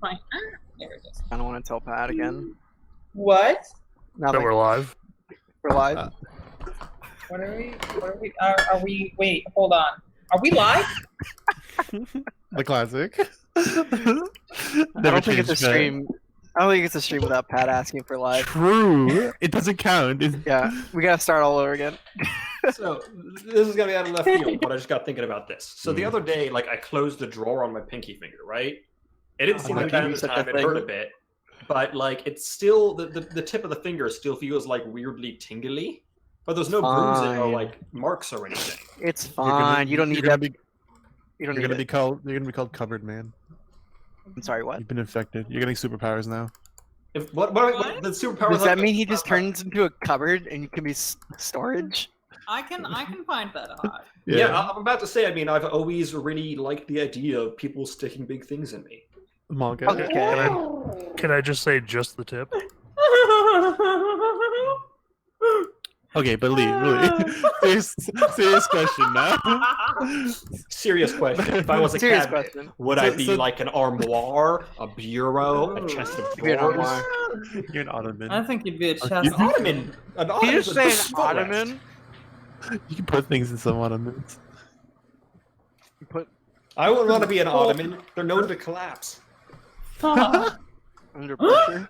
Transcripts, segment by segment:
find. There it is. I don't want to tell Pat again. What? So we're live. We're live. What are we? Are we? Wait, hold on. Are we live? The classic. I don't think it's a stream. I don't think it's a stream without Pat asking for live. True. It doesn't count. Yeah, we gotta start all over again. So this is gonna be out of left field, but I just got thinking about this. So the other day, like I closed the drawer on my pinky finger, right? It didn't seem like that at the time. It hurt a bit, but like it's still the tip of the finger still feels like weirdly tingly. But there's no bruising or like marks or anything. It's fine. You don't need that. You're gonna be called Cupboard Man. I'm sorry. What? You've been infected. You're getting superpowers now. If what the superpower? Does that mean he just turns into a cupboard and you can be storage? I can find that hot. Yeah, I'm about to say. I mean, I've always really liked the idea of people sticking big things in me. Manga. Okay. Can I just say just the tip? Okay, but Lee, really, serious question now. Serious question. If I was a Serious cabinet, question. would I be like an armoire, a bureau, a chest of You'd be an drawers? armoire. You're an ottoman. I think you'd be a chest. An ottoman. An Can ottoman you is a say an footrest. ottoman? You can put things in some ottomans. I wouldn't want to be an ottoman. They're known to collapse. Under pressure.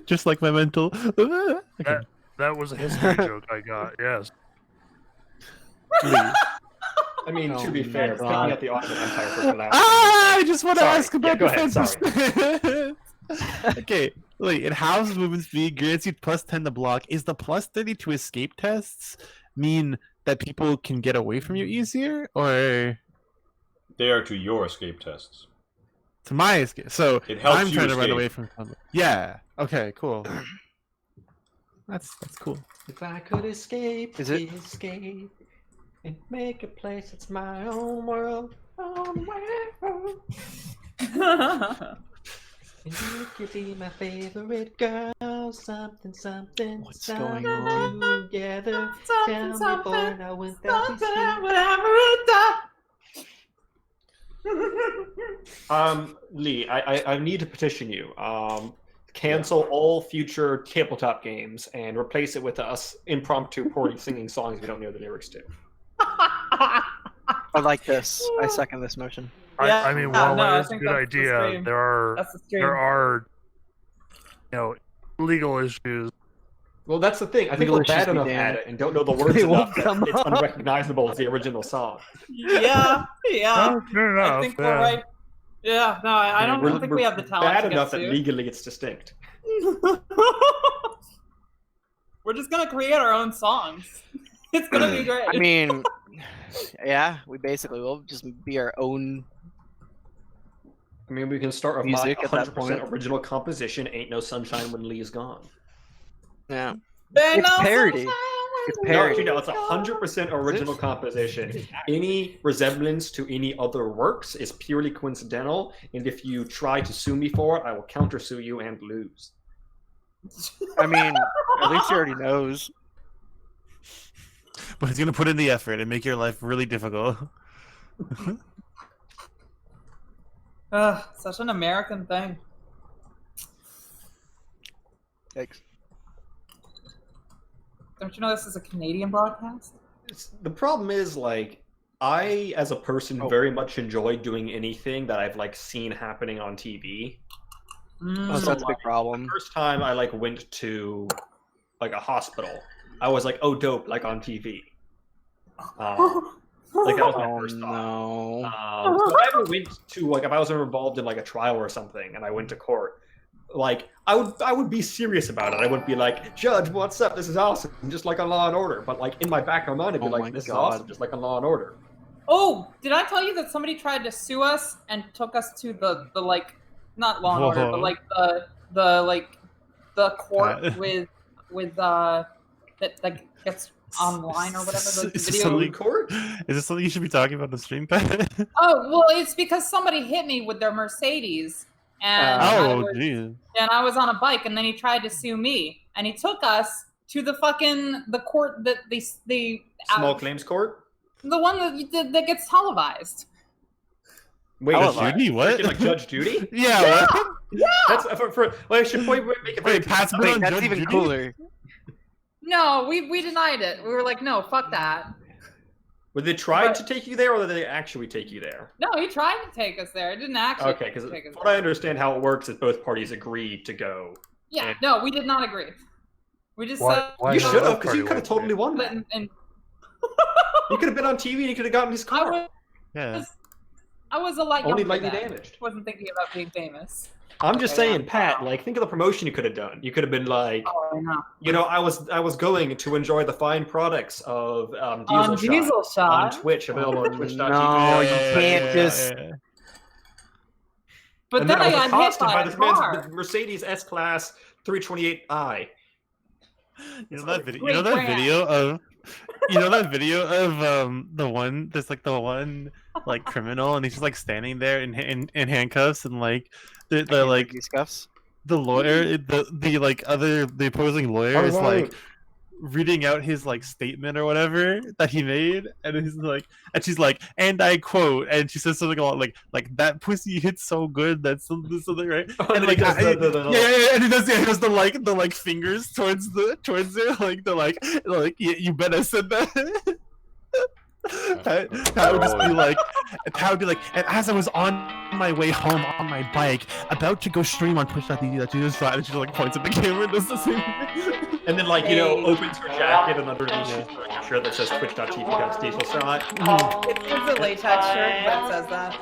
Just like my mental. Okay. That was a history joke I got, yes. Lee. I mean, to be Oh, fair, picking God. at the Ottoman Empire for collapse. I just want to Sorry. ask about Yeah, go ahead, defense. Okay, Lee, in House Movement Speed grants you plus 10 to block. Is the plus 30 to escape tests mean that people can get away from you easier? Or They are to your escape tests. to my escape? So It helps I'm you trying to run escape. away from something. Yeah, okay, cool. That's cool. If I could escape, Is it- escape, and make a place that's my own world, own world. And you could be my favorite girl, something, something, What's something going on? together. Tell me, boy, now wouldn't that be sweet? Lee, I need to petition you. Cancel all future tabletop games and replace it with us impromptu poorly singing songs we don't know the lyrics to. I like this. I second this motion. I mean, while no, I that is a think good that's the idea, stream. there That's the stream. are, legal issues. Well, that's the thing. I think Legal we're issues bad be enough damned. at it and don't know the words They enough won't that come it's up. unrecognizable as the original song. Yeah. Oh, fair enough. I think we're right. Yeah, no, I don't think we have the talent Bad to enough get that sued. legally it's distinct. We're just gonna create our own songs. It's gonna be great. I mean, yeah, we basically will just be our own. I mean, we can start with my Music at that 100% point. original composition, Ain't No Sunshine When Lee's Gone. Yeah, They it's know parody. sometimes It's when No, parody. you know, it's 100% original composition. Any resemblance to any other works is purely coincidental, and if you try to sue me for it, I will countersue you and lose. I mean, at least he already knows. But he's gonna put in the effort and make your life really difficult. Such an American thing. Thanks. Don't you know this is a Canadian broadcast? The problem is, like, I, as a person, very much enjoy doing anything that I've, like, seen happening on TV. Oh, so that's a big problem. First time I, like, went to, like, a hospital, I was like, oh, dope, like, on TV. Like, that was my Oh first thought. no. So if I ever went to, like, if I was ever involved in, like, a trial or something, and I went to court, like, I would be serious about it. I would be like, Judge, what's up? This is awesome, just like on Law and Order. But, like, in my back of my mind, I'd be Oh my like, this is God. awesome, just like on Law and Order. Oh, did I tell you that somebody tried to sue us and took us to the like, not Law and Order, but like the court with that gets online or whatever. The Is this video. something- Court? Is this something you should be talking about on the stream, Pat? Oh well, it's because somebody hit me with their Mercedes, and Oh, geez. I was on a bike, and then he tried to sue me, and he took us to the court that the Small Claims Court? the one that gets televised. Wait, Oh, like, Judy, what? Like Judge Judy? Yeah, what? That's for well, I should make it very Wait, Pat's been Wait, on that's Judge even Judy? cooler. No, we denied it. We were like, no, fuck that. Would they try But- to take you there, or did they actually take you there? No, he tried to take us there. It didn't actually Okay, because take us what there. I understand how it works is both parties agreed to go. Yeah, no, we did not agree. We just Why- said why You the should have, other because you party could have went totally won that. and You could have been on TV and you could have gotten his car. Yeah. I was a lot Only younger lightly then. damaged. Wasn't thinking about being famous. I'm just Okay, saying, yeah. Pat. Like, think of the promotion you could have done. You could have been like, Oh, I know. you know, I was going to enjoy the fine products of On Diesel on Shot. Twitch, available on Twitch.tv. No, you can't just. But And then I I was got hit accosted by by a this car. man's Mercedes S-Class 328i. You know that video? Great You know that brand. video of? You know that video of the one? There's like the one like criminal, and he's just like standing there in handcuffs, and like the like these scuffs. the lawyer, the opposing lawyer is like reading out his like statement or whatever that he made, and he's like, and she's like, and I quote, and she says something along like that pussy hits so good, that's something right, and like yeah, and he does the like fingers towards it, like the like you better said that. That would just be like, and as I was on my way home on my bike, about to go stream on Twitch.tv, that she just thought, and she like points at the camera and does the same thing. And then, like, you know, opens her jacket and underneath she's wearing a shirt that says Twitch.tv got Diesel Shot. It's a latex shirt that says that.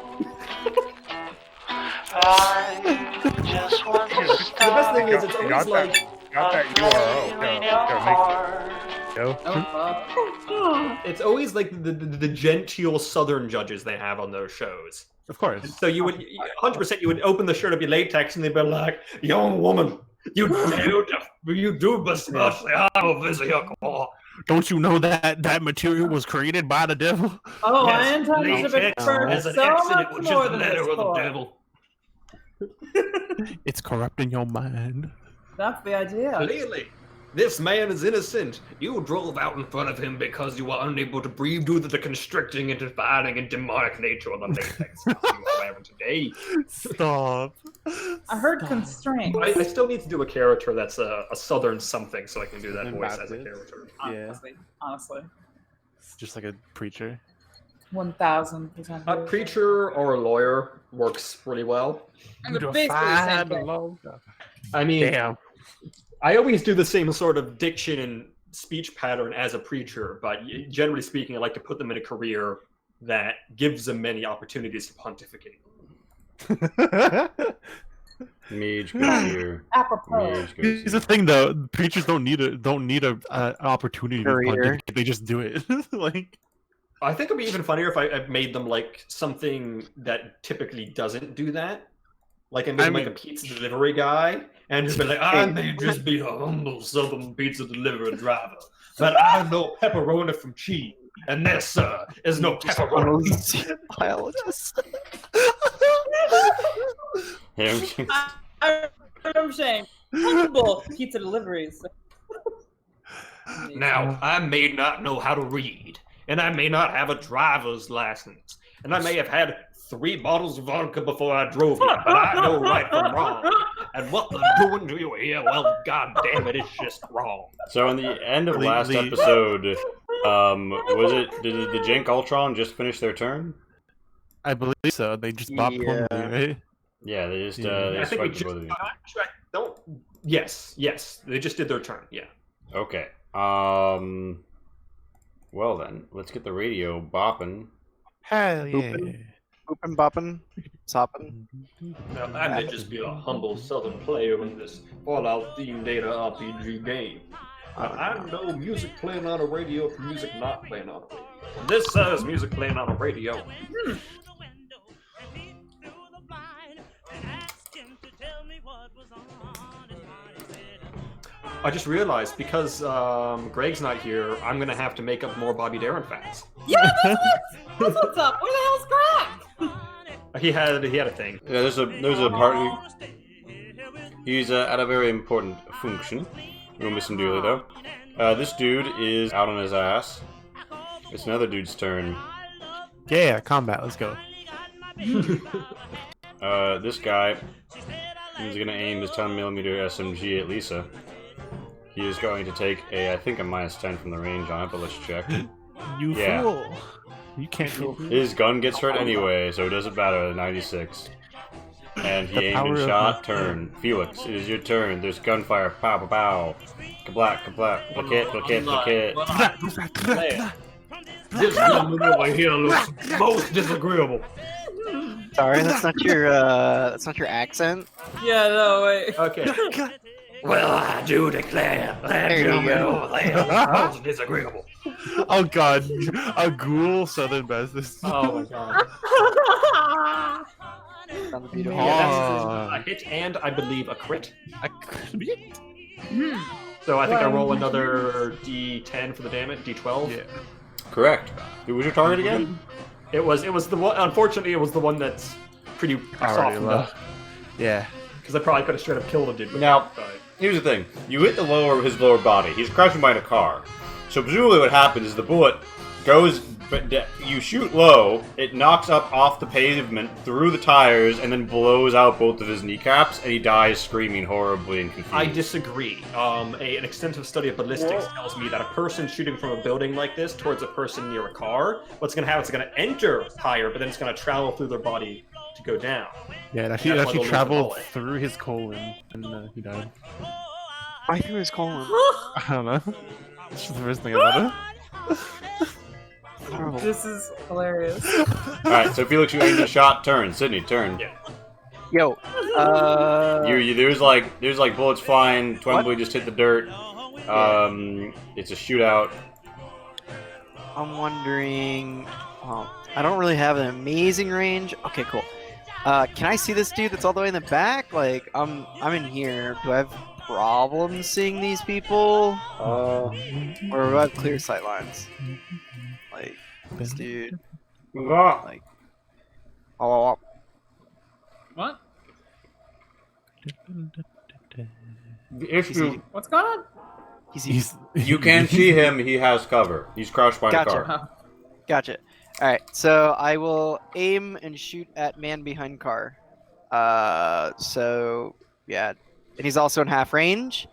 The best thing is, it's always Got like, that URL. Go. it's always like the genteel Southern judges they have on those shows. Of course. So you would 100% you would open the shirt of your latex and they'd be like, "Young woman, you do bust the vehicle." Don't you know that material was created by the devil? Oh, Yes, I intend to latex burn as an so accident, much which is more the than letter this of the for. devil. It's corrupting your mind. That's the idea. Clearly, this man is innocent. You drove out in front of him because you were unable to breathe due to the constricting and defining and demonic nature of the latex you are wearing today. Stop. I heard Stop. constraints. I still need to do a character that's a Southern something so I can do that Southern voice as a Baptist. character. Yeah. Honestly. It's just like a preacher. 1000%. A preacher or a lawyer works really well. And they're basically the same thing. I mean, Damn. I always do the same sort of diction and speech pattern as a preacher, but generally speaking, I like to put them in a career that gives them many opportunities to pontificate. Mage go here. Apropos. Mage goes Here's here. the thing, though. Preachers don't need a opportunity to Career. pontificate. They just do it. Like, I think it'd be even funnier if I made them like something that typically doesn't do that. Like I made them like a pizza delivery guy, and just be like, I may just be a humble Southern pizza delivery driver, but I know pepperoni from cheese, and this, sir, is no pepperoni. Biologist. I'm ashamed. Humble pizza deliveries. Now, I may not know how to read, and I may not have a driver's license, and I may have had 3 bottles of vodka before I drove here, but I know right from wrong. And what they're doing to you here, well, god damn it, it's just wrong. So in the end of last The- episode, was it did the Jank Ultron just finish their turn? I believe so. They just bopped Yeah. Hornby, right? Yeah, they just Yeah. they I think we swiped just both of you. don't. Yes, they just did their turn. Yeah. Okay. Well then, let's get the radio bopping. Hell yeah. Boopin'. Boopin' boppin', soppin'. Now, I may just be a humble Southern player in this Fallout themed data RPG game. But I know music playing on a radio from music not playing on a radio. And this says music playing on a radio. I just realized because Greg's not here, I'm gonna have to make up more Bobby Darin facts. Yeah, that's what's up. Where the hell's Greg? He had a thing. Yeah, there's a part. He's at a very important function. We'll miss him dearly though. This dude is out on his ass. It's another dude's turn. Yeah, combat. Let's go. This guy He's going to aim his 10mm SMG at Lisa. He is going to take I think a -10 from the range on it, but let's check. You fool! You can't go. His gun gets hurt anyway, so it doesn't matter. 96. And he The aimed power and of shot. Turn. Felix, it is your turn. There's gunfire. Pow, pow, pow. Kablack, kablack. Plaquette. This gentleman over here looks most disagreeable. Sorry, that's not your accent. Yeah, no, wait. Okay. Well, I do declare that There you gentleman go. over there looks most disagreeable. Oh god, a ghoul southern best. Oh my god. Sounds beautiful. Yeah, that's a hit and I believe a crit. So I think I roll another D10 for the damage, D12. Yeah. Correct. Who was your target again? It was the one. Unfortunately, it was the one that's pretty Already soft low. Yeah. because I probably could have straight up killed him. Dude. Now, here's the thing. You hit his lower body. He's crouching behind a car. So presumably what happens is the bullet goes, but you shoot low, it knocks up off the pavement through the tires, and then blows out both of his kneecaps, and he dies screaming horribly and confused. I disagree. An extensive study of ballistics tells me that a person shooting from a building like this towards a person near a car, what's going to happen is it's going to enter higher, but then it's going to travel through their body to go down. Yeah, it That's why actually they'll lose the traveled bullet. through his colon, and he died. Why through his colon? I don't know. That's just the first thing I thought of. This is hilarious. Alright, so Felix, you aimed a shot, turn. Sydney, turn. Yeah. Yo, There's like bullets flying, Twombly just hit the dirt. It's a shootout. I'm wondering. Well, I don't really have an amazing range. Okay, cool. Can I see this dude that's all the way in the back? Like, I'm in here. Do I have problems seeing these people? Or do I have clear sight lines? Like, this dude. Like, oh, What? The issue, What's going on? he's you can't see him, he has cover. He's crouched behind Gotcha. a car. Gotcha. Alright, so I will aim and shoot at man behind car. So, yeah. And he's also in half range.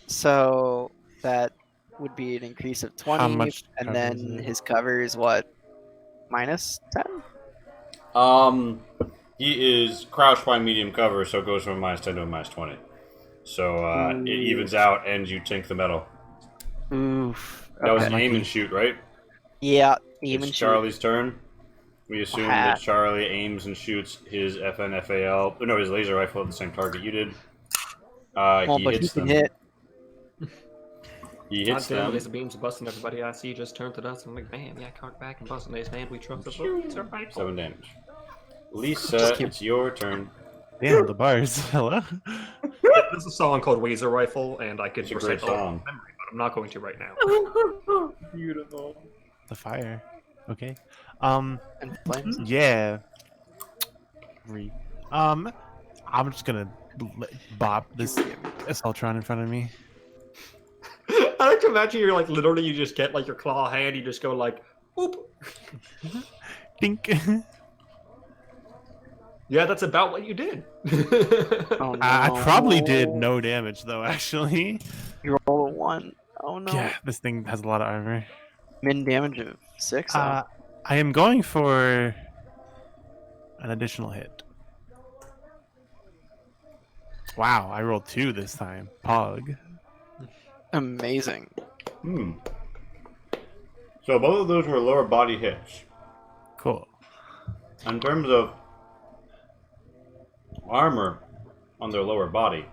So, that would be an increase of 20. How much and cover then is it? his cover is what? -10? He is crouched by medium cover, so it goes from a -10 to a -20. So, it evens out and you tank the metal. Oof. That was Okay. aim and shoot, right? Yeah, aim and It's shoot. Charlie's turn. We assume that Charlie aims and shoots his FNFAL, no, his laser rifle at the same target you did. Well, He but hits he can them. hit. He hits them. Laser beams are busting everybody I see just turned to us. I'm like, bam, yeah, cock back and busting these man. We trust the bullets are rifle. 7 damage. Lisa, it's your turn. Damn, the bars. Hello? There's a song called Laser Rifle, and I could It's a recite great the song. memory, but I'm not going to right now. Beautiful. The fire. Okay. And flames. Yeah. I'm just gonna bop this Assaultron in front of me. I like to imagine you're like literally you just get like your claw hand, you just go like, oop. Dink. Yeah, that's about what you did. Oh, no. I probably did no damage though, actually. You roll a 1. Oh no. Yeah, this thing has a lot of armor. Min damage of 6. though. I am going for an additional hit. Wow, I rolled 2 this time. Pog. Amazing. So both of those were lower body hits. Cool. In terms of armor on their lower body,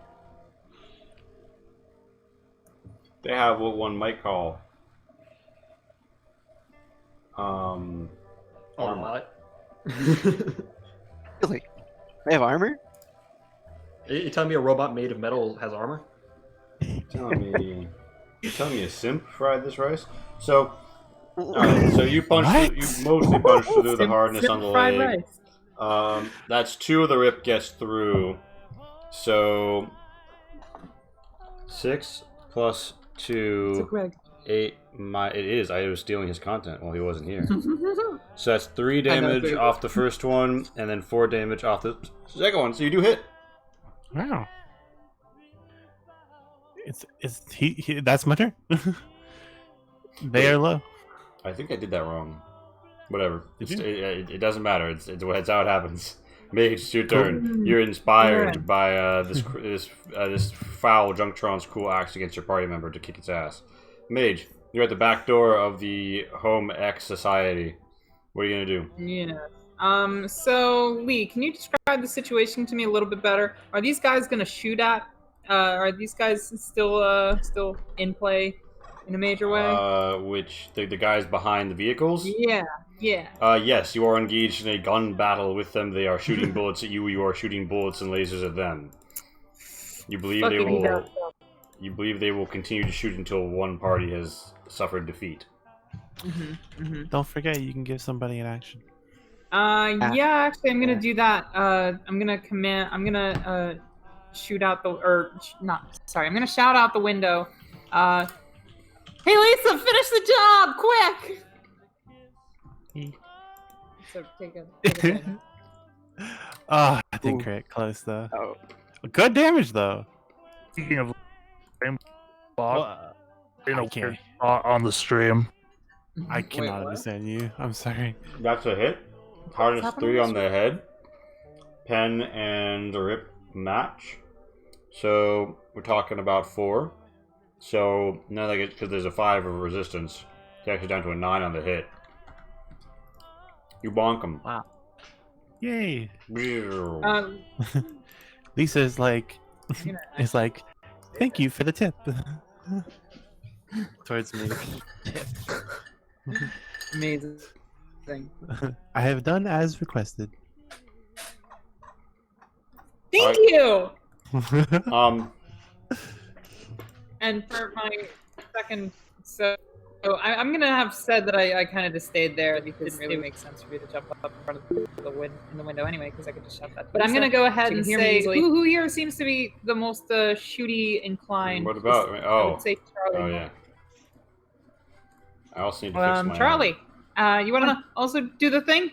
they have what one might call armor. What? Really? They have armor? You telling me a robot made of metal has armor? Telling me a simp fried this rice? So, alright, so you punched, you mostly punched through the hardness on the Fried leg. rice. That's 2 of the rip gets through. So 6 plus 2, Greg. 8. It is. I was stealing his content while he wasn't here. So that's 3 I know, damage dude. off the first one, and then 4 damage off the second one. So you do hit. Wow. It's he that's my turn. They are low. I think I did that wrong. Whatever. Did It doesn't matter. It's how it happens. Mage, it's your turn. You're inspired by this foul Junktron's cool acts against your party member to kick its ass. Mage, you're at the back door of the Home X Society. What are you gonna do? Yeah. So Lee, can you describe the situation to me a little bit better? Are these guys gonna shoot at? Are these guys still in play in a major way? Which the guys behind the vehicles? Yeah. Yes, you are engaged in a gun battle with them. They are shooting bullets at you. You are shooting bullets and lasers at them. You believe You believe they will continue to shoot until one party has suffered defeat. Don't forget, you can give somebody an action. Yeah, actually, I'm gonna do that. I'm gonna shoot out I'm gonna shout out the window. Hey, Lisa, finish the job, quick! So take a Oh, I think crit close though. Oh. Good damage though. Speaking of stream, Well, I can't. on the stream. I cannot understand you. I'm sorry. That's a hit. Hardness 3 on the head. Pen and the rip match. So we're talking about 4. So now that gets, because there's a 5 of resistance, it's actually down to a 9 on the hit. You bonk them. Wow. Yay. Wow. Lisa's like, is like, thank you for the tip. Towards me. amazing. I have done as requested. Thank you. And for my second, so I'm gonna have said that I kind of just stayed there because it makes sense for you to jump up in front of the window anyway, because I could just shut that. But I'm gonna go ahead and say who here seems to be the most shooty inclined. what about? I would say Charlie. Oh yeah. I also need to fix my Charlie, you wanna also do the thing?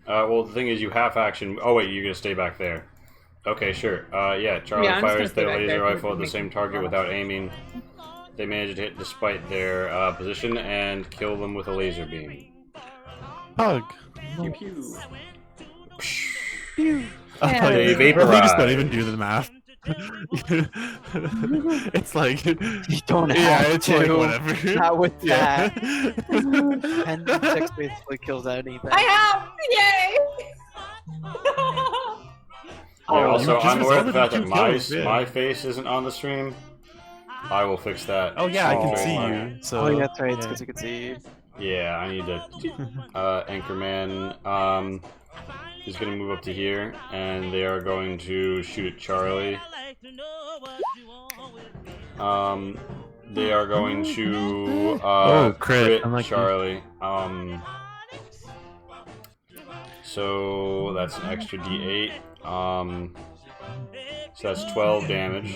Well, the thing is, you half action. Oh wait, you're gonna stay back there. Okay, sure. Yeah, Charlie Yeah, I'm just fires gonna stay their back laser there. rifle at the Make same it target fun. without aiming. They manage to hit despite their position and kill them with a laser beam. Hug. Pew pew. Oh, Yeah. They you vaporize. just don't even do the math. It's like You don't have yeah, it's to. like whatever. Not with Yeah. that. And 6 basically kills anything. I have! Yay! Yeah, also, just I'm aware of the fact resulted that in 2 kills, yeah. my face isn't on the stream. I will fix that. Oh yeah, I can straight see away. you. So Oh, yeah, that's right. It's yeah. because you can see you. Yeah, I need to. Anchorman is going to move up to here, and they are going to shoot at Charlie. They are going to crit. crit Unlucky. Charlie. So that's an extra D8. So that's 12 damage.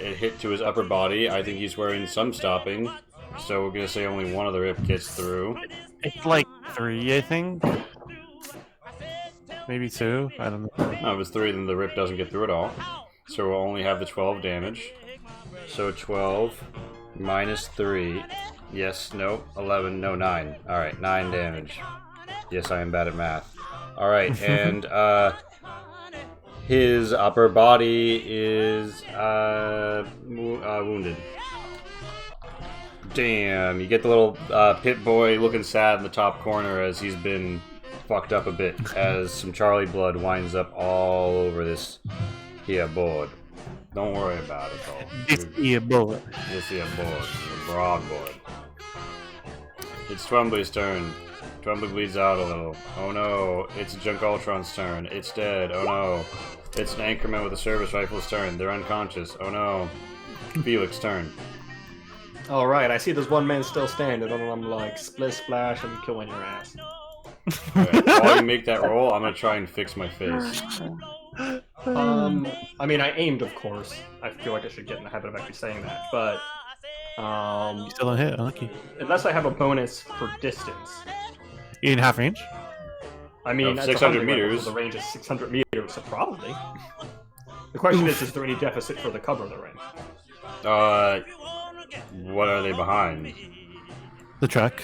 It hit to his upper body. I think he's wearing some stopping. So we're gonna say only one of the rip gets through. It's like 3, I think. Maybe 2. I don't know. No, if it's 3, then the rip doesn't get through at all. So we'll only have the 12 damage. So 12 minus 3. Yes, no, 11, no, 9. Alright, 9 damage. Yes, I am bad at math. Alright, and his upper body is wounded. Damn, you get the little pit boy looking sad in the top corner as he's been fucked up a bit as some Charlie blood winds up all over this here board. Don't worry about it, though. This here boy. This here board. The broadboard. It's Twombly's turn. Twombly bleeds out a little. Oh no, it's Junk Ultron's turn. It's dead. Oh no. It's an Anchorman with a service rifle's turn. They're unconscious. Oh no. Felix's turn. All right, I see there's one man still standing, and I'm like, split splash, I'm killing your ass. Alright, while you make that roll, I'm gonna try and fix my face. I mean, I aimed, of course. I feel like I should get in the habit of actually saying that, but You still don't hit. Unlucky. unless I have a bonus for distance. You in half range? I mean, Of that's 600 100 rifle, meters. so the range is 600 meters, so probably. The question is there any deficit for the cover of the range? What are they behind? The truck.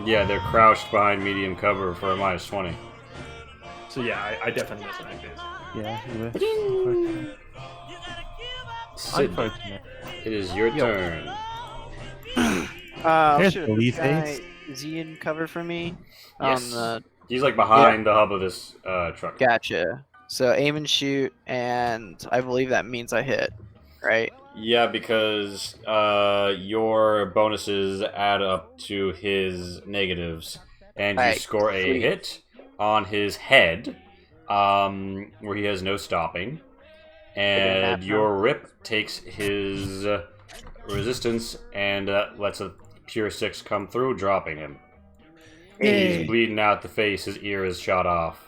Yeah, they're crouched behind medium cover for a -20. So yeah, I definitely miss an phase. Yeah, you wish. Sid, Unfortunate. it is your turn. There's Shoot, the this leaf guy, face. is he in cover for me? Yes. On the... He's like behind the hub of this truck. Gotcha. So aim and shoot, and I believe that means I hit, right? Yeah, because your bonuses add up to his negatives, and you Right, score a sweet. hit on his head, where he has no stopping, and half your rip takes his resistance and lets a pure 6 come through, dropping him. He's bleeding out the face, his ear is shot off.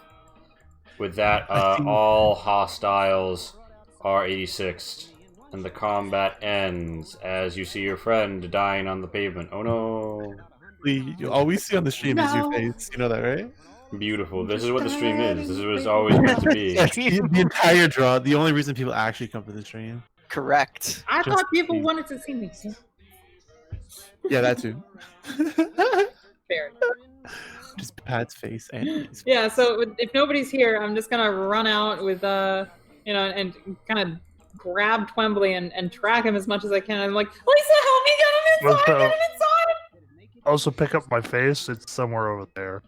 With that, all hostiles are 86th. And the combat ends as you see your friend dying on the pavement. Oh no. All we see on the stream is your face. You know that, right? Beautiful. This is what the stream is. This is what it's always meant to be. Yes, the entire draw. The only reason people actually come to the stream. Correct. I Just thought people the- wanted to see me. Yeah, that too. Fair. Just Pat's face and his. Yeah, so if nobody's here, I'm just gonna run out with and kind of grab Twembly and track him as much as I can. I'm like, Lisa, help me get him inside! Get him inside! Also pick up my face. It's somewhere over there.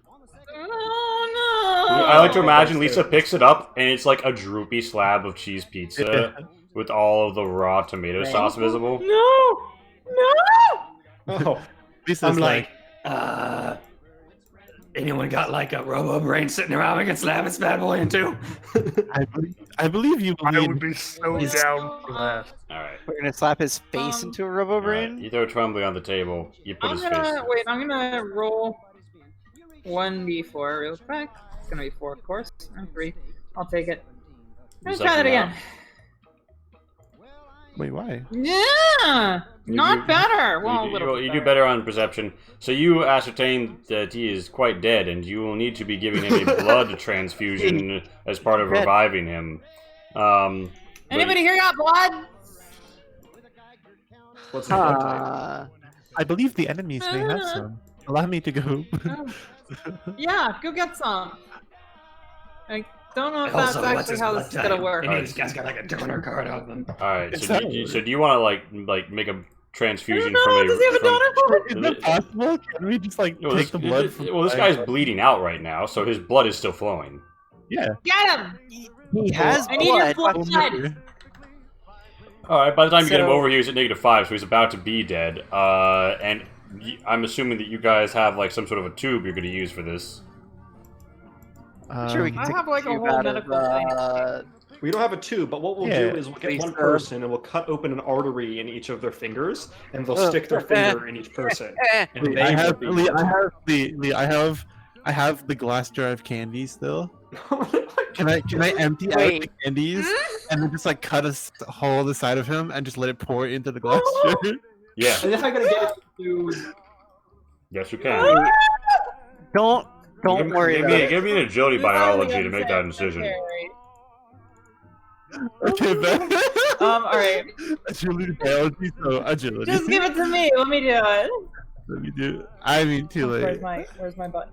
Oh no! I like to imagine Lisa picks it up and it's like a droopy slab of cheese pizza with all of the raw tomato sauce visible. No! Oh, Lisa's I'm like, anyone got like a robo brain sitting around we can slam this bad boy into? I believe you I believe. would be so down for that. Alright. We're gonna slap his face into a robo brain. You throw Twombly on the table, you put his face. I'm gonna roll 1d4 real quick. It's gonna be 4, of course. And 3. I'll take it. Let's try that again. Wait, why? Yeah! Not better! Well, a little bit you do better on perception. So you ascertain that he is quite dead, and you will need to be giving him a blood transfusion as part of reviving him. Anybody here got blood? what's the blood type? I believe the enemies may have some. Allow me to go. Yeah, go get some. I don't know if that's Also, what's actually his how blood this is gonna type? work. Any of these guys got like a donor card on them. Alright, It's so do you want to like make a transfusion from a? Does he have a donor card? Is that possible? Can we just like take the blood from? Well, this guy's bleeding out right now, so his blood is still flowing. Yeah. Get him! He has I need your blood. blood. Alright, by the time you get him So- over here, he's at -5, so he's about to be dead. And I'm assuming that you guys have like some sort of a tube you're going to use for this. Sure, we can I take have, like, a tube whole out of, medical thing. We don't have a tube, but what we'll Yeah. do is we'll get Please, one person and we'll cut open an artery in each of their fingers, and they'll stick their finger in each person. And they I will have, be- Lee, I have the glass jar of candy still. Can I empty out the Wait. candies and then just like cut a hole in the side of him and just let it pour into the glass jar? Yeah, And if I gotta get it to yes you can. Don't worry about it. Give me an agility biology to make that decision. Okay, Ben. Alright. Agility biology, so agility. Just give it to me. Let me do it. Let me do. I mean, too late. Where's my button?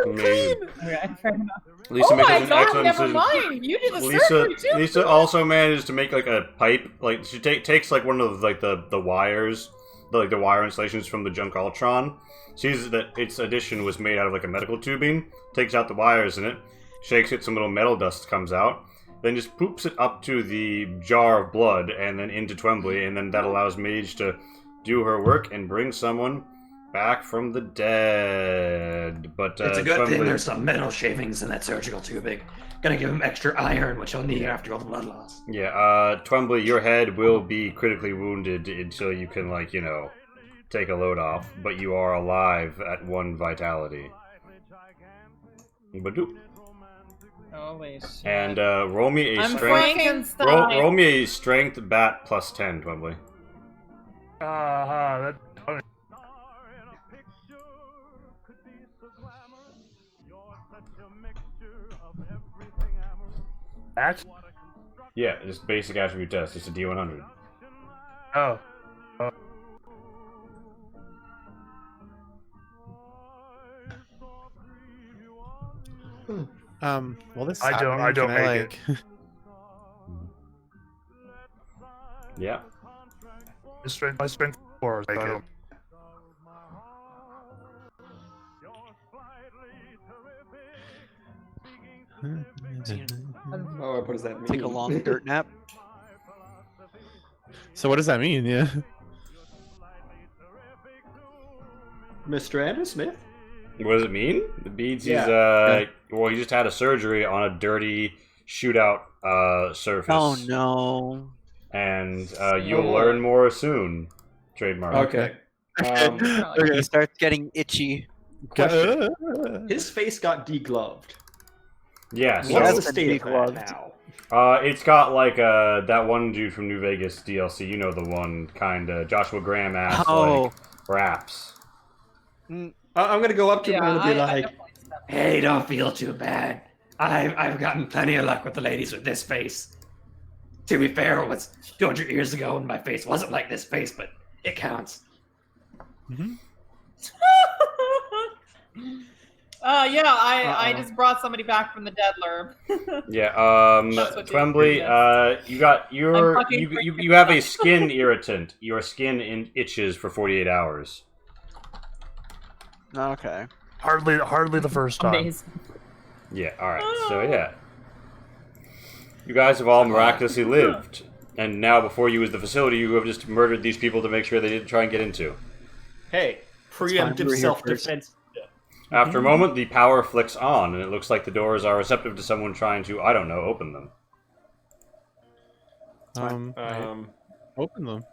Amazing. Okay, fair enough. Lisa Oh makes my an god, excellent never decision. mind. You did the surgery too. Lisa also managed to make like a pipe. Like she takes like one of like the wires, the wire installations from the Junk Ultron. Sees that its addition was made out of like a medical tubing. Takes out the wires in it, shakes it, some little metal dust comes out. Then just poops it up to the jar of blood and then into Twembly, and then that allows Mage to do her work and bring someone back from the dead. But It's a good thing Twembly- there's some metal shavings in that surgical tubing. Gonna give him extra iron, which he'll need after all the blood loss. Yeah, Twembly, your head will be critically wounded until you can, like, you know, take a load off, but you are alive at 1 vitality. Badoo. Holy shit. And roll me a I'm strength. Frankenstein. Roll me a strength bat plus 10, Twembly. That? Yeah, just basic attribute test. Just a D100. Oh. Well, this I don't can make it. Yeah. My strength 4. Like I it. don't. Oh, what does that mean? Take a long dirt nap. So what does that mean? Yeah. Mr. Andrew Smith? What does it mean? The beads, Yeah. well, he just had a surgery on a dirty shootout surface. Oh no. And you'll learn more soon. Trademark. Okay. He starts getting itchy. Question. His face got degloved. Yeah, He so has What's the been state of that degloved. now? it's got like that one dude from New Vegas DLC. You know the one, kind of Joshua Graham ass like raps. I'm gonna go up to him and be like, definitely step- Hey, don't feel too bad. I've gotten plenty of luck with the ladies with this face. To be fair, it was 200 years ago and my face wasn't like this face, but it counts. Yeah, I just brought somebody back from the dead lurb. Yeah, That's what Twembly, you got you have a skin irritant. Your skin itches for 48 hours. Okay. Hardly the first time. Amazing. Yeah, alright, so yeah. You guys have all miraculously lived. And now before you was the facility, you have just murdered these people to make sure they didn't try and get into. hey, fine, we preemptive were here self-defense. After a moment, the power flicks on, and it looks like the doors are receptive to someone trying to, I don't know, open them. Open them.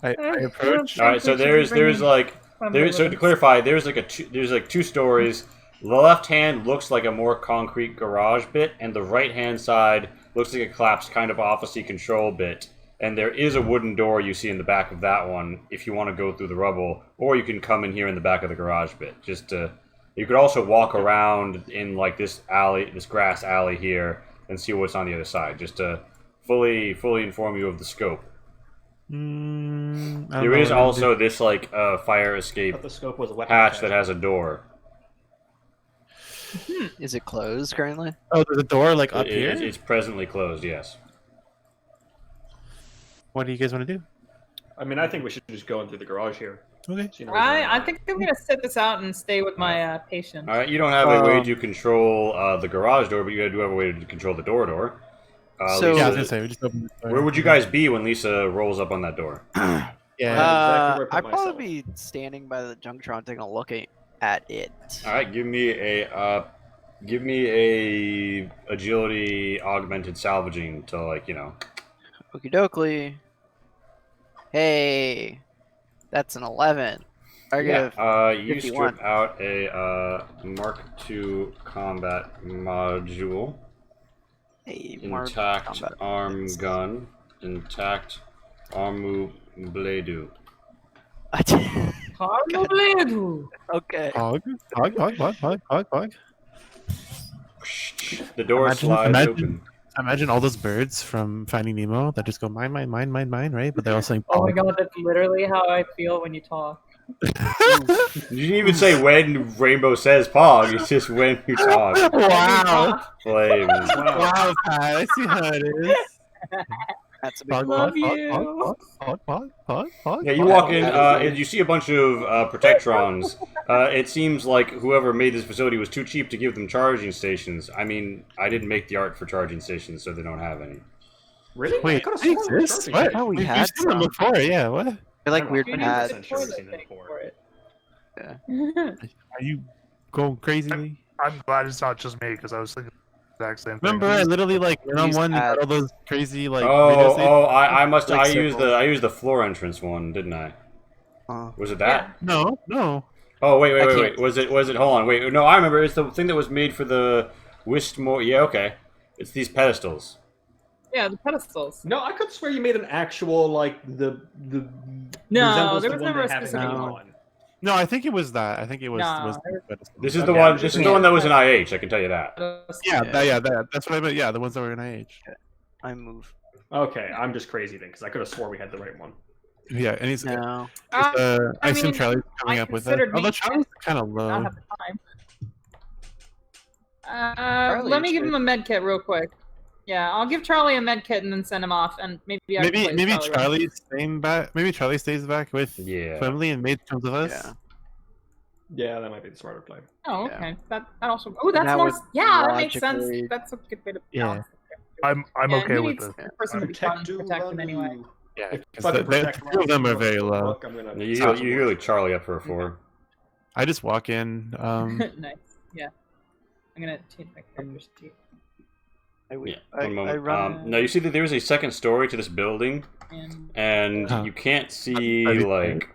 I approach. Alright, so there's so to clarify, there's like two stories. The left hand looks like a more concrete garage bit, and the right hand side looks like a collapsed kind of officey control bit. And there is a wooden door you see in the back of that one if you want to go through the rubble, or you can come in here in the back of the garage bit. You could also walk around in like this alley, this grass alley here, and see what's on the other side, just to fully inform you of the scope. There is also this like fire escape The scope was a weapon hatch that has a door. Is it closed currently? Oh, there's a door like up here. It's presently closed. Yes. What do you guys want to do? I mean, I think we should just go in through the garage here. Okay. So you know what's going I on. think I'm gonna sit this out and stay with my patient. All right. You don't have a way to control the garage door, but you do have a way to control the door. So- Yeah, I was Lisa, gonna say we just open the door. where would you guys be when Lisa rolls up on that door? Yeah. exactly where I put I'd myself. probably be standing by the Junktron taking a look at it. All right. Give me a agility augmented salvaging to Okie dokley. Hey, that's an 11. Target of you 51. strip out a Mark II combat module. Hey, more Intact combat. arm gun. Intact armu bladu. Hallelujah. Okay. Hog. The door slides open. Imagine all those birds from Finding Nemo that just go mine, right? But they're all saying. Oh my god, that's literally how I feel when you talk. You didn't even say when Rainbow says Pog. It's just when you talk. Wow. Flames. Wow, Pat. I see how it is. That's a big Love you. Yeah, you walk in, and you see a bunch of Protectrons. It seems like whoever made this facility was too cheap to give them charging stations. I mean, I didn't make the art for charging stations, so they don't have any. Really? Wait, I could've they sworn we were exist? charging What? it. Oh, we We've had seen them some. before, yeah. What? I feel like weird You had. need to sure seen them before. Are you going crazy? I'm glad it's not just me because I was thinking the exact same thing. Remember, I literally went on These one. You ads- got all those crazy windows. I used the floor entrance one, didn't I? Was it that? No. Oh wait. can't- Was it? Hold on. Wait. No, I remember. It's the thing that was made for the Wistmore. Yeah. Okay. It's these pedestals. Yeah, the pedestals. No, I could swear you made an actual like the No, resembles there the was one never they a have in specific game one. one. No, I think it was that. I think it was. No, This is the Okay, one. I'm This just is the one that was in IH. I can tell you that. That's what I meant. Yeah, the ones that were in IH. I move. Okay, I'm just crazy then because I could have swore we had the right one. Yeah, and he's. No. I I assume mean, Charlie's coming I up with it. considered Although me- Charlie's kind of Not low. have the time. Charlie Let me give should- him a med kit real quick. Yeah, I'll give Charlie a med kit and then send him off, and maybe I can place Maybe Charlie. Charlie's staying back. Maybe Charlie stays back with Yeah. family and Maid comes with us. Yeah. Yeah, that might be the smarter play. Oh, Yeah. okay. That also. Oh, that's That more. would Yeah, that makes sense. logically- That's a good way to. Yeah. balance it. I'm Yeah, okay he with needs this. the person to be fun, protect him anyway. Yeah, If 'cause fucking the protect two of them are Ron, very low. look, I'm gonna- You really Charlie up for a 4. I just walk in. Nice. Yeah. I'm gonna change my character's teeth. I, Yeah. I, One I moment. run. Now you see that there is a second story to this building, And and Huh. you can't see Are they like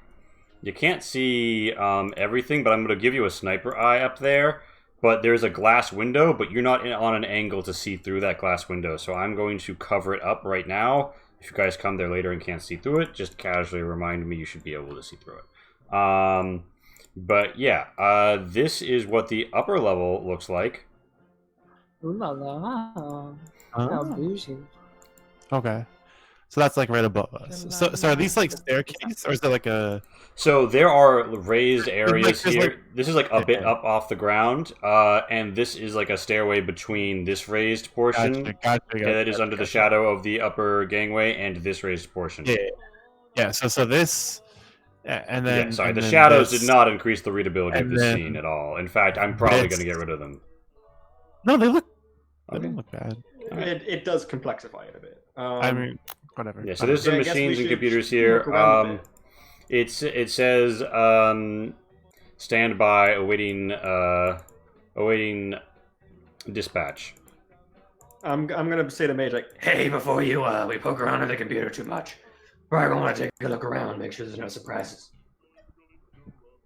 you can't see everything. But I'm going to give you a sniper eye up there. But there's a glass window, but you're not on an angle to see through that glass window. So I'm going to cover it up right now. If you guys come there later and can't see through it, just casually remind me you should be able to see through it. But yeah, this is what the upper level looks like. ooh la la. Oh, How bougie. okay. So that's like right above us. So are these like staircase or is there like a? So there are raised areas there's here. like- This is like a bit Yeah. up off the ground, and this is like a stairway between this raised portion Gotcha. that is under the shadow of the upper gangway and this raised portion. Yeah. So this, and then Yeah, sorry, and the then shadows this- did not increase the readability of and the then scene at all. In fact, I'm probably this- going to get rid of them. No, they look. They Okay. don't look bad. It does complexify it a bit. I mean, whatever. Yeah, so there's some Yeah, I guess we machines and should computers here. look around a bit. It says stand by awaiting dispatch. I'm gonna say to Mage like, Hey, before you we poke around on the computer too much, probably gonna want to take a look around, make sure there's no surprises.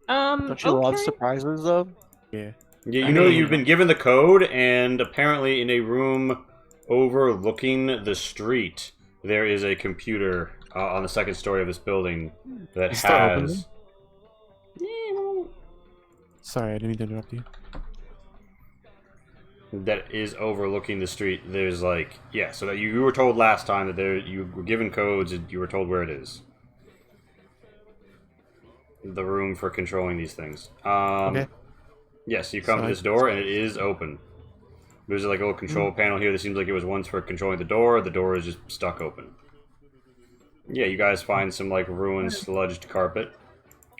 Don't you love Okay. surprises though? Yeah. Yeah, I you know mean- you've been given the code, and apparently in a room overlooking the street, there is a computer on the second story of this building that It's still open? has. Sorry, I didn't mean to interrupt you. That is overlooking the street. There's like, yeah, so that you were told last time that there you were given codes and you were told where it is. The room for controlling these things. Okay. Yes, you come So to I- this door and it is open. There's like a little control panel here that seems like it was once for controlling the door. The door is just stuck open. Yeah, you guys find some like ruined, sludged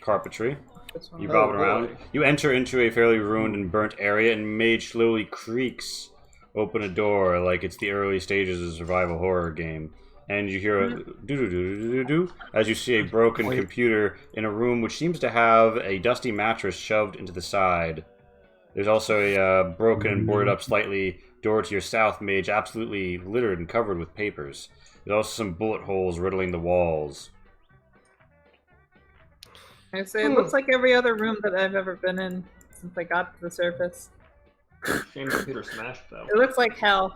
carpetry. This one. You Oh, bob around. boy. You enter into a fairly ruined and burnt area, and Mage slowly creaks open a door like it's the early stages of a survival horror game. And you hear a do-do-do-do-do-do as you see a broken computer in a room which seems to have a dusty mattress shoved into the side. There's also a broken and boarded up slightly door to your south, Mage, absolutely littered and covered with papers. There's also some bullet holes riddling the walls. I say it looks like every other room that I've ever been in since I got to the surface. Shame the computer smashed though. It looks like hell.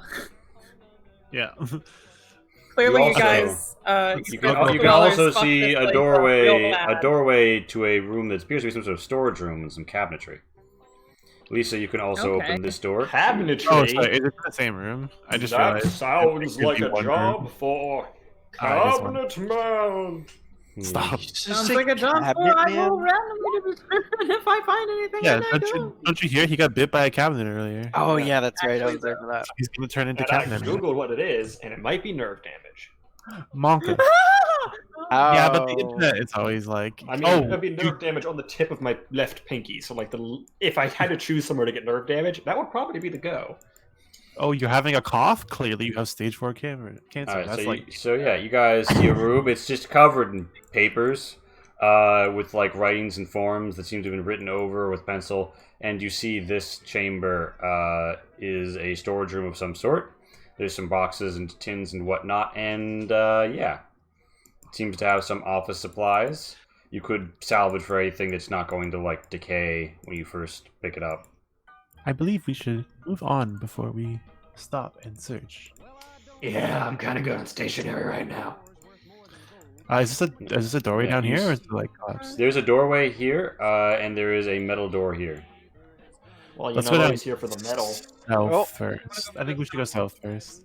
Yeah. Clearly, you also- guys. You spent can $2 also fucked see this a place up doorway, real bad. to a room that appears to be some sort of storage room and some cabinetry. Lisa, you can also Okay. open this door. Cabinetry. Oh, sorry. Is it in the same room? I just that realized. sounds it could like be a one job room. for Ah, it is one. cabinet man. Stop. Sounds like a job for I will randomly determine if I find anything Yeah, and I don't you hear? He got bit by a cabinet earlier. Oh yeah, that's right. I was there for that. He's gonna turn into And I cabinet. man. googled what it is, and it might be nerve damage. Monka. Oh. Yeah, but the internet, it's always like, I mean, oh, it'd be nerve damage on the tip of my left pinky. So, like, if I had to choose somewhere to get nerve damage, that would probably be the go. oh, you're having a cough. Clearly, you have stage 4 cancer. Alright, That's so, like, you guys see a room. It's just covered in papers, with like writings and forms that seem to have been written over with pencil. And you see this chamber is a storage room of some sort. There's some boxes and tins and whatnot, and yeah, it seems to have some office supplies. You could salvage for anything that's not going to like decay when you first pick it up. I believe we should move on before we stop and search. Yeah, I'm kind of good on stationary right now. Is this a doorway Yeah, down you here, or s- is it like collapse? There's a doorway here, and there is a metal door here. Well, you're Let's not go down always here for the metal. south Oh. first. I think we should go south first.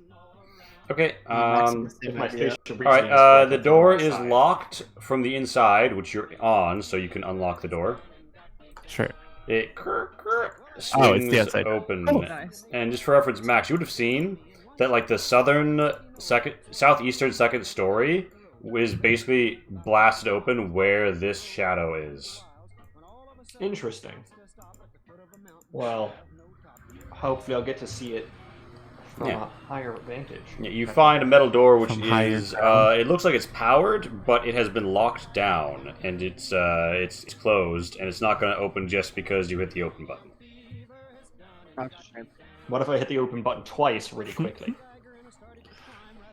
Okay. If my station All reasoning right. is correct, The I'm door on the is side. locked from the inside, which you're on, so you can unlock the door. Sure. It swings Oh, it's the outside. open. Oh. Nice. And just for reference, Max, you would have seen that like the southeastern second story is basically blasted open where this shadow is. Interesting. Well, hopefully I'll get to see it from Yeah. a higher vantage. Yeah, you find a metal door which From higher is ground. it looks like it's powered, but it has been locked down and it's closed and it's not going to open just because you hit the open button. What if I hit the open button twice really quickly?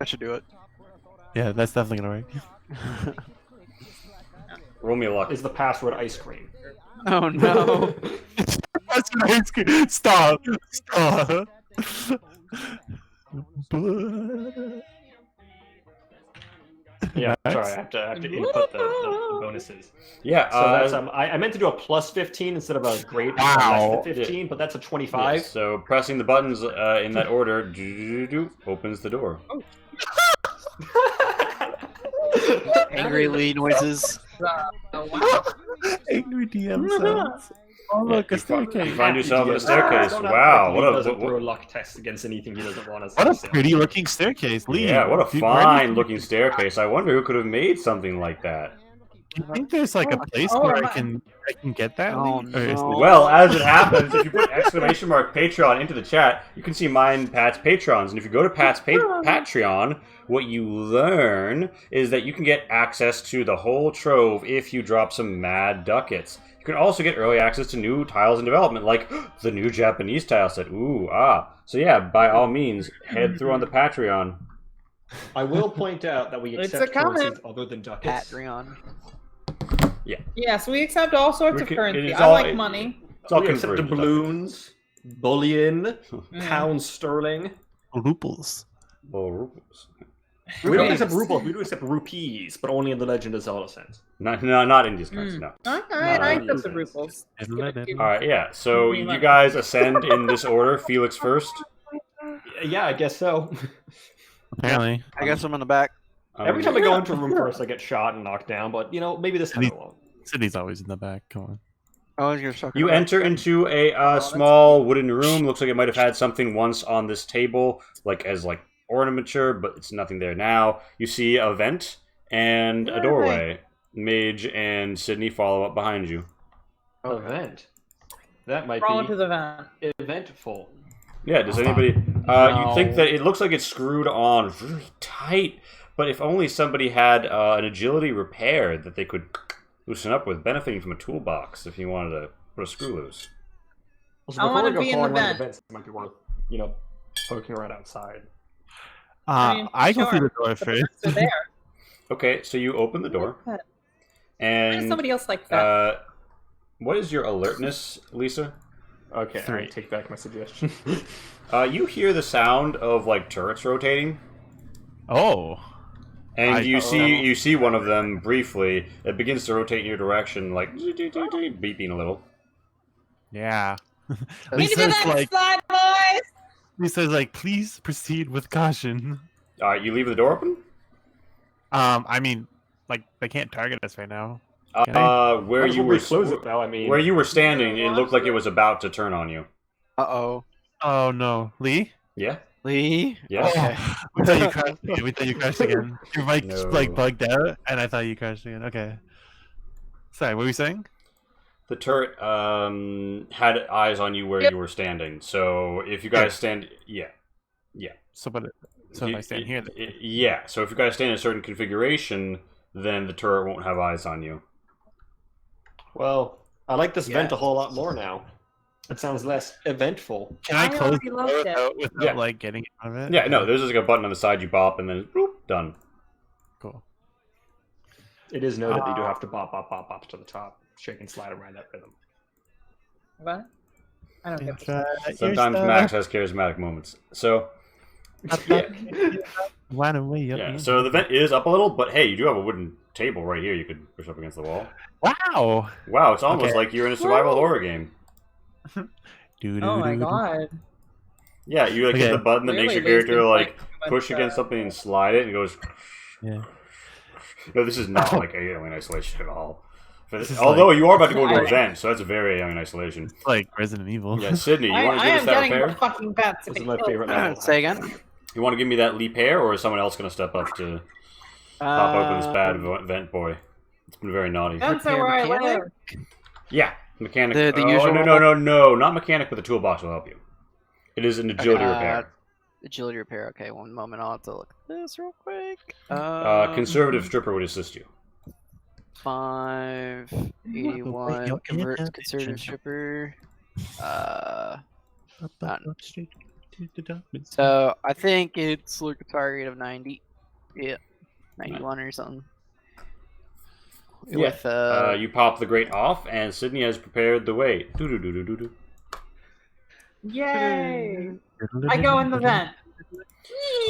I should do it. Yeah, that's definitely gonna work. Roll me a luck. Is the password ice cream? Oh no. That's nice. Stop. Stop. Yeah, Nice. sorry, I have to input the bonuses. Yeah, So that's I meant to do a plus 15 instead of a great Wow. less than 15, but that's a yeah, 25. so pressing the buttons in that order opens the door. Angry Lee noises. Wow. Angry DM sounds. Oh look, you a staircase. You find yourself in a Don't staircase. act Wow, like what Lee a doesn't throw what, luck test against anything he doesn't want us What to a say. pretty looking staircase, Lee. yeah, what a Dude, where do you fine looking staircase. I wonder who could have made something like that. Do you think there's like a place Oh, where am I I- can get that? Oh, Lee? Or is no. it- Well, as it happens, if you put exclamation mark Patreon into the chat, you can see mine and Pat's Patrons. And if you go to Pat's Patreon, what you learn is that you can get access to the whole trove if you drop some mad ducats. You can also get early access to new tiles in development, like the new Japanese tile set. Ooh, ah. So yeah, by all means, head through on the Patreon. I will point out that we It's accept a comment. currencies other than ducats. Patreon. Yes, we accept all sorts We of can- currency. it's I all- like money. It's all We accept converted to doubloons, bullion, Mm. pounds sterling. Ruples. well, rubles. We don't Rupees. accept rubles, we do accept rupees, but only in the Legend of Zelda sense. Not India's currency, Mm. no. I No, accept the no. ruples. All right, yeah. So Me you money. guys ascend in this order. Felix first. Yeah, I guess so. Apparently. I guess I'm in the back. Every time I go into a room first, I get shot and knocked down, but you know, maybe this time I won't. City's always in the back. Come on. Oh, you're talking You about- enter into a small wooden room. Looks like it might have had something once on this table, like as like ornamenture, but it's nothing there now. You see a vent and a doorway. Mage and Sydney follow up behind you. Event. That might Crawl into be the van. eventful. Yeah, does anybody... You think that it looks like it's screwed on very tight, but if only somebody had an agility repair that they could loosen up with, benefiting from a toolbox if you wanted to put a screw loose. Also, I before wanna we go be in forward the around vent. events, it might be worth, poking around outside. I go through sure. the door The first. vents are there. Okay, so you open the door, Why and does somebody else like that? what is your alertness, Lisa? Okay, 3. I take back my suggestion. You hear the sound of like turrets rotating, Oh. and you see one of them briefly. It begins to rotate in your direction, like beeping a little. Yeah. Into the Lisa's like, slide, boys! Lisa's like, please proceed with caution. All right, you leave the door open. I mean, like, they can't target us right now. Can they? Where Might as you well were close it though. I mean, where you were standing, it looked like it was about to turn on you. Uh-oh. Oh no, Lee. Yeah. Lee? Yes. Okay. We thought you crashed again. We thought you crashed again. Your mic No. like bugged out, and I thought you crashed again. Okay. Sorry, what were you saying? The turret had eyes on you where you were standing. So if you guys stand, yeah. So, if I stand here, then... Yeah. So if you guys stand in a certain configuration, then the turret won't have eyes on you. well, I like this Yeah. vent a whole lot more now. It sounds less eventful. Can I I close already the loved door it. without Yeah. like getting out of it? Yeah. No, there's just like a button on the side. You bop, and then boop, done. Cool. It is noted that you do have to bop, bop, bop, bop to the top, shake and slide around that rhythm. What? I don't get this. Sometimes Max has charismatic moments. So, Right away. Yeah. So the vent is up a little, but hey, you do have a wooden table right here. You could push up against the wall. Wow. Wow, it's almost Okay. like you're in a survival horror game. Oh my god. Yeah, you like hit Okay. the button that makes your Clearly, Lee's character been like playing with, push against something and slide it, and it goes. Yeah. No, this is not like alien isolation at all. This is Although like- you are about to go into a I- vent, so that's very alien isolation. It's like Resident Evil. Yeah, Sydney, you want to I give us am that getting repair? the fucking bats. This is my favorite level. Say again. You want to give me that leap hair, or is someone else going to step up to pop open this bad vent boy? It's been very naughty. That's where I Mechanic? live. Yeah, mechanic. The oh, usual- no, not mechanic, but the toolbox will help you. It is an agility repair. Agility repair. Okay, one moment. I'll have to look at this real quick. Conservative stripper would assist you. 581 convert conservative stripper. So I think it's like a target of 90. Yeah, 91 or something. With You pop the grate off, and Sydney has prepared the way. Do. Yay! I go in the vent.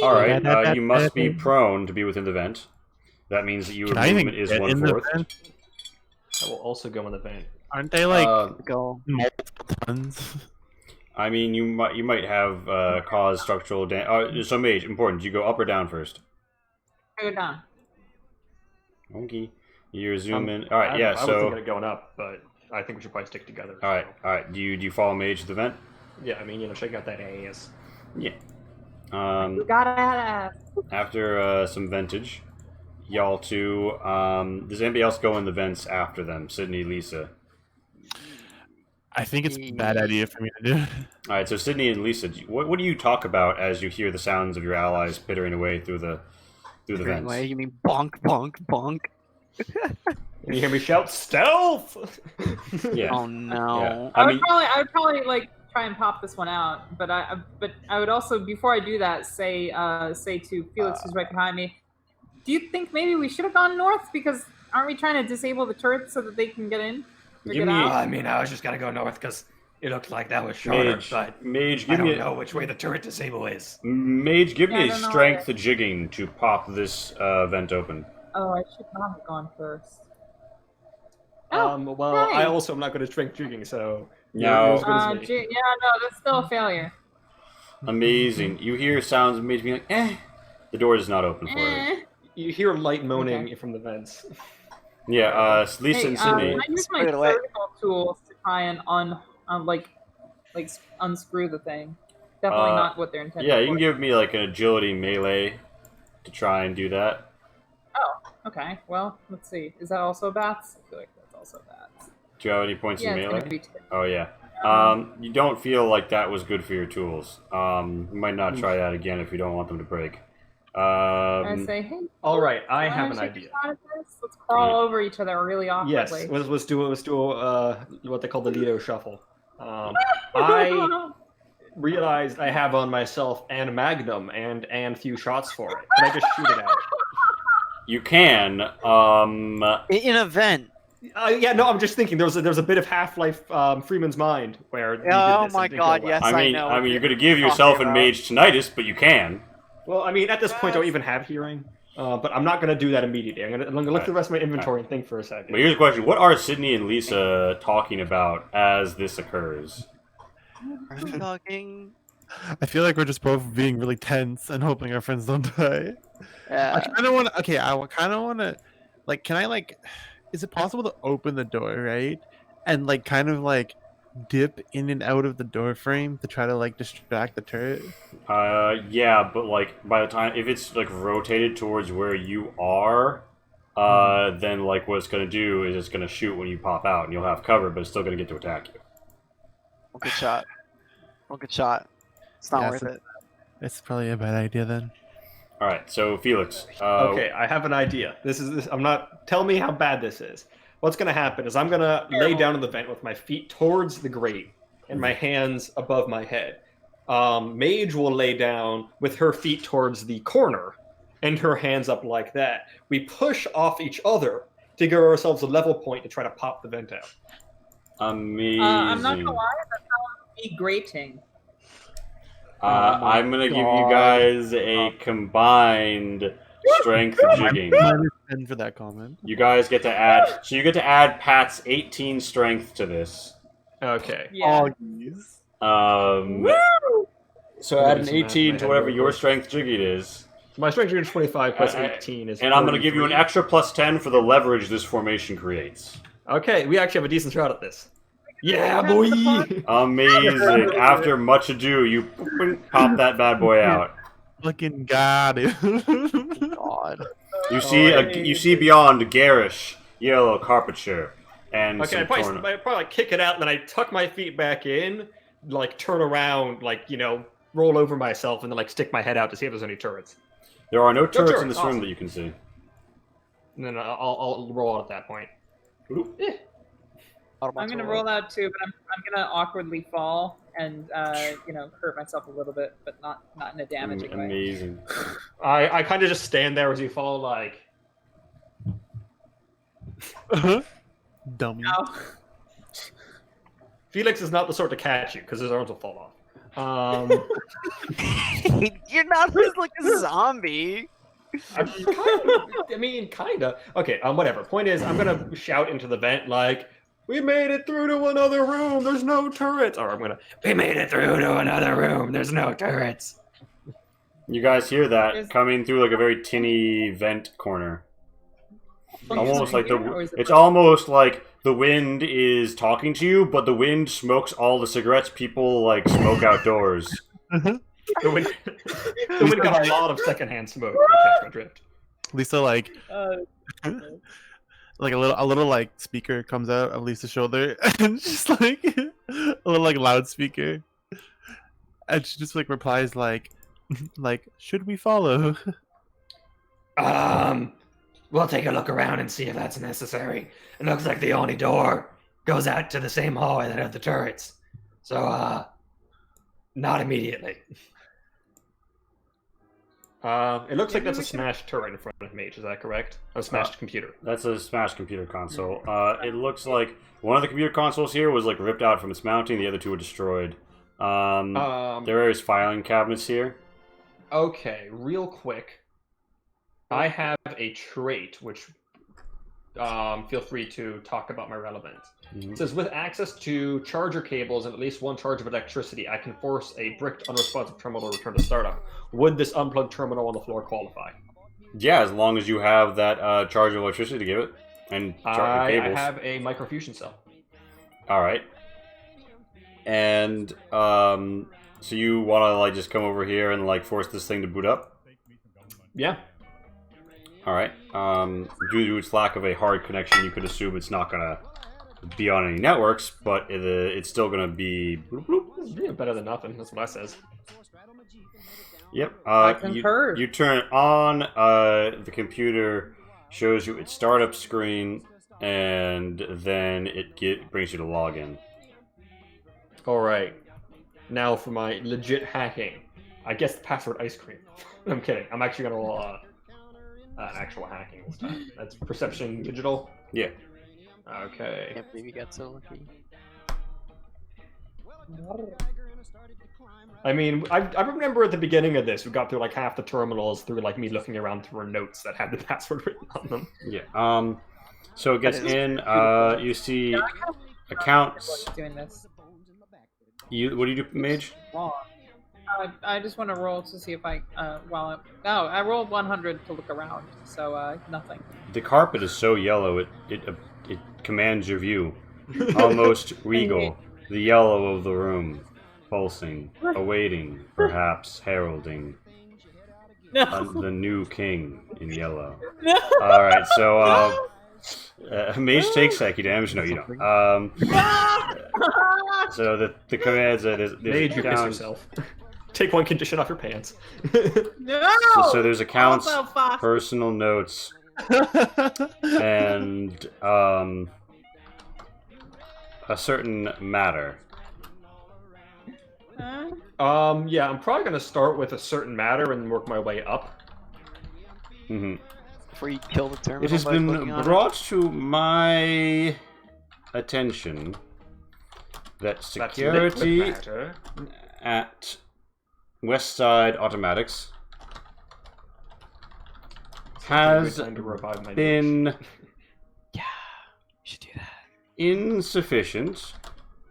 All right, you must be prone to be within the vent. That means that your Can I even movement is get in the 1/4. vent? I will also go in the vent. Aren't they like go. multiple tons? I mean, you might have caused structural damage. So, Mage, important. You go up or down first? I go down. Okay. You're zooming. All right, yeah. I was So, thinking of going up, but I think we should probably stick together. all right. Do you follow Mage to the vent? Yeah, I mean, check out that AAS. Yeah. You gotta. After some ventage, y'all two. Does anybody else go in the vents after them? Sydney, Lisa. I think it's a bad idea for me to do. All right. So Sydney and Lisa, what do you talk about as you hear the sounds of your allies pittering away through the vents? Way, you mean bonk, bonk, bonk? And you hear me shout, "Stealth!" Yeah. Oh no. Yeah. I would probably like try and pop this one out, but I would also, before I do that, say to Felix, who's right behind me, do you think maybe we should have gone north? Because aren't we trying to disable the turrets so that they can get in? Or Give get me- out? I mean, I was just gonna go north because it looked like that was shorter, but Mage, I give me don't know which way the turret disable is. Mage, give Yeah, I me a don't know strength jigging to pop this vent open. Oh, I should not have gone first. Well, hey. I also am not good at strength jigging, so No. you're as good as me. Yeah, no, that's still a failure. Amazing. You hear sounds of Mage being like, eh. The door is not open for it. You hear light moaning from the vents. Yeah, Lisa and Sydney. I use my Put it away. surgical tools to try and unscrew the thing. Definitely not what they're intended Yeah, for. you can give me like an agility melee to try and do that. Oh, okay. Well, let's see. Is that also bats? I feel like that's also bats. Do you have any points Yeah, in it's melee? gonna be two. Oh yeah. You don't feel like that was good for your tools. You might not try that again if you don't want them to break. I say, hey. All right, I why have don't an you idea. try this? Let's crawl over each other really Yes, awkwardly. let's do what they call the Lido shuffle. I realized I have on myself and Magnum and few shots for it. Can I just shoot it out? You can. In a vent. Yeah, no, I'm just thinking there's a bit of Half-Life Freeman's Mind where. you did Oh this my and it didn't go God, well. yes. I mean, know I what mean, you're you're gonna give talking yourself and about. Mage tinnitus, but you can. Well, I mean, at this point, I don't even have hearing, but I'm not gonna do that immediately. I'm gonna look through the rest of my inventory and think for a second. But here's the question: what are Sydney and Lisa talking about as this occurs? Are we talking? I feel like we're just both being really tense and hoping our friends don't die. I Yeah. kind of want to. Okay, I kind of want to. Like, can I like? Is it possible to open the door, right? And like, kind of like, dip in and out of the door frame to try to like distract the turret? Yeah, but like by the time if it's like rotated towards where you are, then like what it's gonna do is it's gonna shoot when you pop out, and you'll have cover, but it's still gonna get to attack you. Well, good shot. Well, good shot. It's not Yeah, worth so- it. It's probably a bad idea then. All right, so Felix. Okay, I have an idea. I'm not. Tell me how bad this is. What's gonna happen is I'm gonna lay down in the vent with my feet towards the grate and my hands above my head. Mage will lay down with her feet towards the corner and her hands up like that. We push off each other to give ourselves a level point to try to pop the vent out. Amazing. I'm not gonna lie, that sounds grating. I'm gonna give you guys a combined strength jigging. -10 for that comment. You guys get to add. So you get to add Pat's 18 strength to this. Okay. Yeah. So add an 18 to whatever your strength jigging is. My strength is 25 plus 18 is. And I'm gonna give you an extra +10 for the leverage this formation creates. Okay, we actually have a decent shot at this. Yeah, boy! Amazing. After much ado, you pop that bad boy out. Fucking got it. God. You see beyond garish yellow carpeture and Okay, some I probably, torn- I probably like, kick it out, and then I tuck my feet back in, like turn around, like, you know, roll over myself, and then like stick my head out to see if there's any turrets. There are no turrets in turrets, this awesome. room that you can see. And then I'll roll out at that point. I'm gonna roll out too, but I'm gonna awkwardly fall and you know, hurt myself a little bit, but not in a damaging way. Amazing. I kind of just stand there as you fall, like. Dummy. Ow. Felix is not the sort to catch you because his arms will fall off. You're not just like a zombie. Kind of. Okay, whatever. Point is, I'm gonna shout into the vent like, "We made it through to another room. There's no turrets." Or I'm gonna, "We made it through to another room. There's no turrets." You guys hear that coming through like a very tinny vent corner. Almost like it's almost like the wind is talking to you, but the wind smokes all the cigarettes people like smoke outdoors. The wind got a lot of secondhand smoke. Drift. Lisa like like a little like speaker comes out of Lisa's shoulder and just like a little like loudspeaker, and she just like replies like should we follow? We'll take a look around and see if that's necessary. It looks like the only door goes out to the same hallway that had the turrets. So, not immediately. It looks like that's a smashed turret in front of Mage, is that correct? A smashed computer. That's a smashed computer console. It looks like one of the computer consoles here was like ripped out from its mounting, the other two were destroyed. There are various filing cabinets here. Okay, real quick. I have a trait, which feel free to talk about my relevance. It says, with access to charger cables and at least one charge of electricity, I can force a bricked unresponsive terminal to return to startup. Would this unplugged terminal on the floor qualify? Yeah, as long as you have that charge of electricity to give it and charge cables. I have a microfusion cell. All right. And so you want to like just come over here and like force this thing to boot up? Yeah. All right. Due to its lack of a hard connection, you could assume it's not gonna be on any networks, but it's still gonna be bloop, bloop. Yeah, better than nothing. That's what I says. Yep. I concur. You turn it on. The computer shows you its startup screen, and then it brings you to login. All right. Now for my legit hacking. I guess the password ice cream. I'm kidding. I'm actually gonna roll actual hacking this time. That's perception digital. Yeah. Okay. I can't believe you got so lucky. I mean, I remember at the beginning of this, we got through like half the terminals through like me looking around through our notes that had the password written on them. Yeah. So it gets in. You see accounts. Doing this. What do you do, Mage? I just want to roll to see if I I rolled 100 to look around, so nothing. The carpet is so yellow it commands your view, almost regal. The yellow of the room, pulsing, awaiting, perhaps heralding the new king in yellow. No. All right, so Mage takes psychic damage. No, you don't. So the commands there's Mage, you piss yourself. Take one condition off your pants. No. So there's accounts, Also fast. personal notes, and a certain matter. Yeah, I'm probably gonna start with a certain matter and work my way up. Mm-hmm. Before you kill the terminal. It has by been clicking on brought to my attention that That's security liquid matter. at West Side Automatics Has has time to revive my been Yeah, you should do that. insufficient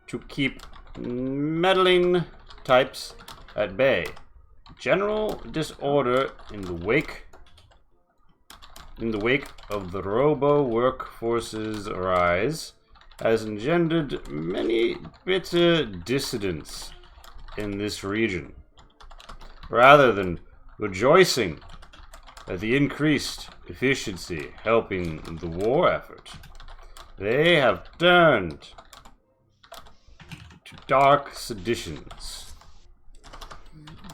to keep meddling types at bay. General disorder in the wake of the robo workforce's rise has engendered many bitter dissidents in this region. Rather than rejoicing at the increased efficiency helping the war effort, they have turned to dark seditions.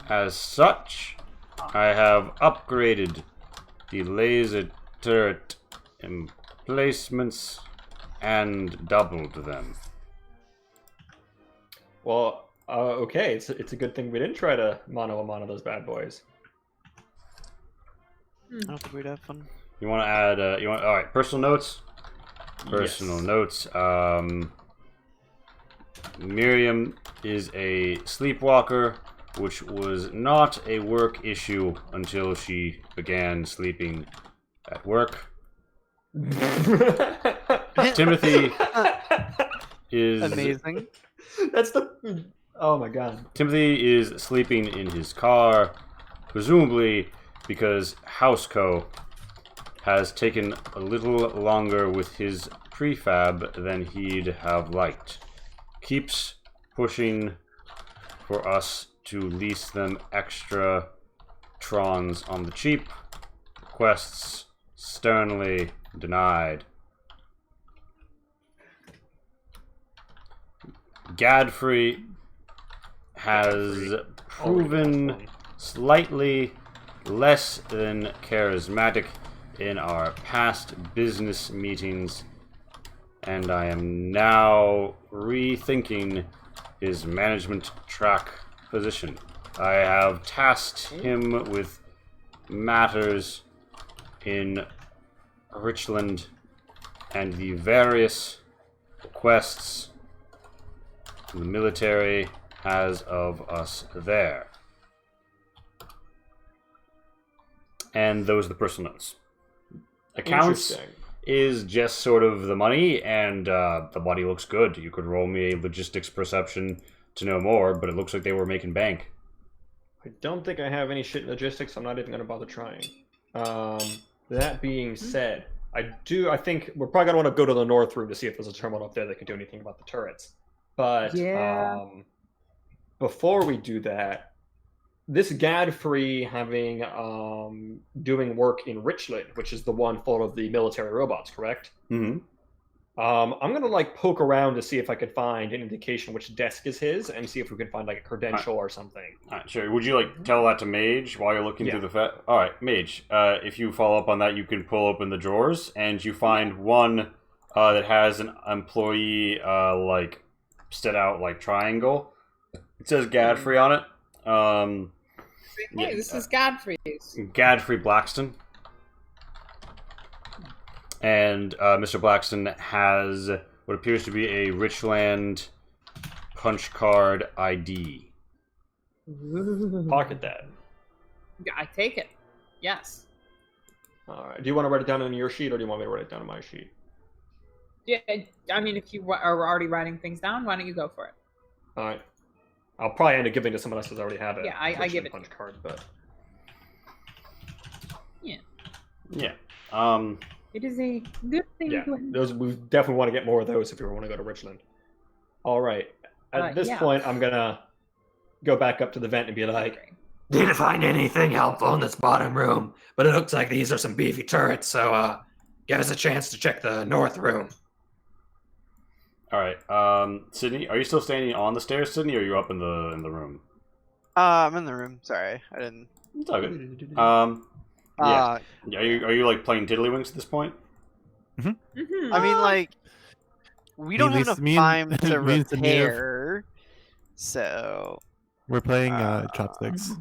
As such, I have upgraded the laser turret emplacements and doubled them. Well, okay, it's a good thing we didn't try to mano a mano those bad boys. I don't think we'd have fun. You want to add? All right. Personal notes. Personal Yes. notes. Miriam is a sleepwalker, which was not a work issue until she began sleeping at work. Timothy is Amazing. That's the. Oh my god. Timothy is sleeping in his car, presumably because Houseco has taken a little longer with his prefab than he'd have liked. Keeps pushing for us to lease them extra trons on the cheap. Requests sternly denied. Godfrey has proven slightly less than charismatic in our past business meetings, and I am now rethinking his management track position. I have tasked him with matters in Richland and the various requests the military has of us there. And those are the personal notes. Accounts Interesting. is just sort of the money, and the money looks good. You could roll me a logistics perception to know more, but it looks like they were making bank. I don't think I have any shit logistics. I'm not even gonna bother trying. That being said, I think we're probably gonna want to go to the north room to see if there's a terminal up there that can do anything about the turrets. But Yeah. before we do that, this Godfrey having doing work in Richland, which is the one full of the military robots, correct? Mm-hmm. I'm gonna like poke around to see if I could find an indication which desk is his, and see if we can find like a credential or something. Alright, sure. Would you like tell that to Mage while you're looking through the Alright, Mage. If you follow up on that, you can pull open the drawers, and you find one that has an employee like set out like triangle. It says Godfrey on it. Hey, this is Godfrey's. Godfrey Blackston. And Mr. Blackston has what appears to be a Richland punch card ID. Pocket that. I take it. Yes. All right. Do you want to write it down on your sheet, or do you want me to write it down on my sheet? Yeah, I mean, if you are already writing things down, why don't you go for it? All right. I'll probably end up giving it to someone else who's already have it. Yeah, I Richland give it. punch card, but Yeah. Yeah. It is a good thing yeah, to have. those we definitely want to get more of those if we want to go to Richland. All right. At this yeah. point, I'm gonna go back up to the vent and be like, Didn't find anything helpful in this bottom room, but it looks like these are some beefy turrets, so give us a chance to check the north room. Alright. Sydney, are you still standing on the stairs, Sydney, or are you up in the room? I'm in the room. Sorry, I didn't. It's all good. Yeah. Are you like playing tiddlywinks at this point? Mm-hmm. I mean, like, we don't have enough time to me and Samir- repair, so We're playing chopsticks.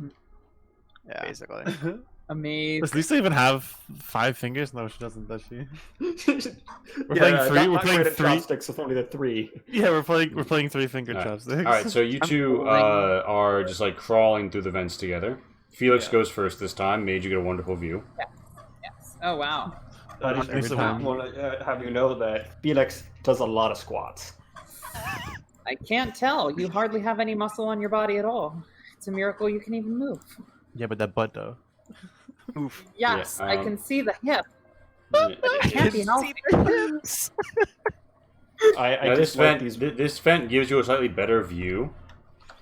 yeah. Mm-hmm. Basically. Amazing. Does Lisa even have 5 fingers? No, she doesn't, does she? We're Yeah, playing 3. We're not playing great at 3. chopsticks with only the 3. Yeah, we're playing 3-finger All right. chopsticks. All right, so you two are just like crawling through the vents together. Felix goes first this time. Mage, you get a wonderful view. Yes. Oh wow. I just Every time. want to have you know that Felix does a lot of squats. I can't tell. You hardly have any muscle on your body at all. It's a miracle you can even move. Yeah, but that butt though. Oof. Yes, Yeah, I can see the hip. Yeah. It can't be healthy. I Now, just like these. this vent gives you a slightly better view,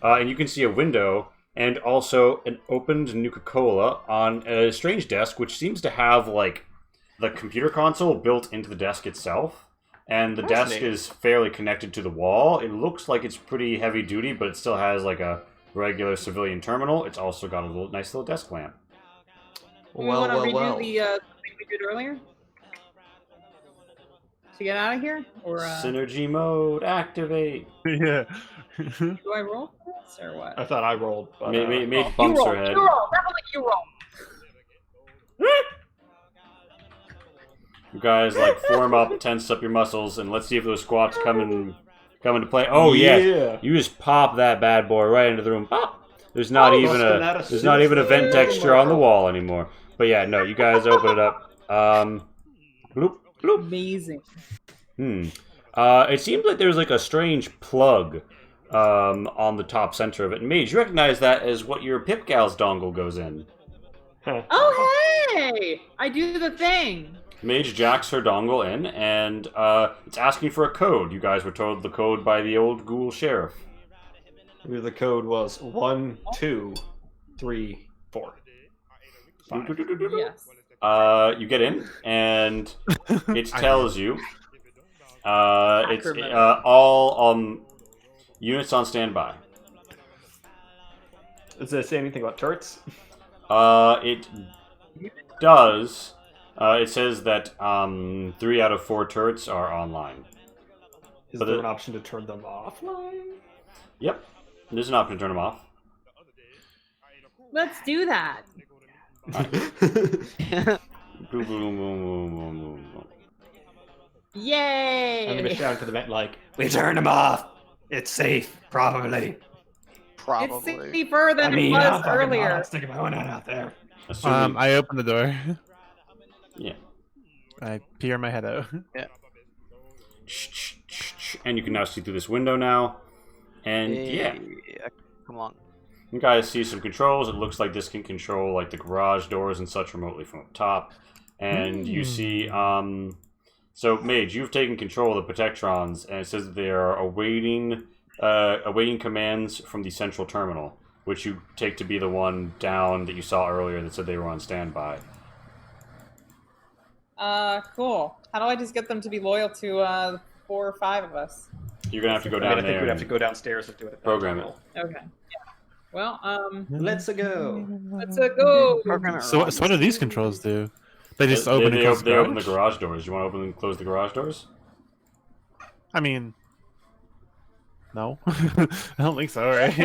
and you can see a window and also an opened Nuka-Cola on a strange desk, which seems to have like the computer console built into the desk itself, and the desk is fairly connected to the wall. It looks like it's pretty heavy duty, but it still has like a regular civilian terminal. It's also got a nice little desk lamp. Do we want to redo the thing we did earlier? To get out of here? Or Synergy mode activate. Yeah. do I roll for this or what? I thought I rolled. But, Mage You bumps roll, her head. you roll, definitely you roll. You guys like form up, tense up your muscles, and let's see if those squats come into play. Oh yeah, you just pop that bad boy right into the room. Pop. There's not even a vent texture on the wall anymore. But yeah, no, you guys open it up. Bloop, bloop. Amazing. It seems like there's like a strange plug on the top center of it. And Mage, you recognize that as what your Pip Gal's dongle goes in. Oh hey! I do the thing. Mage jacks her dongle in, and it's asking for a code. You guys were told the code by the old ghoul sheriff. The code was 1, 2, 3, 4. 5. Yes. You get in, and it tells you it's all units on standby. Does it say anything about turrets? It does. It says that 3 out of 4 turrets are online. Is there an option to turn them offline? Yep, there's an option to turn them off. Let's do that. Boom, boom, boom, boom, boom, boom. Yay! I'm gonna shout to the vent like, "We turned them off. It's safe, probably." It's safer than it was earlier. Sticking my one out there. Assuming, I open the door. yeah. I peer my head out. Yeah. And you can now see through this window now. And yeah. Come on. You guys see some controls. It looks like this can control like the garage doors and such remotely from up top. And you see, so Mage, you've taken control of the Protectrons, and it says that they are awaiting commands from the central terminal, which you take to be the one down that you saw earlier that said they were on standby. Cool. How do I just get them to be loyal to 4 or 5 of us? You're gonna have to go I down think there we'd have to and go downstairs and do it. program it. Okay. Yeah. Well, Let's go. let's go. Program it So wrong. what do these controls do? They just open and close they the open the garage? garage doors. You want to open and close the garage doors? I mean, no. I don't think so, right?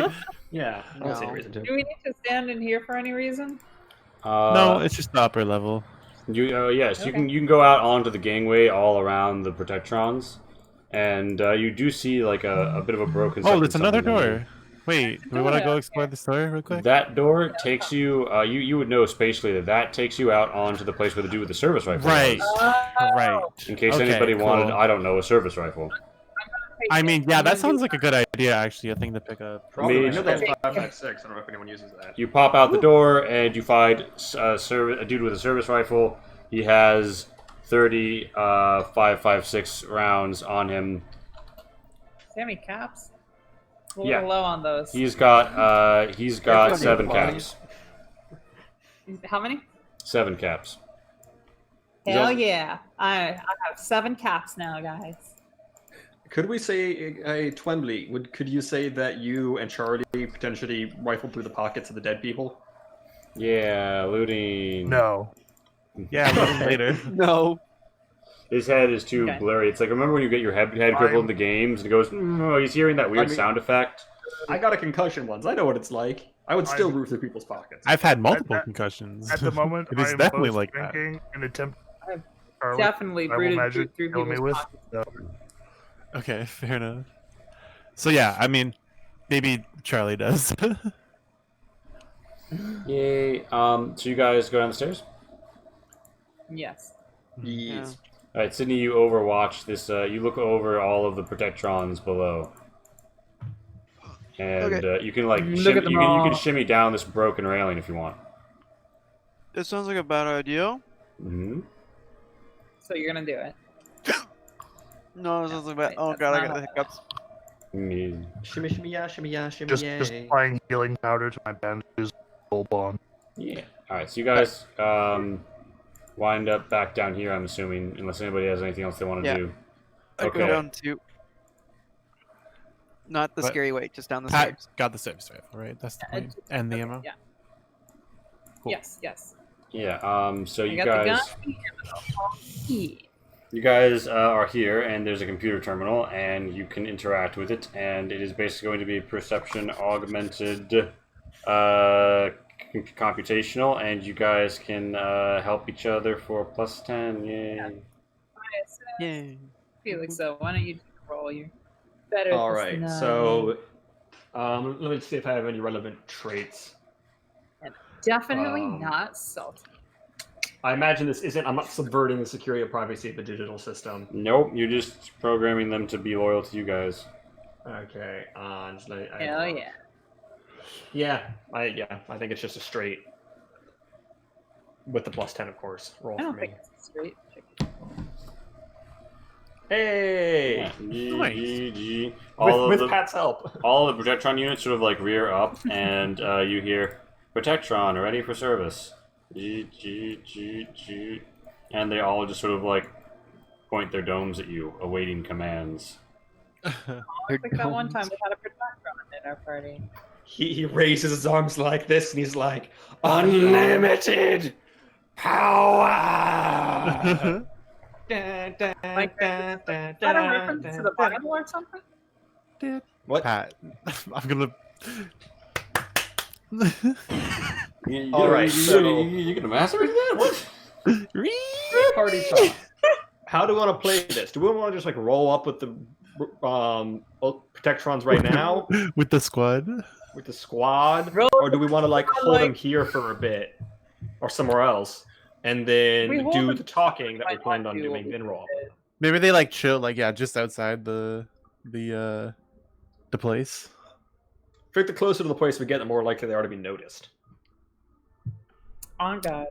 Yeah, I don't see any No. reason to. Do we need to stand in here for any reason? No, it's just the upper level. Yes, you Okay. can go out onto the gangway all around the Protectrons, and you do see like a bit of a broken. Oh, section there's another something in door. Wait, do we want to go explore the store real quick? That door takes you. You would know spatially that takes you out onto the place where the dude with the service rifle. Right. was. Right. In case Okay, anybody wanted, cool. I don't know, a service rifle. I mean, yeah, that sounds like a good idea, actually, a thing to pick up. Probably. Mage- I know they have 5.56. I don't know if anyone uses that. You pop out the door and you find a dude with a service rifle. He has 30 5.56 rounds on him. Sammy caps? A Yeah. little low on those. He's got Everybody 7 applies. caps. How many? 7 caps. Hell yeah. I have 7 caps now, guys. Could we say, Twenbley, could you say that you and Charlie potentially rifled through the pockets of the dead people? Yeah, looting. No. Yeah, a little later. No. His head is too Okay. blurry. It's like, remember when you get your head crippled in the games and it goes, he's hearing that weird I mean- sound effect? I got a concussion once. I know what it's like. I would still root through people's pockets. I've had multiple concussions. At the moment, it is I am definitely both like that. drinking and attempt. Definitely rooted through kill me people's with. pockets. So, Okay, fair enough. So yeah, I mean, maybe Charlie does. Yay. So you guys go down the stairs? Yes. Yes. All right, Sydney, you overwatch this. You look over all of the protectrons below, and you can like Look shimmy, at them you all. can shimmy down this broken railing if you want. That sounds like a bad idea. Mm-hmm. So you're gonna do it. No, it sounds like bad. Wait, Oh that's god, I not got the how hiccups. Shimmy, shimmy, yeah, shimmy, yeah, shimmy, just yay. applying healing powder to my bandages. Full on. Yeah. All right, so you guys wind up back down here. I'm assuming, unless anybody has anything else they want to Yeah. do. I Okay. go down to. Not the But- scary way, just down the Pat stairs. got the service rifle, right? That's the point. And the Okay, ammo. Yeah. Cool. Yes. Yeah. So I you got guys. the gun. Yeah. You guys are here, and there's a computer terminal, and you can interact with it, and it is basically going to be perception augmented computational, and you guys can help each other for +10. Yay. Yay. Felix, so why don't you do the roll? You're better at All this right, than I so let me see if I have any relevant traits. am. Definitely um, not salty. I imagine this isn't. I'm not subverting the security and privacy of the digital system. Nope, you're just programming them to be loyal to you guys. Okay. Hell yeah. Yeah. I think it's just a straight with the +10, of course. Roll I for don't me. think it's straight. chicken. Hey. GG. All With of the Pat's help. all of the Protectron units sort of like rear up, and you hear Protectron ready for service. G. And they all just sort of like point their domes at you, awaiting commands. It's like that one time we had a Protectron in our party. He raises his arms like this, and he's like, "Unlimited power." Like, is that a reference to the Bible or something? What? Pat, I'm gonna. All right, so- you gonna masturbate that? What? Party talk. How do we want to play this? Do we want to just like roll up with the Protectrons right now With the squad. with the squad, Roll or do we want to like squad, hold like- them here for a bit or somewhere else, and then We hold do them the talking that we might planned not on do doing, what then roll. Maybe they like chill, like just outside the place. I think the closer to the place we get, the more likely they are to be noticed. On God.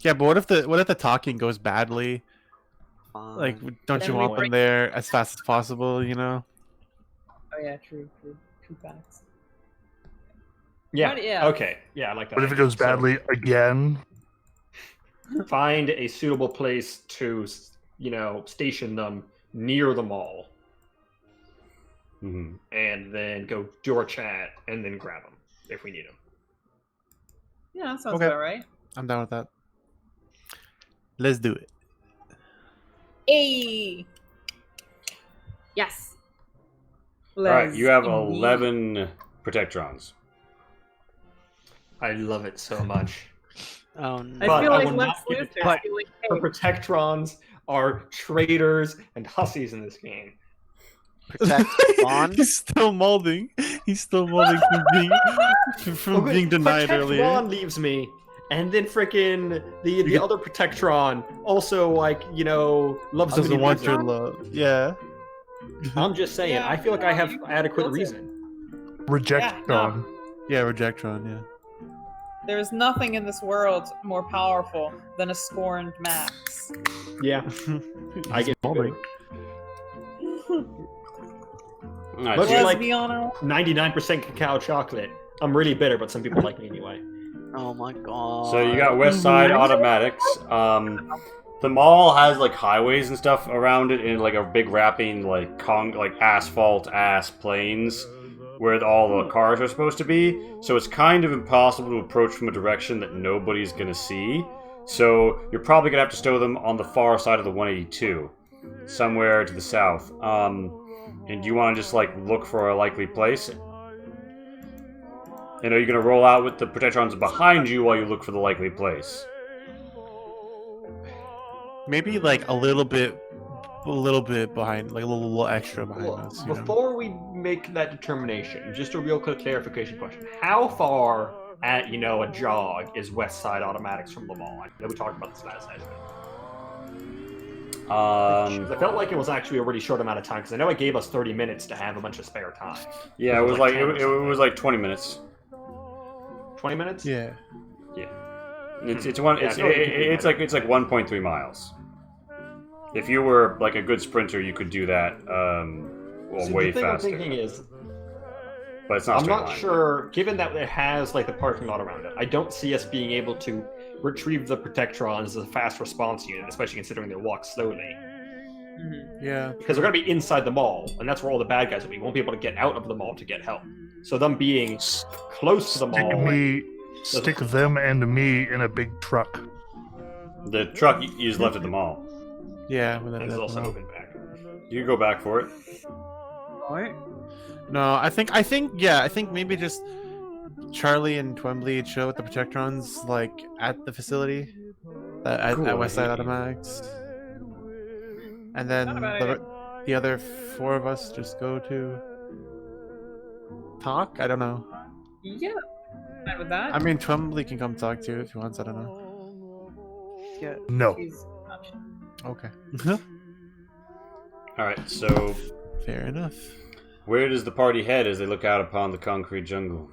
Yeah, but what if the talking goes badly? Like, don't Then you we want them break- there as fast as possible? You know. Oh yeah, true facts. Yeah. What- yeah. Okay. Yeah, I like that. What if it idea. goes So, badly again? find a suitable place to, station them near the mall, Mhm. and then go do our chat, and then grab them if we need them. Yeah, that sounds Okay. about right. I'm down with that. Let's do it. Hey. Yes. All right, you have Indeed. 11 Protectrons. I love it so much. Oh I no. But feel I like will Lex not give it Luthor. back. I feel like, The hey, Protectrons are traitors and hussies in this game. Protect Vaughn. He's still molding. He's still molding from being denied earlier. Protectron leaves me, and then frickin' the other Protectron also loves Doesn't me. want your love. Yeah. I'm just saying. Yeah, I feel like I have you adequate built it. reason. Reject Yeah, John. Yeah, Rejectron. Yeah. there's nothing in this world more powerful than a scorned Max. Yeah, I get molding. All right, Much so you- like- Let's be honest. 99% cacao chocolate. I'm really bitter, but some people like me anyway. Oh my god. So you got West Side Automatics. The mall has like highways and stuff around it, and like a big wrapping like asphalt ass plains where all the cars are supposed to be. So it's kind of impossible to approach from a direction that nobody's gonna see. So you're probably gonna have to stow them on the far side of the 182, somewhere to the south. And do you want to just like look for a likely place? And are you going to roll out with the Protectrons behind you while you look for the likely place? Maybe like a little bit behind, like a little extra behind Well, us. You know? before we make that determination, just a real quick clarification question: how far at a jog is West Side Automatics from the mall? I know we talked about this last session. I felt like it was actually a really short amount of time because I know it gave us 30 minutes to have a bunch of spare time. Yeah, it was like it was like 20 minutes. 20 minutes? Yeah. Yeah. It's like 1.3 miles. If you were like a good sprinter, you could do that way the thing faster. I'm thinking is, but it's not. I'm not sure. Given that it has like the parking lot around it, I don't see us being able to retrieve the Protectrons as a fast response unit, especially considering they walk slowly. Yeah. Because they're going to be inside the mall, and that's where all the bad guys will be. We won't be able to get out of the mall to get help. So them being close to the mall. Stick them and me in a big truck. The truck you just left at the mall. Yeah. It's also open back. You can go back for it. Alright. No, I think maybe just Charlie and Twombly chill with the Protectrons like at the facility at West Side Automatics, and then the other four of us just go to talk. I don't know. Yeah. Fine with that. I mean, Twombly can come talk too if he wants. I don't know. Yeah. No. He's not sure. Okay. All right. So, fair enough. where does the party head as they look out upon the concrete jungle?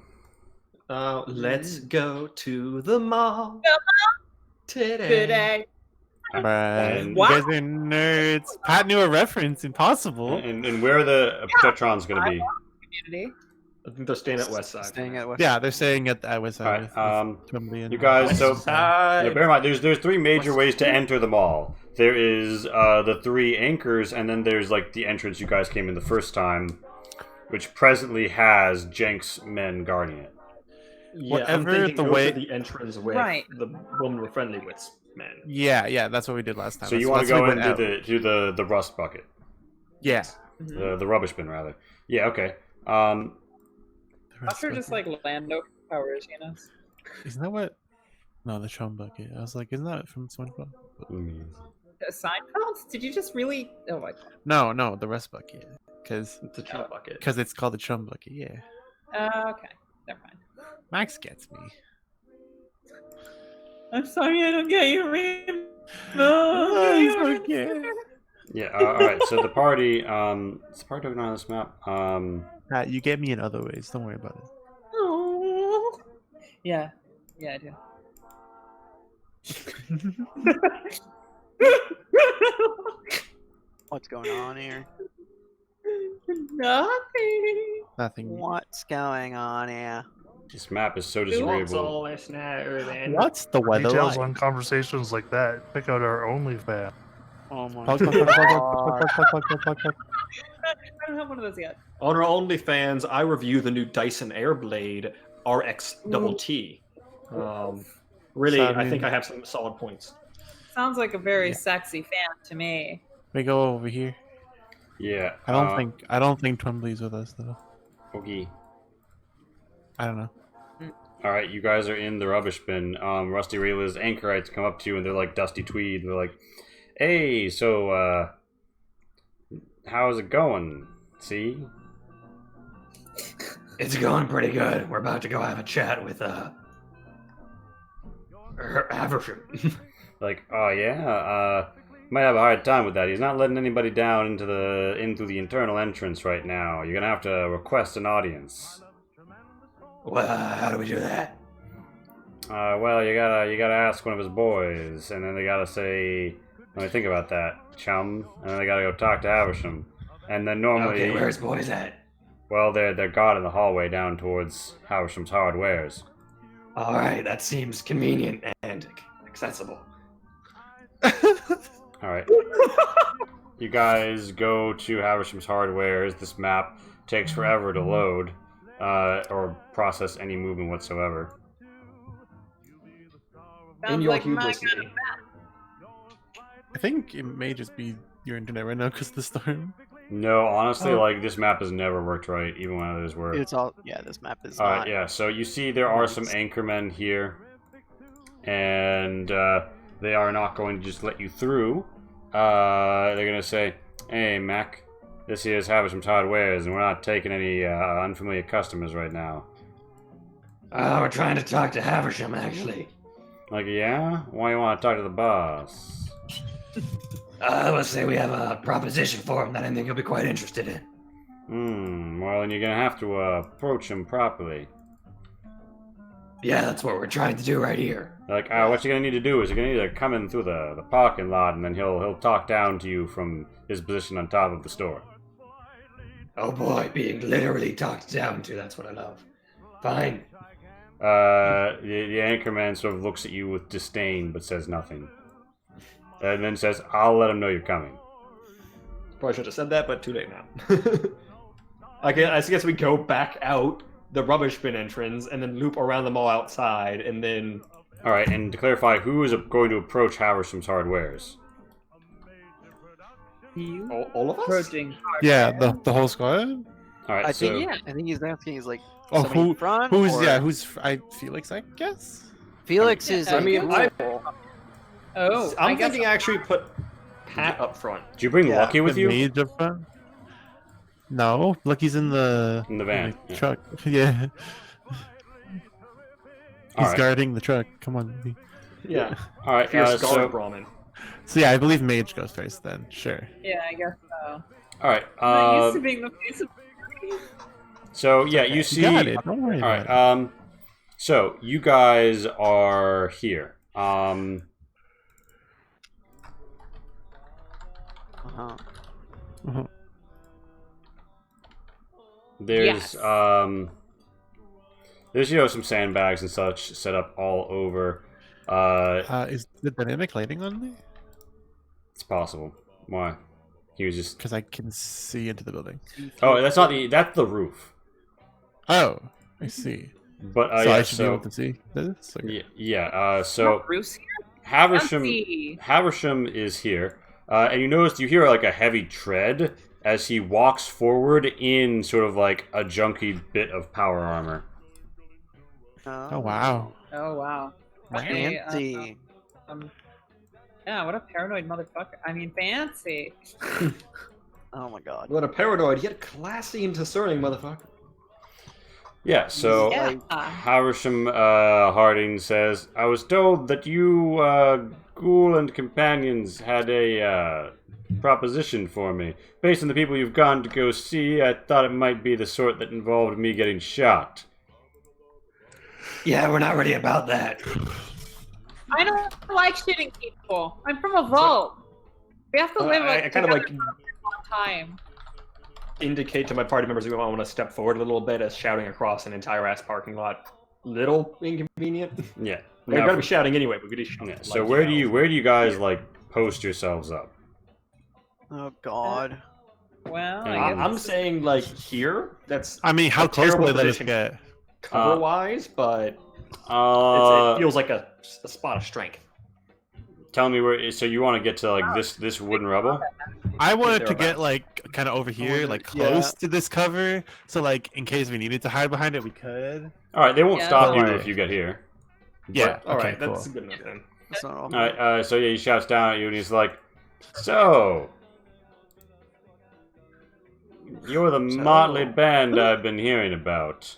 Let's go to the mall Today. Right. You Wow. guys are nerds. Pat knew a reference. Impossible. And where are the Protectrons going to be? Community. I think they're staying at West Side. Staying at West. Yeah, they're staying at West Side. All right. with Twombly and You guys. So, Side. bear in mind, there's three major ways to enter the mall. There is the three anchors, and then there's like the entrance you guys came in the first time, which presently has Jenks men guarding it. Yeah, Whatever I'm thinking the go way- to the entrance with Right. the woman we're friendly with, man. Yeah, that's what we did last time. So you That's- want to that's go what we went into out. the rust bucket, Yeah. the rubbish bin rather. Yeah, okay. Those are just like Lando powers, Isn't that what? No, the chum bucket. I was like, isn't that from SpongeBob? Seinfeld? Did you just really? Oh my god. No, the rust bucket. Because It's a chum bucket. it's called the chum bucket. Yeah. Okay. Never mind. Max gets me. I'm sorry I don't get you, Rim. Okay. Yeah. All right. So the party, is the party looking on this map? Pat, you get me in other ways. Don't worry about it. Oh. Yeah. Yeah, I do. What's going on here? Nothing. Nothing. What's going on here? This map is so What's disagreeable. all this now, then? What's the weather Details like? on conversations like that. Check out our OnlyFans. Oh my Plug, god. plug, plug, plug, plug, plug, plug, plug, plug. I don't have one of those yet. On our OnlyFans, I review the new Dyson Airblade RX Double T. Really, So, I think I have some solid points. Sounds like a very sexy fan to me. We go over here. Yeah. I don't think Twombly's with us though. Okay. I don't know. All right, you guys are in the rubbish bin. Rusty Rayla's anchorites come up to you and they're like Dusty Tweed. They're like, "Hey, so how's it going? See?" It's going pretty good. We're about to go have a chat with Haversham. Like, oh yeah, might have a hard time with that. He's not letting anybody down into the internal entrance right now. You're gonna have to request an audience. Well, how do we do that? Well, you gotta ask one of his boys, and then they gotta say, "Let me think about that, chum." And then they gotta go talk to Haversham, and then normally, Okay, where's boys at? well, they're got in the hallway down towards Haversham's Hardwares. All right, that seems convenient and accessible. All right. You guys go to Haversham's Hardwares. This map takes forever to load or process any movement whatsoever. In Sounds your like my hubris, kind of me. I think it may just be your internet right now because of the storm. No, honestly, like this map has never worked right, even when others work. It's all this map is All not. right, yeah. So you see, there are some anchormen here, and they are not going to just let you through. They're gonna say, "Hey, Mac, this here is Havisham Todd Wares, and we're not taking any unfamiliar customers right now." We're trying to talk to Haversham, actually. Like, yeah? Why you want to talk to the boss? Let's say we have a proposition for him that I think he'll be quite interested in. Well, then you're gonna have to approach him properly. Yeah, that's what we're trying to do right here. Like, what you're gonna need to do is you're gonna need to come in through the parking lot, and then he'll talk down to you from his position on top of the store. Oh boy, being literally talked down to, that's what I love. Fine. The anchorman sort of looks at you with disdain, but says nothing. And then says, "I'll let him know you're coming." Probably should have said that, but too late now. I guess we go back out the rubbish bin entrance and then loop around them all outside, and then... Alright, and to clarify, who is going to approach Haversham's Hardwares? All of us? Approaching. Yeah, the whole squad. Alright, I so... think I think he's asking. He's like, Oh, somebody in front, or- who's Felix, I guess. Felix is. I mean, cool. I'm thinking I actually put Pat up front. Did you bring Yeah. Lucky with The you? mage up front? No, Lucky's in the van, the yeah. truck. Yeah, he's Alright. guarding the truck. Come on. Lee. Yeah. Alright, Fierce guard so... Brahmin. So yeah, I believe mage goes first. Then sure. Yeah, I guess so. Alright, I'm not used to being the face of. so, yeah, you You see... got it. Don't worry Alright, about it. so, you guys are here. Uh-huh. Uh-huh. There's, Yes. there's, some sandbags and such set up all over. Is the dynamic lighting on me? It's possible. Why? He was just... Because I can see into the building. Oh, that's not the... That's the roof. Oh, I see. But, So yeah, I should be so... able to see this. Okay. Yeah, so... Bruce here? Haversham is here. And you notice you hear, like, a heavy tread as he walks forward in sort of like a junky bit of power armor. Oh wow. Oh wow. Okay, Fancy. yeah, what a paranoid motherfucker. I mean, fancy. Oh my god. What a paranoid yet classy and discerning motherfucker. Yeah, so Yeah. Haversham Harding says, "I was told that you, Ghoul and companions had a proposition for me. Based on the people you've gone to go see, I thought it might be the sort that involved me getting shot." Yeah, we're not really about that. I don't like shooting people. I'm from a vault. We have to live I kind of like together for a long time. indicate to my party members we want to step forward a little bit as shouting across an entire ass parking lot. Little inconvenient. Yeah. They're Now, gonna be shouting anyway, but we just yeah, like, so where do you guys like post yourselves up? Oh god. Well, Yeah. I guess I'm saying like here. That's I mean, how a close terrible will they let us position get? cover wise, but it feels like a spot of strength. Tell me where. So you want to get to like this wooden rubble? I wanted to thereabouts. get like kind of over here, like yeah. close to this cover, so like in case we needed to hide behind it, we could. All right, they won't Yeah, stop you alright. if you get here. Yeah. All okay. right, Cool. that's good enough then. That's not all. All right. So yeah, he shouts down at you and he's like, "So, you're the motley band I've been hearing about.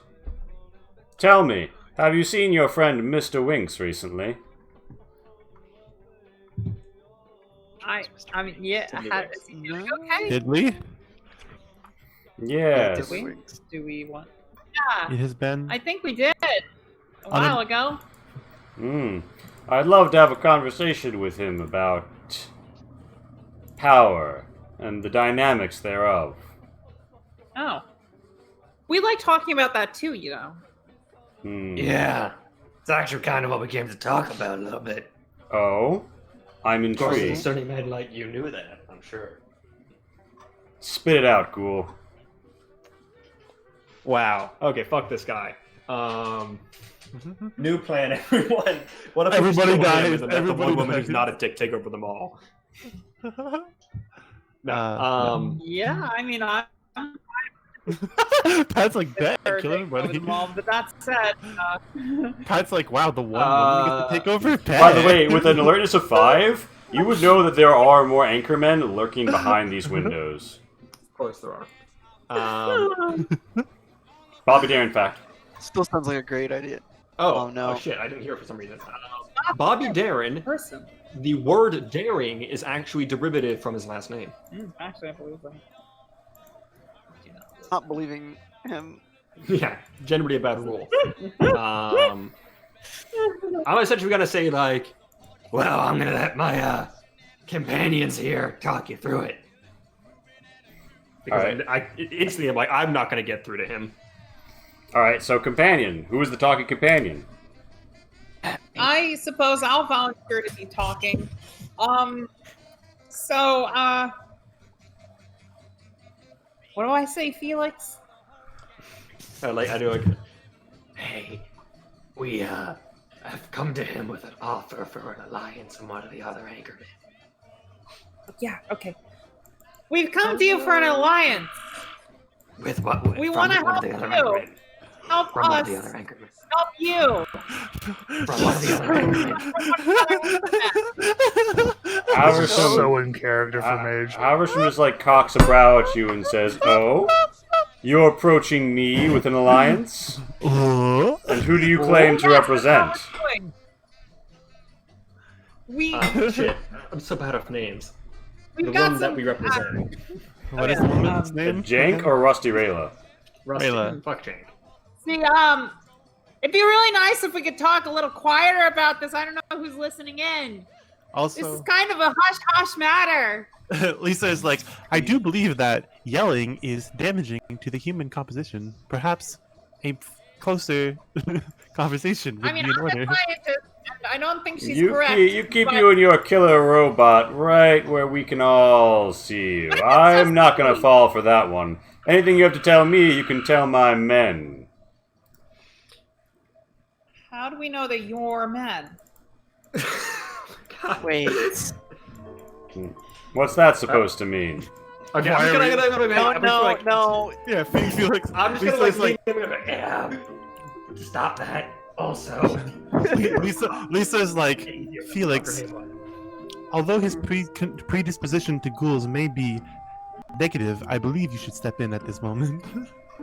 Tell me, have you seen your friend Mr. Winks recently?" I mean, yeah. Is he doing okay? Did we? Yes. Do we want? Yeah, It has been. I think we did a while ago. I'd love to have a conversation with him about power and the dynamics thereof. Oh, we like talking about that too, you know. Yeah, it's actually kind of what we came to talk about a little bit. Oh, I'm Of course, intrigued. concerning men like you knew that, I'm sure. Spit it out, Ghoul. Wow. Okay, fuck this guy. New plan, everyone. What if Everybody we just kill him dies, and let the everybody one woman who's dies. not a dick take over them all? Yeah, I mean, I'm Pat's like, "Dang, kill everything everybody." involved, but that said, Pat's like, "Wow, the one woman gets to take over." Pat. By the way, with an alertness of 5, you would know that there are more anchormen lurking behind these windows. Of course there are. Bobby Darin fact. Still sounds like a great idea. Oh, no. Oh shit, I didn't hear it for some reason. Bobby Darin, person. the word daring is actually derivative from his last name. Actually, I believe that. Not believing him. Yeah, generally a bad rule. I'm essentially gonna say like, well, I'm gonna let my companions here talk you through it. Because Alright. I instantly am like, I'm not gonna get through to him. Alright, so companion. Who is the talking companion? I suppose I'll volunteer to be talking. So, what do I say, Felix? I do like, hey, we have come to him with an offer for an alliance and one of the other anchormen. Yeah, okay. We've come to you for an alliance. With what? We from want to one of help the other you. anchormen. Help From one of us. the other anchormen. Help you. From one of the other anchormen. Haversham, So in character for Mage. Haversham just like cocks a brow at you and says, "Oh, you're approaching me with an alliance? And who do you claim to represent?" We Shit, I'm so bad with names. we've The got one some, that we represent. What is the woman's A name? Jank or Rusty Rayla? Rusty. Rayla. Fuck Jank. See, it'd be really nice if we could talk a little quieter about this. I don't know who's listening in. This Also, is kind of a hush-hush matter. Lisa is like, "I do believe that yelling is damaging to the human composition. Perhaps a closer conversation would I mean, be in I'm order." a scientist, and I don't think she's You correct. keep but- you and your killer robot right where we can all see you. I'm not gonna fall for that one. Anything you have to tell me, you can tell my men. How do we know that you're men? Wait. What's that supposed to mean? Okay, Why I'm are just gonna No. Yeah, Felix. I'm just Lisa's gonna like, yeah, stop that. Also, Lisa's like, "Felix, although his predisposition to ghouls may be negative, I believe you should step in at this moment."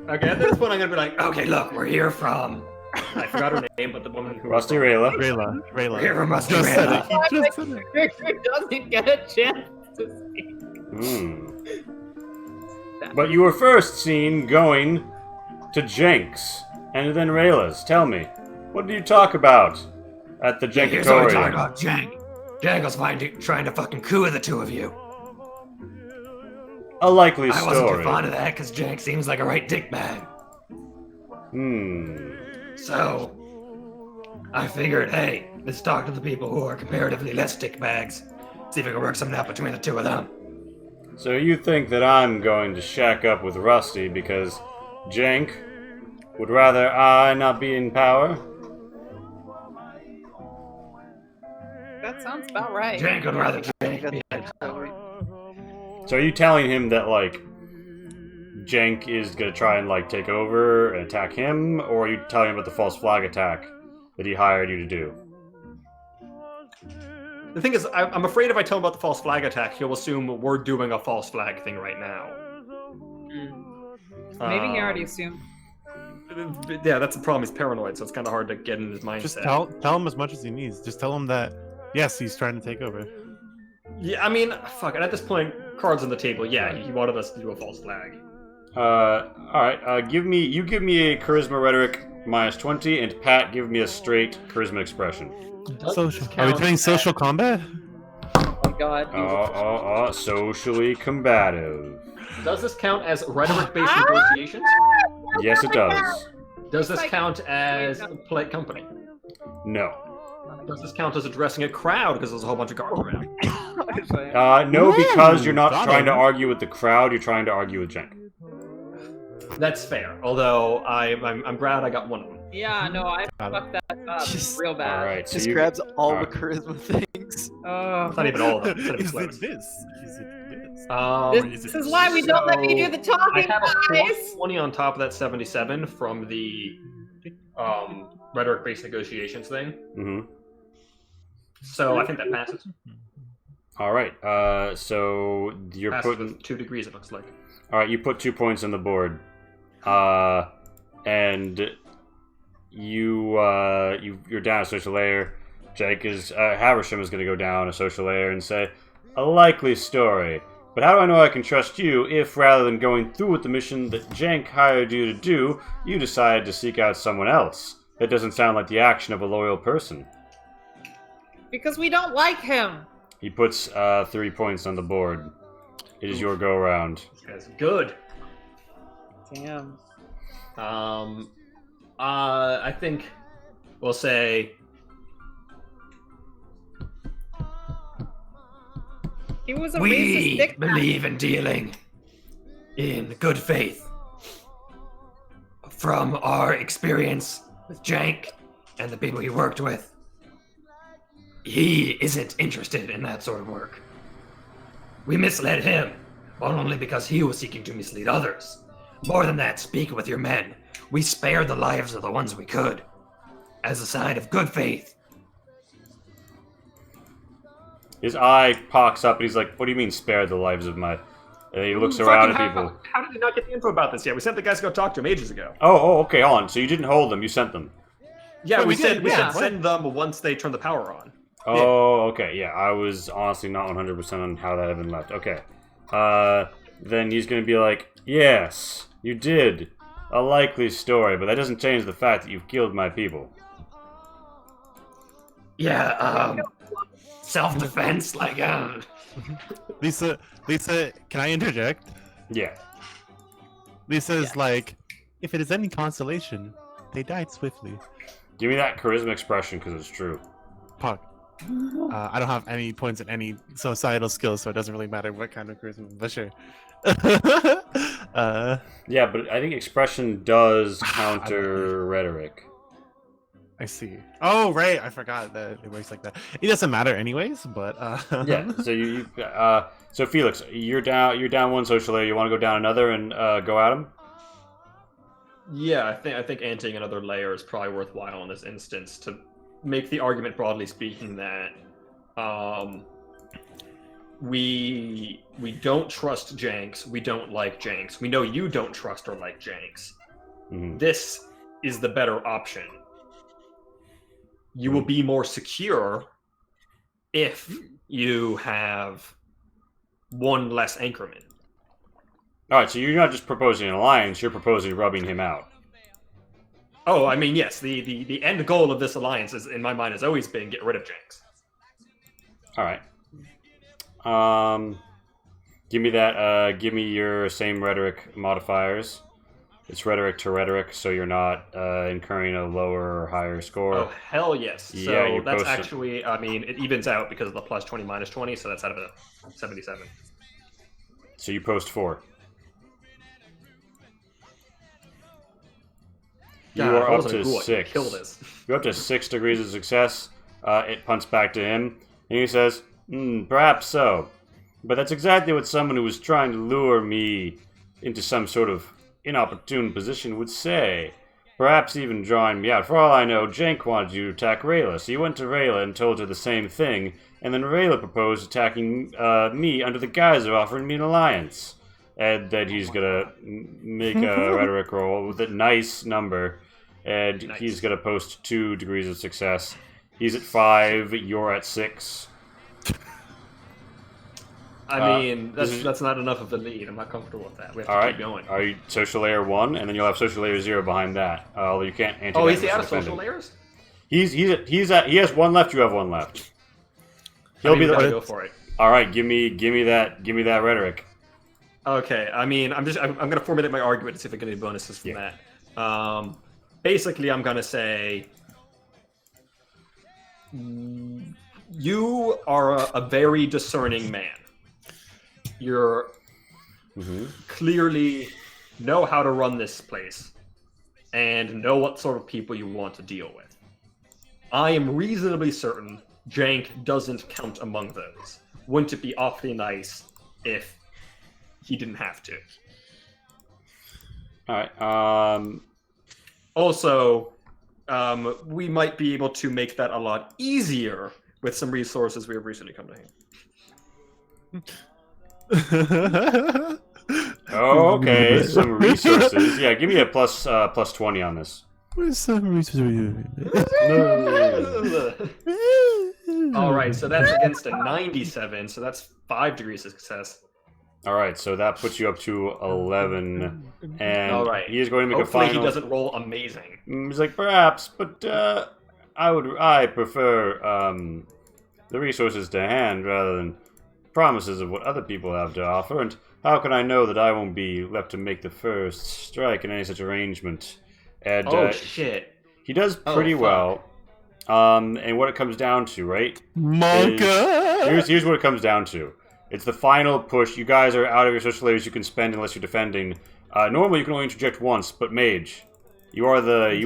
okay, at this point I'm gonna be like, okay, look, we're here from. I forgot her name, but the woman who. Rusty Rayla. Rayla. Here from Rusty Just said Rayla. it. He just said it. Victor doesn't get a chance to speak. But you were first seen going to Jenks and then Rayla's. Tell me, what did you talk about at the Here's what we're talking Jenkatorium? about, Jank. Jank was trying to fucking coup the two of you. A likely I wasn't too story. fond of that because Jank seems like a right dickbag. So, I figured, hey, let's talk to the people who are comparatively less dickbags. See if we can work something out between the two of them. So you think that I'm going to shack up with Rusty because Jank would rather I not be in power? That sounds about right. Jank would rather Jank be in power. So are you telling him that, like, Jank is gonna try and, like, take over and attack him? Or are you telling him about the false flag attack that he hired you to do? The thing is, I'm afraid if I tell him about the false flag attack, he'll assume we're doing a false flag thing right now. Maybe he already assumed. Yeah, that's the problem. He's paranoid, so it's kind of hard to get in his mindset. Just tell him as much as he needs. Just tell him that, yes, he's trying to take over. Yeah, I mean, fuck it. At this point, cards on the table. Yeah, he wanted us to do a false flag. Alright, give me a charisma rhetoric -20, and Pat, give me a straight charisma expression. Social. Are we doing social combat? Oh my god. Socially combative. Does this count as rhetoric-based negotiations? Yes, it does. Does this count as polite company? No. Does this count as addressing a crowd because there's a whole bunch of guards around? No, because you're not got trying to him. argue with the crowd, you're trying to argue with Jank. That's fair. Although I'm glad I got one of them. Yeah, no, I fucked that up real bad. Alright, so Just you... grabs all the Alright. charisma things. Oh. It's not even all of them. It's not even Is it close. this? Is it this? This is why we don't let you do the I talking, have a guys. 20 on top of that 77 from the rhetoric-based negotiations thing. Mm-hmm. So I think that passes. All right. So you're Passes putting. with 2 degrees, it looks like. All right. You put 2 points on the board. And you're down a social layer. Jake is Haversham is going to go down a social layer and say, "A likely story. But how do I know I can trust you if, rather than going through with the mission that Jank hired you to do, you decided to seek out someone else? That doesn't sound like the action of a loyal person." Because we don't like him. He puts 3 points on the board. It is your go round. That's good. Damn. I think we'll say He was a racist We dick. believe in dealing in good faith. From our experience with Jank and the people he worked with, he isn't interested in that sort of work. We misled him, not only because he was seeking to mislead others. More than that, speaking with your men, we spared the lives of the ones we could, as a sign of good faith. His eye pocks up and he's like, "What do you mean spare the lives of my..." And he looks around at people. How did you not get the info about this yet? We sent the guys to go talk to him ages ago. Oh, okay, hold on. So you didn't hold them, you sent them. Yeah, Wait, we we said did, we yeah. said send them once they turn the power on. Oh, okay, yeah. I was honestly not 100% on how that had been left. Okay. Then he's gonna be like, "Yes, you did. A likely story, but that doesn't change the fact that you've killed my people." Yeah, self-defense, Lisa, can I interject? Yeah. Lisa's like, if it is any consolation, they died swiftly. Give me that charisma expression, because it's true. Puck. I don't have any points in any societal skills, so it doesn't really matter what kind of charisma, but sure. Yeah, but I think expression does counter rhetoric. I see. Oh, right. I forgot that it works like that. It doesn't matter anyways, but Yeah. So so Felix, you're down one social layer. You want to go down another and go at him? Yeah, I think anting another layer is probably worthwhile in this instance to make the argument, broadly speaking, that we don't trust Janks. We don't like Janks. We know you don't trust or like Janks. Mm-hmm. This is the better option. You will be more secure if you have one less anchorman. All right. So you're not just proposing an alliance. You're proposing rubbing him out. Oh, I mean, yes. The end goal of this alliance, is, in my mind, has always been get rid of Janks. All right. Give me that. Give me your same rhetoric modifiers. It's rhetoric to rhetoric, so you're not incurring a lower or higher score. Oh, hell yes. Yeah, So you're that's posted. actually, I mean, it evens out because of the plus 20 minus 20, so that's out of a 77. So you post 4. You God, are I up wasn't to a ghoul, I could 6. kill this. You're up to 6 degrees of success. It punts back to him, and he says, "Perhaps so. But that's exactly what someone who was trying to lure me into some sort of inopportune position would say. Perhaps even drawing me out. For all I know, Jank wanted you to attack Rayla, so you went to Rayla and told her the same thing, and then Rayla proposed attacking me under the guise of offering me an alliance." And then he's gonna make a rhetoric roll with a nice number, and Nice. he's gonna post 2 degrees of success. He's at 5, you're at 6. I mean, this is- that's not enough of a lead. I'm not comfortable with that. We have to Alright, keep going. are you social layer 1, and then you'll have social layer 0 behind that. Although you can't anti Oh, is he out of social layers? He has 1 left, you have 1 left. He'll I mean, be we gotta the go for it. Alright, give me that rhetoric. Okay, I mean, I'm gonna formulate my argument to see if I get any bonuses from Yeah. that. Basically, I'm gonna say you are a very discerning man. You're clearly know how to run this place and know what sort of people you want to deal with. I am reasonably certain Jank doesn't count among those. Wouldn't it be awfully nice if he didn't have to. All right. Also, we might be able to make that a lot easier with some resources we have recently come to hand. Okay, some resources. Yeah, give me a plus 20 on this. Where's some resources? All right, so that's against a 97, so that's 5 degrees of success. All right, so that puts you up to 11, and All right. he is going to make Hopefully a final. he doesn't roll amazing. He's like, perhaps, but I prefer the resources to hand rather than promises of what other people have to offer. And how can I know that I won't be left to make the first strike in any such arrangement? And Shit. he does pretty well. And what it comes down to, right? Monka! Here's what it comes down to. It's the final push. You guys are out of your social layers you can spend unless you're defending. Normally you can only interject once, but Mage, you are the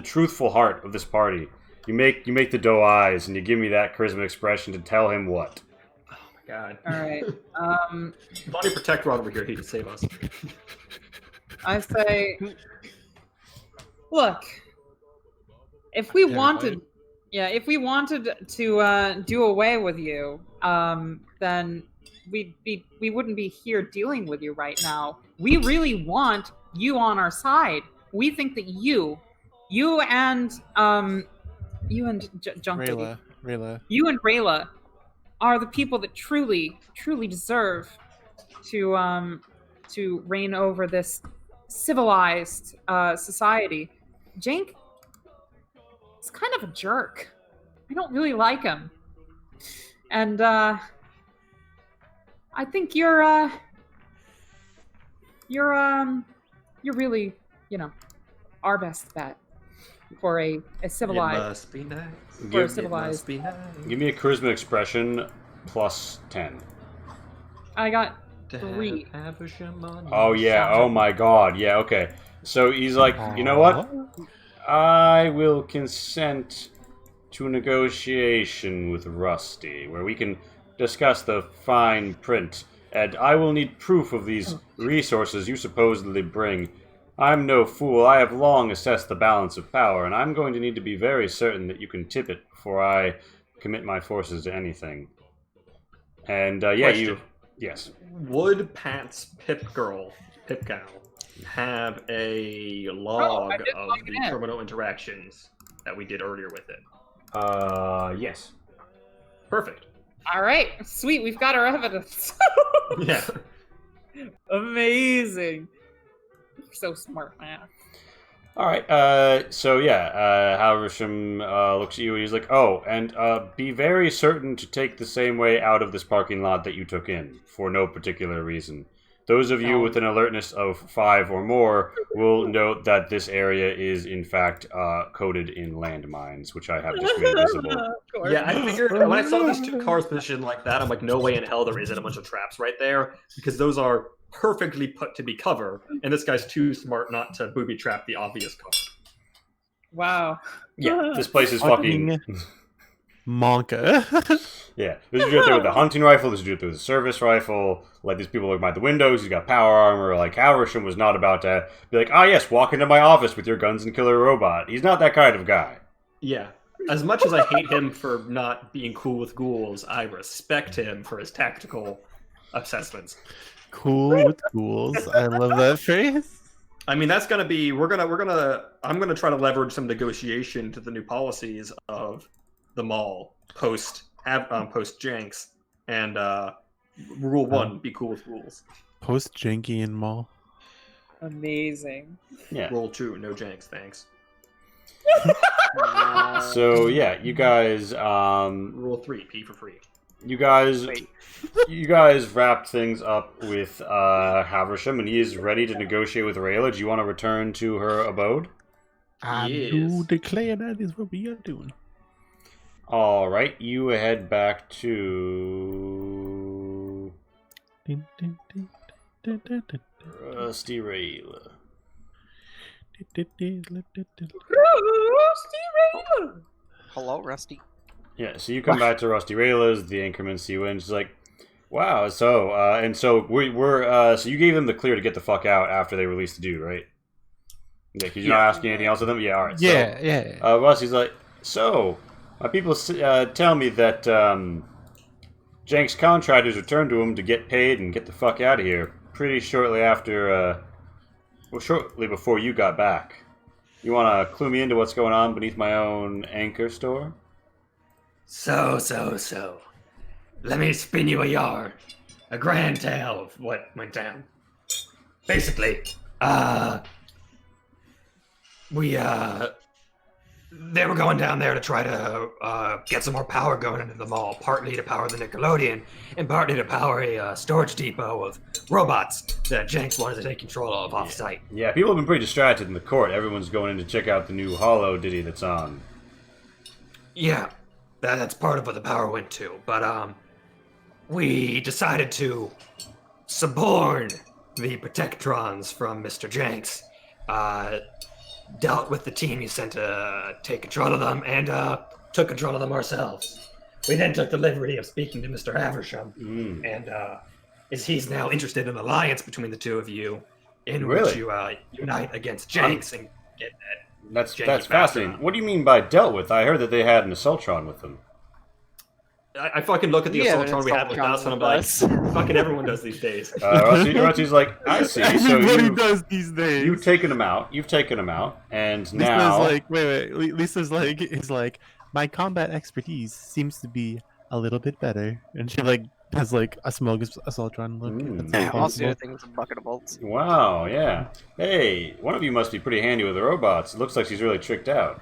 truthful heart of this party. You make the doe eyes and you give me that charisma expression to tell him what. Oh my god. All right. Body Protect Rod over here, he can save us. I say, look, if we wanted to do away with you, then we wouldn't be here dealing with you right now. We really want you on our side. We think that you and Rayla. You and Rayla are the people that truly deserve to reign over this civilized society. Jank is kind of a jerk. I don't really like him. And I think you're really, our best bet for a civilized. It must be nice. For a civilized. Must be nice. Give me a charisma expression plus 10. I got 3. Oh yeah, oh my god, yeah, okay. So he's like, you know what? I will consent to a negotiation with Rusty, where we can discuss the fine print, and I will need proof of these resources you supposedly bring. I'm no fool. I have long assessed the balance of power, and I'm going to need to be very certain that you can tip it before I commit my forces to anything. And, Question. Yes. Would Pat's Pip Gal have a log of the terminal interactions that we did earlier with it? Yes. Perfect. All right, sweet. We've got our evidence. Yeah. Amazing. You're so smart, man. All right. Haversham looks at you and he's like, "Oh, and be very certain to take the same way out of this parking lot that you took in, for no particular reason. Those of you with an alertness of 5 or more will note that this area is, in fact, coated in landmines, which I have just made visible." Yeah, I figured when I saw these 2 cars positioned like that, I'm like, no way in hell there isn't a bunch of traps right there, because those are perfectly put to be cover, and this guy's too smart not to booby trap the obvious car. Wow. Yeah, this place is fucking Monka. Yeah, there's a dude there with a hunting rifle, there's a dude there with a service rifle, like these people look by the windows, he's got power armor, like Haversham was not about to be like, "Ah yes, walk into my office with your guns and kill a robot." He's not that kind of guy. Yeah. As much as I hate him for not being cool with ghouls, I respect him for his tactical assessments. Cool with ghouls. I love that phrase. I mean, that's gonna be I'm gonna try to leverage some negotiation to the new policies of the mall post Janks, and rule 1, be cool with rules. Post Janky and Mall. Amazing. Yeah. Rule 2, no Janks, thanks. So yeah, you guys Rule 3, P for free. You guys wrapped things up with Haversham, and he is ready to negotiate with Rayla. Do you want to return to her abode? I do declare that is what we are doing. All right, you head back to Rusty Rayla. Hello, Rusty. Yeah, so you come back to Rusty Rayla's. The anchorman see you in. She's like, Wow. So so so you gave them the clear to get the fuck out after they released the dude, right? Yeah, because you're not asking anything else of them. Yeah. All right. Yeah, So, yeah. Rusty's like, so my people tell me that Jank's contractors returned to him to get paid and get the fuck out of here pretty shortly after, shortly before you got back. You want to clue me into what's going on beneath my own anchor store? So. Let me spin you a yarn. A grand tale of what went down. Basically, they were going down there to try to get some more power going into the mall, partly to power the Nickelodeon, and partly to power a storage depot of robots that Jenks wanted to take control of off-site. Yeah, people have been pretty distracted in the court. Everyone's going in to check out the new Hollow Ditty that's on. Yeah, that's part of what the power went to. But we decided to suborn the Protectrons from Mr. Jenks. Dealt with the team you sent to take control of them, and took control of them ourselves. We then took the liberty of speaking to Mr. Haversham, and he's now interested in an alliance between the two of you, in which you unite against Jenks and get that. That's fascinating. What do you mean by dealt with? I heard that they had an Assaultron with them. I fucking look at the Assaultron we had with us, and I'm like, fucking everyone does these days. Rusty's like, I see. So Everybody does these days. You've taken them out, and Lisa's now... like, wait. Lisa's like, my combat expertise seems to be a little bit better, and she like has like a Smogus Assaultron look. That's Yeah, so I'll do possible. a thing with a bucket of bolts. Wow, yeah. Hey, one of you must be pretty handy with the robots. It looks like she's really tricked out.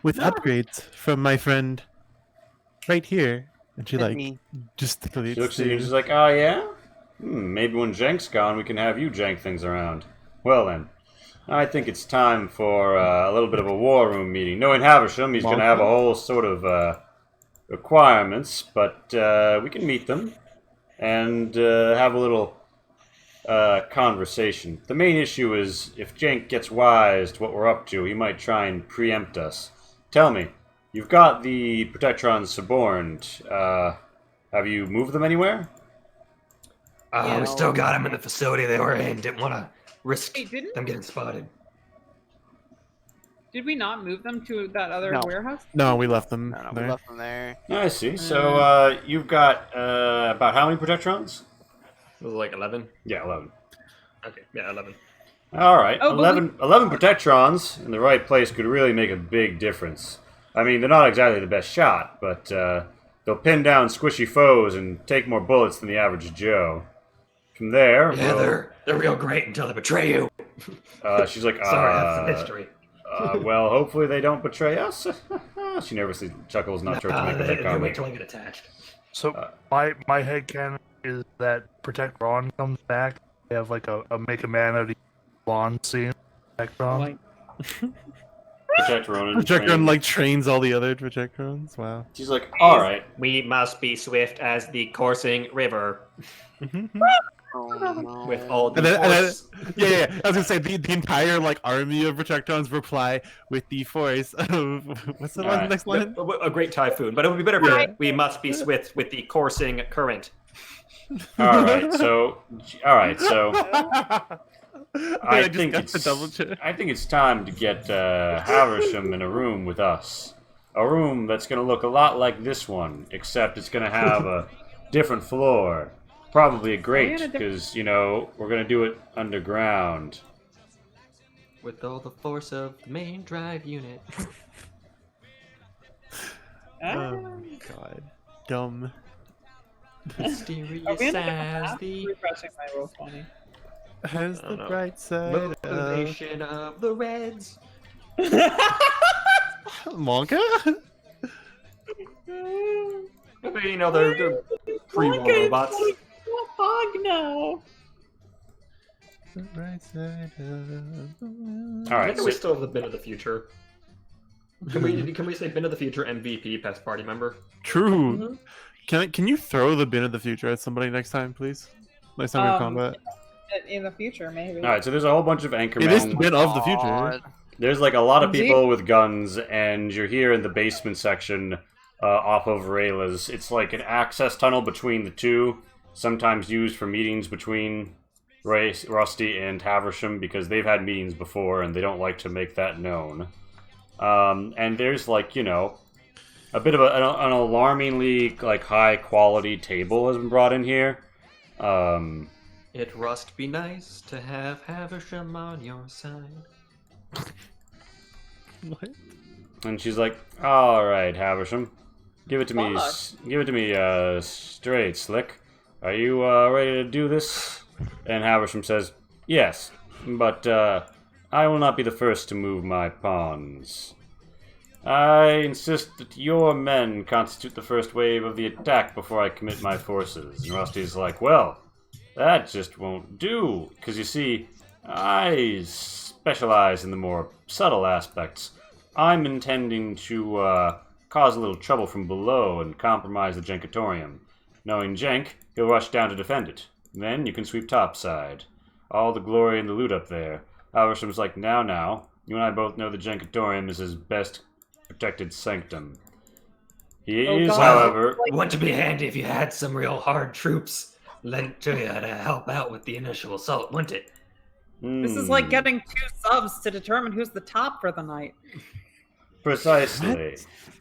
With upgrades from my friend right here, and she like Me. gesticulates. She looks at you and she's like, oh yeah? Maybe when Jank's gone, we can have you jank things around. Well then, I think it's time for a little bit of a war room meeting. Knowing Haversham, he's going to have a whole sort of requirements, but we can meet them and have a little conversation. The main issue is if Jank gets wise to what we're up to, he might try and preempt us. Tell me, you've got the Protectrons suborned. Have you moved them anywhere? We still got them in the facility they were in. Didn't want to risk Hey, them getting spotted. Did we not move them to that other No. warehouse? No, we left them No, we there. left them there. I see. So you've got about how many Protectrons? It was like 11. Yeah, 11. Okay, yeah, 11. All right, Oh, but 11 Protectrons in the right place could really make a big difference. I mean, they're not exactly the best shot, but they'll pin down squishy foes and take more bullets than the average Joe. From there, Yeah, they're real great until they betray you. she's like, Sorry, that's the mystery. well, hopefully they don't betray us. She nervously chuckles, not sure what to make of that They wait comment. till I get attached. So my headcanon is that Protect Ron comes back. They have like a make a man out of the blonde scene. Protect Ron. Protect Ronan. Projectron like trains all the other Projectrons. Wow. She's like, all right. We must be swift as the coursing river Oh, no. with all the And then, force. yeah. I was gonna say the entire like army of Projectrons reply with the force of what's the Alright. next line? A great typhoon, but it would be better for we must be swift with the coursing current. All right. So I just think got to double it's check. I think it's time to get Haversham in a room with us. A room that's going to look a lot like this one, except it's going to have a different floor. Probably a grate, because, you know, we're going to do it underground. With all the force of the main drive unit. Oh god. Dumb. Mysterious Are we in the as the refreshing my roll 20? Has I the don't know. bright side of motivation of the Reds. Monka? You know, they're pre-war robots. Fog now. The bright side of the world. All I right. think we still have the bin of the future. Can we say bin of the future MVP past party member? True. Can you throw the bin of the future at somebody next time, please? Next time we have combat. In the future, maybe. All right. So there's a whole bunch of anchormen. It is the bin of the future. God. There's like a lot of Indeed. people with guns, and you're here in the basement section off of Rayla's. It's like an access tunnel between the two, sometimes used for meetings between Rusty and Haversham, because they've had meetings before and they don't like to make that known. And there's, like, you know, a bit of an alarmingly, like, high-quality table has been brought in here. It must be nice to have Haversham on your side. What? And she's like, "All right, Haversham, give it to me. Give it to me, straight, Slick. Are you ready to do this?" And Haversham says, "Yes, but I will not be the first to move my pawns. I insist that your men constitute the first wave of the attack before I commit my forces." And Rusty's like, "Well, that just won't do, because you see, I specialize in the more subtle aspects. I'm intending to cause a little trouble from below and compromise the Jenkatorium. Knowing Jenk, he'll rush down to defend it. Then you can sweep topside. All the glory and the loot up there." Haversham's like, now, you and I both know the Jenkatorium is his best protected sanctum. He is, however... It wouldn't be handy if you had some real hard troops lent to you to help out with the initial assault, wouldn't it? This is like getting 2 subs to determine who's the top for the night. Precisely.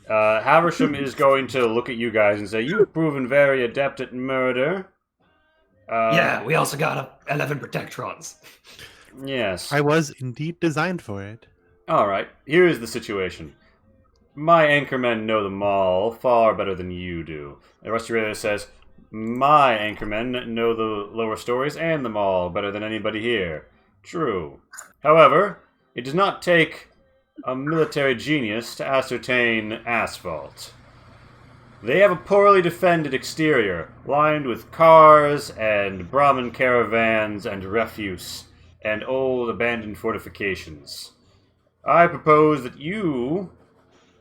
Haversham is going to look at you guys and say, "You've proven very adept at murder." Yeah, we also got 11 Protectrons. Yes. I was indeed designed for it. Alright, here is the situation. My anchormen know the mall far better than you do. And Rusty Raider says, "My anchormen know the lower stories and the mall better than anybody here." True. However, it does not take a military genius to ascertain asphalt. They have a poorly defended exterior, lined with cars and Brahmin caravans and refuse, and old abandoned fortifications. I propose that you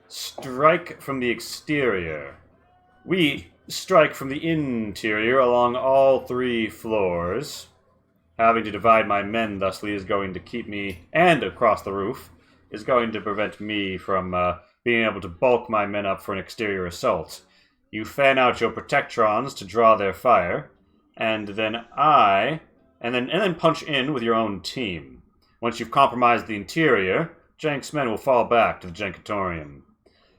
strike from the exterior. We strike from the interior along all 3 floors. Having to divide my men thusly is going to keep me, and across the roof, is going to prevent me from being able to bulk my men up for an exterior assault. You fan out your Protectrons to draw their fire, and then punch in with your own team. Once you've compromised the interior, Jank's men will fall back to the Jenkatorium.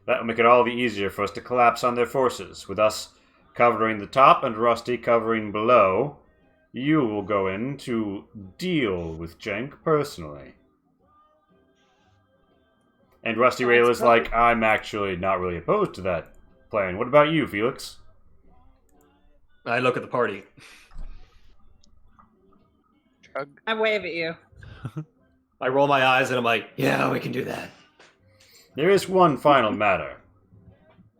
That will make it all the easier for us to collapse on their forces, with us covering the top and Rusty covering below. You will go in to deal with Jank personally. And Rusty Rayla's like, "I'm actually not really opposed to that plan. What about you, Felix?" I look at the party. I wave at you. I roll my eyes and I'm like, Yeah, we can do that. There is one final matter.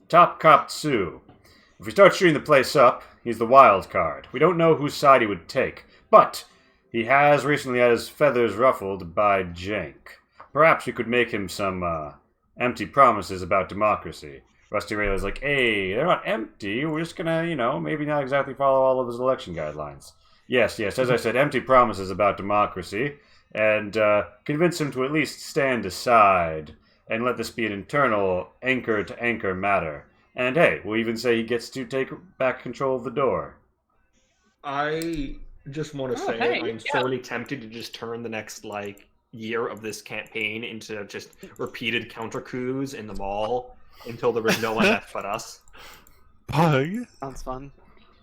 Top Cop Sue. If we start shooting the place up, he's the wild card. We don't know whose side he would take, but he has recently had his feathers ruffled by Jank. Perhaps we could make him some empty promises about democracy. Rusty Rayla's like, "Hey, they're not empty. We're just gonna, maybe not exactly follow all of his election guidelines." Yes, as I said, empty promises about democracy, and convince him to at least stand aside and let this be an internal anchor-to-anchor matter. And hey, we'll even say he gets to take back control of the door. I just want to say hey, I'm sorely tempted to just turn the next, year of this campaign into just repeated counter coups in the mall until there was no one left but us. Pug. Sounds fun.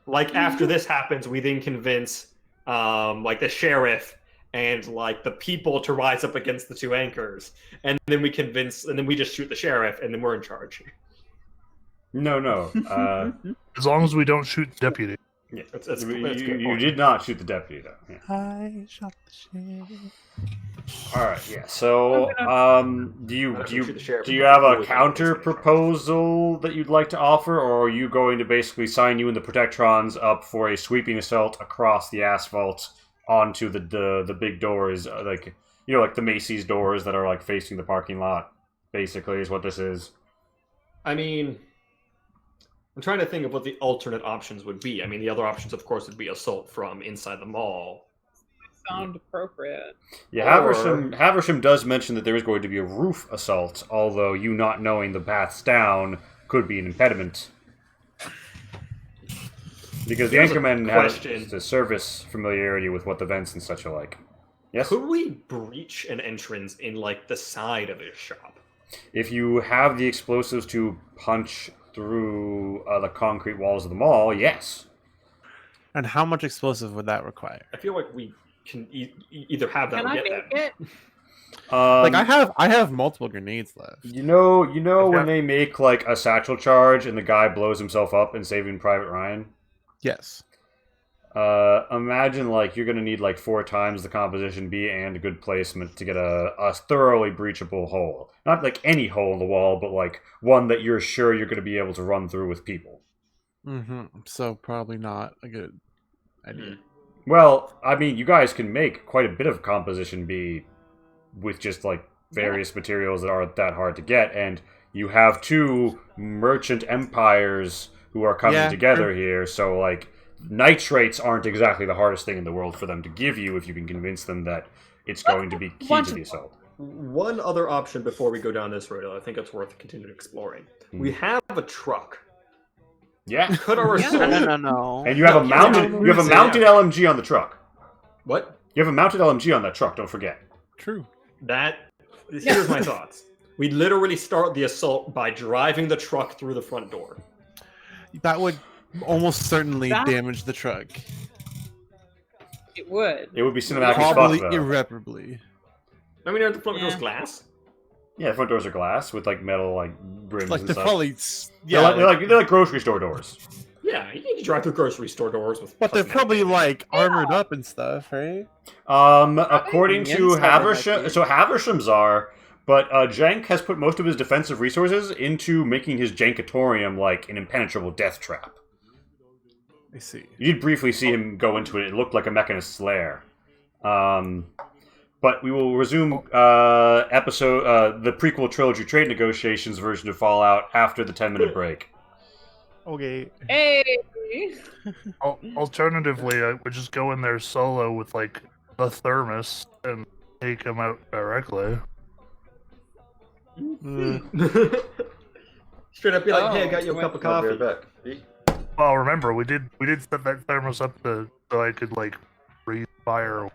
After this happens, we then convince, the sheriff and, the people to rise up against the 2 anchors. And then we just shoot the sheriff, and then we're in charge. No. As long as we don't shoot the deputy. Yeah, you did not shoot the deputy, though. Yeah. I shot the sheriff. All right, yeah. So, do you do have a counter proposal that you'd like to offer, or are you going to basically sign you and the Protectrons up for a sweeping assault across the asphalt onto the big doors, like the Macy's doors that are facing the parking lot? Basically, is what this is. I mean, I'm trying to think of what the alternate options would be. I mean, the other options, of course, would be assault from inside the mall. Sound appropriate. Yeah, Haversham does mention that there is going to be a roof assault, although you not knowing the paths down, could be an impediment. Because the Here's a Anchormen have question. the service familiarity with what the vents and such are like. Yes? Could we breach an entrance in, like, the side of his shop? If you have the explosives to punch through the concrete walls of the mall, yes. And how much explosive would that require? I feel like we can either have that Can or I get make that. it? Like I have multiple grenades left. You know when they make like a satchel charge and the guy blows himself up in Saving Private Ryan? Yes. Imagine like you're gonna need like 4 times the composition B and a good placement to get a thoroughly breachable hole. Not like any hole in the wall, but like one that you're sure you're gonna be able to run through with people. Mm-hmm. So probably not a good idea. Well, I mean, you guys can make quite a bit of composition B with just like various materials that aren't that hard to get, and you have 2 merchant empires who are coming together here, so like nitrates aren't exactly the hardest thing in the world for them to give you if you can convince them that it's going to be key to the assault. One other option before we go down this road, I think it's worth continuing exploring. We have a truck. Yeah. Could our assault... No. And you have a mounted LMG on the truck. What? You have a mounted LMG on that truck, don't forget. True. Here's my thoughts. We literally start the assault by driving the truck through the front door. That would almost certainly damage the truck. It would. It would be cinematic as Probably fuck, though. irreparably. I mean, are the front doors glass? Yeah, the front doors are glass with like metal like brims Like and they're stuff. probably They're like grocery store doors. Yeah, you can drive through grocery store doors with. But they're probably like armored up and stuff, right? According The to inside might Haversham, be. so Haversham's are, but Jank has put most of his defensive resources into making his Jankatorium like an impenetrable death trap. I see. You did briefly see him go into it. It looked like a mechanist's lair. But we will resume the prequel trilogy trade negotiations version of Fallout after the 10-minute break. Okay. Hey. Alternatively, I would just go in there solo with like the thermos and take him out directly. Straight up, be like, "Hey, I got you a cup of I'll be coffee." right back. Well, remember we did set that thermos up so I could like breathe fire.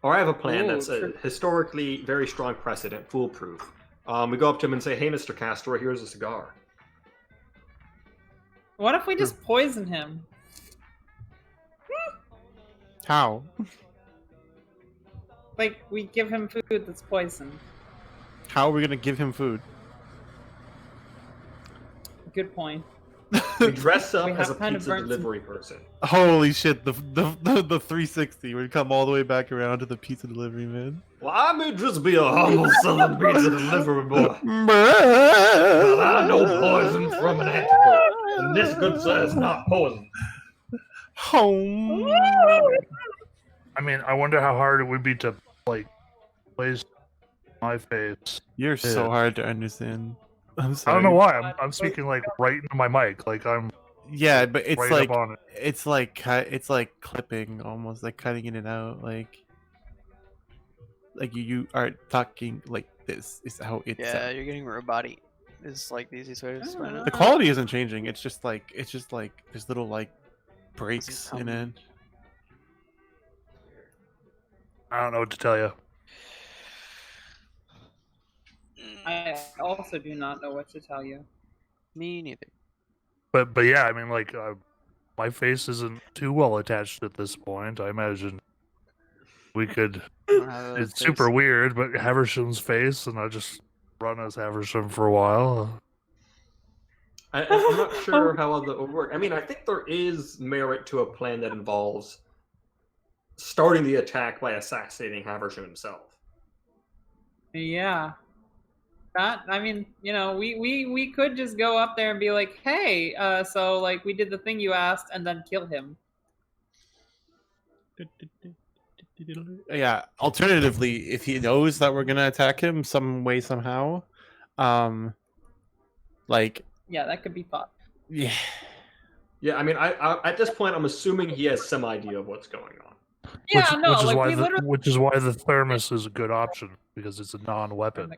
Or I have a plan that's a true. historically very strong precedent, foolproof. We go up to him and say, "Hey, Mr. Castor, here's a cigar." What if we just poison him? How? Like, we give him food that's poisoned. How are we gonna give him food? Good point. We dress up We as a have kind of pizza burnt some- delivery person. Holy shit! The 360 would come all the way back around to the pizza delivery man. Well, I may just be a humble southern pizza delivery boy, but I know poison from an antidote, and this good sir is not poison. Home. I mean, I wonder how hard it would be to like place my face. You're so hard to understand. I'm I sorry. don't know why. I'm speaking like right into my mic, like I'm Yeah, but it's right like up on it. it's like clipping, almost like cutting in and out, like you are talking like this is how it's. Yeah, you're getting robot-y. Is like the easiest way to explain it. The quality isn't changing. It's just like there's little like breaks in it. I don't know what to tell you. I also do not know what to tell you. Me neither. But yeah, I mean, like my face isn't too well attached at this point. I imagine we could. I don't have a It's face. super weird, but Haversham's face, and I just run as Haversham for a while. I'm not sure how that would work. I mean, I think there is merit to a plan that involves starting the attack by assassinating Haversham himself. Yeah. That, I mean, you know, we could just go up there and be like, hey, so, like, we did the thing you asked, and then kill him. Yeah. Alternatively, if he knows that we're gonna attack him some way somehow, like Yeah, that could be fun. yeah. Yeah, I mean, I at this point, I'm assuming he has some idea of what's going on. Yeah, no, like, we literally... Which is why the thermos is a good option because it's a non-weapon.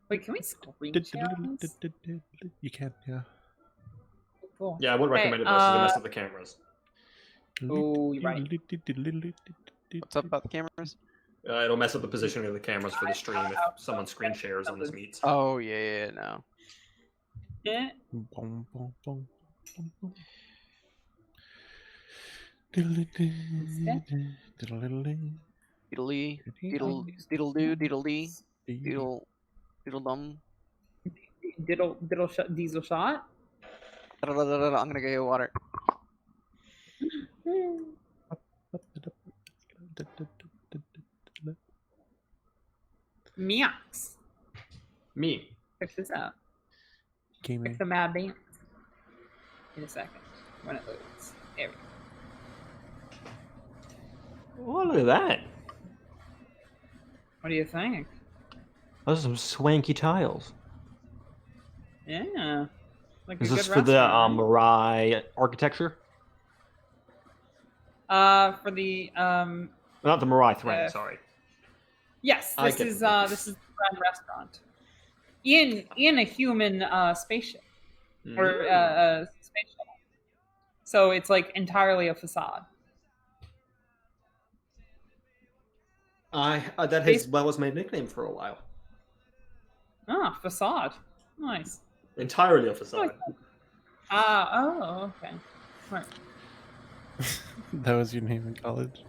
Wait, can we screen share this? You can, yeah. Cool. Yeah, I would Hey, recommend it though, so they mess up the cameras. Oh, you're right. What's up about the cameras? It'll mess up the positioning of the cameras for the stream if someone screen shares on this meet. Oh yeah, no. Yeah. Boom, boom, boom, boom, boom. Diddly, diddle doo, diddle dee, diddle dum. Diesel shot. I'm gonna go get water. Meows. Me. Check this out. Check Gaming. the mad dance. In a second. When it loads. There we go. Oh, look at that. What do you think? Those are some swanky tiles. Yeah. Like Is a this good for the restaurant, Mirai architecture? for the Not the Mirai Throne, Uh, sorry. yes, I this get is the this is the Grand Restaurant. In a human spaceship or space shuttle. So it's like entirely a facade. That was my nickname for a while. Ah, facade. Nice. Entirely a facade. Oh, okay. Right. That was your name in college.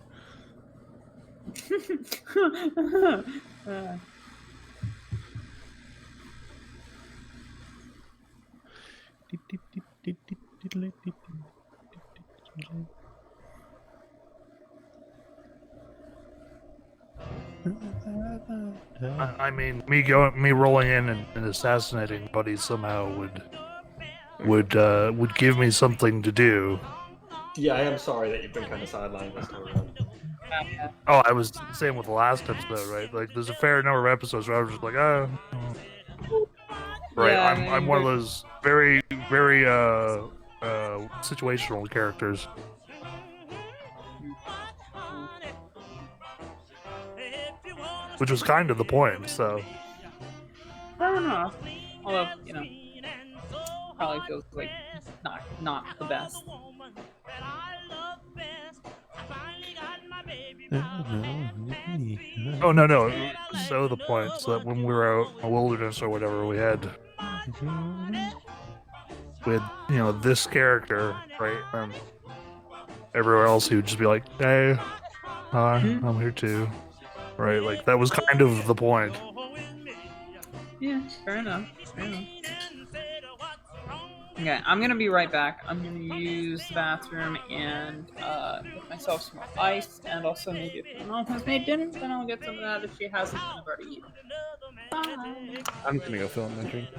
Uh, I mean, me rolling in and assassinating buddies somehow would give me something to do. Yeah, I am sorry that you've been kind of sidelined this time around. Oh, I was saying with the last episode, right? Like, there's a fair number of episodes where I was just like, oh, right. Yeah, I'm one of those very situational characters. Which was kind of the point, so. Fair enough. Although, probably feels like not the best. Oh, no. So the point, so that when we were out in the wilderness or whatever, we had, this character, right? And everywhere else, he would just be like, hey, hi, I'm here too. Right? Like, that was kind of the point. Yeah, fair enough. Okay, I'm gonna be right back. I'm gonna use the bathroom and get myself some more ice, and also maybe if my mom has made dinner, then I'll get some of that if she hasn't. I've already eaten. Bye. I'm gonna go fill in my drink.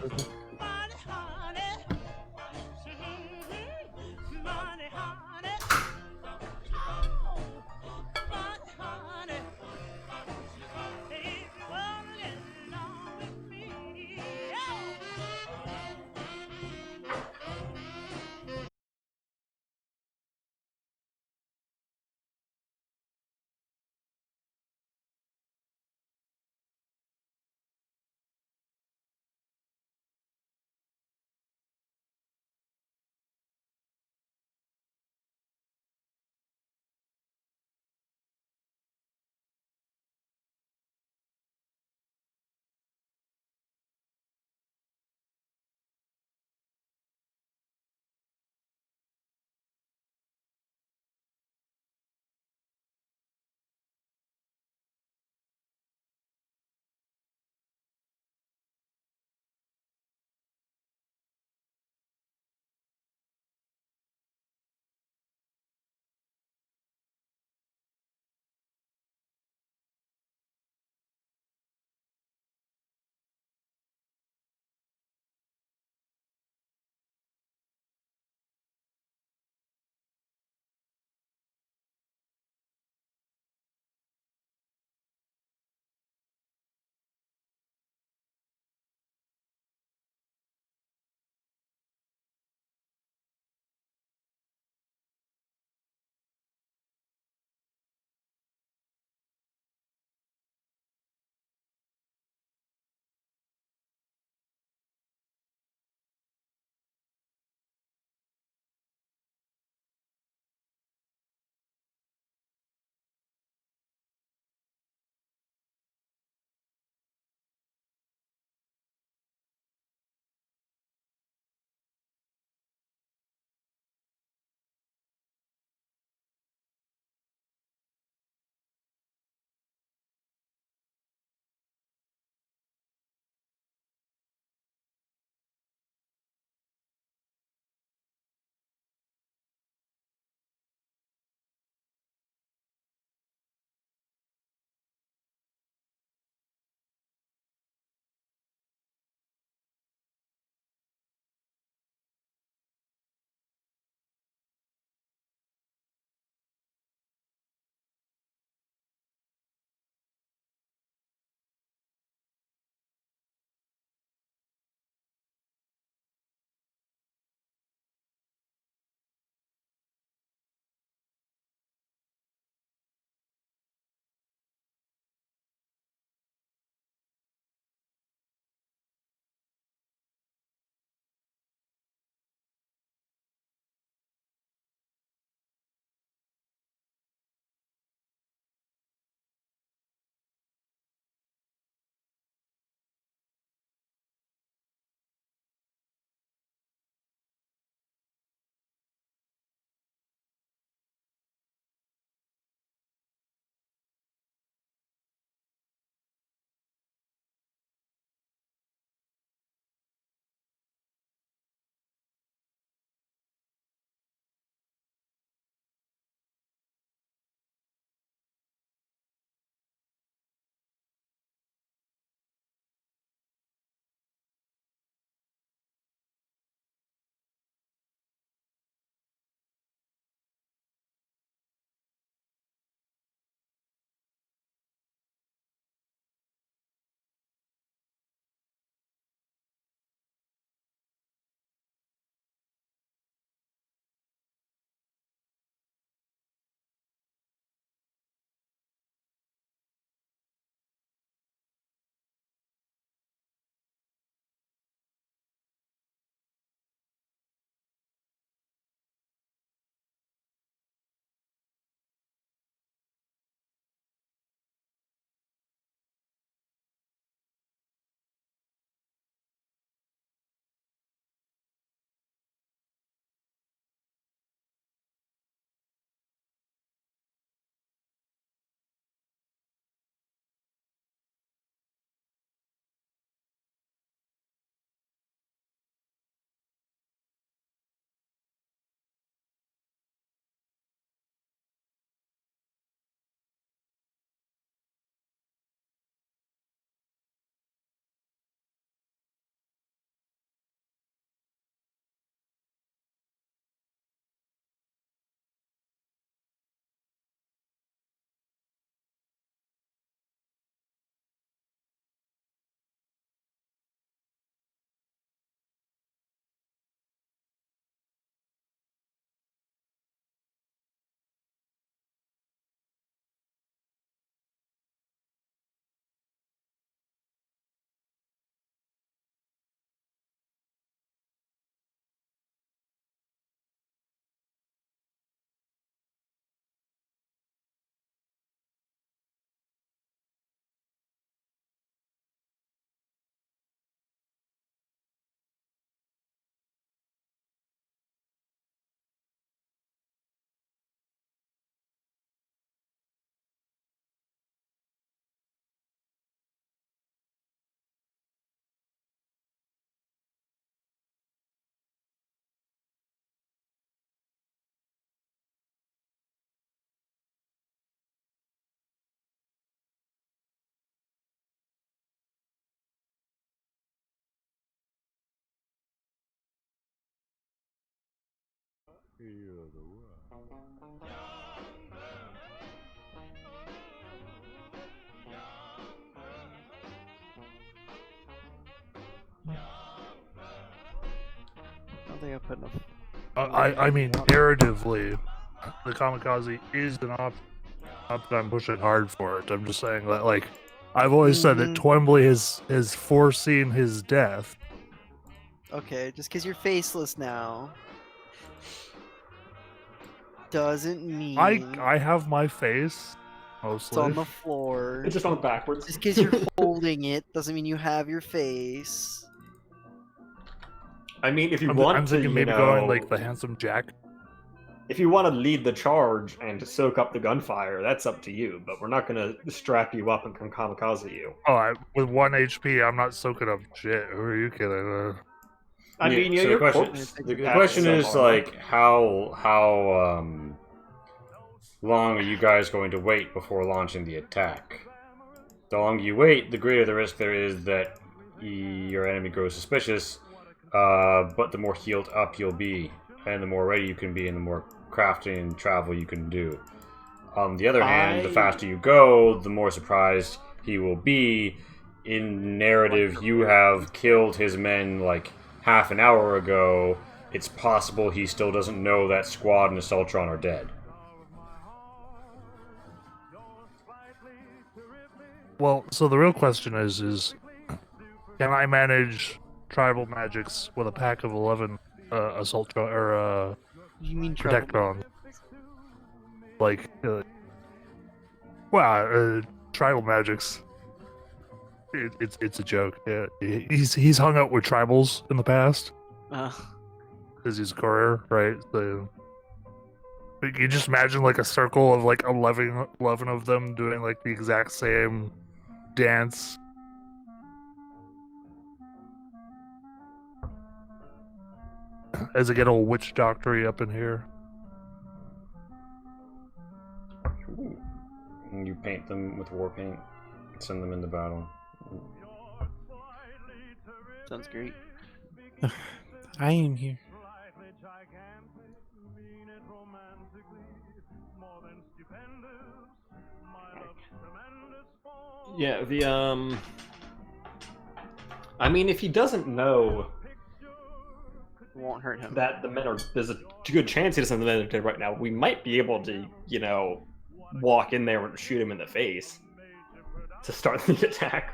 I don't think I put enough. I mean, narratively, the kamikaze is an option. Not that I'm pushing hard for it. I'm just saying that, like, I've always said that Twombly has foreseen his death. Okay, just because you're faceless now doesn't mean I have my face it's mostly. on the floor. It's just on backwards. Just because you're holding it doesn't mean you have your face. I mean, if you want I'm to, thinking you maybe know, going like the handsome Jack. if you want to lead the charge and to soak up the gunfire, that's up to you. But we're not going to strap you up and kamikaze you. With 1 HP, I'm not soaking up shit. Who are you kidding? I mean, so your the question, corpse the has question some is armor. like how long are you guys going to wait before launching the attack? The longer you wait, the greater the risk there is that your enemy grows suspicious. But the more healed up you'll be, and the more ready you can be, and the more crafting and travel you can do. On the other hand, the faster you go, the more surprised he will be. In narrative, you have killed his men like half an hour ago. It's possible he still doesn't know that Squad and Assaultron are dead. Well, so the real question is can I manage tribal magics with a pack of 11 Assaultron or You mean Protectron? Like, tribal magics. It's a joke. Yeah, he's hung out with tribals in the past because he's a courier, right? So you just imagine like a circle of like 11 of them doing like the exact same dance. As I get old witch doctory up in here. Ooh. And you paint them with war paint, send them into battle. Sounds great. I am here. Yeah, I mean, if he doesn't know It won't hurt him. that the men are, there's a good chance he doesn't know the men are dead right now. We might be able to, you know, walk in there and shoot him in the face to start the attack.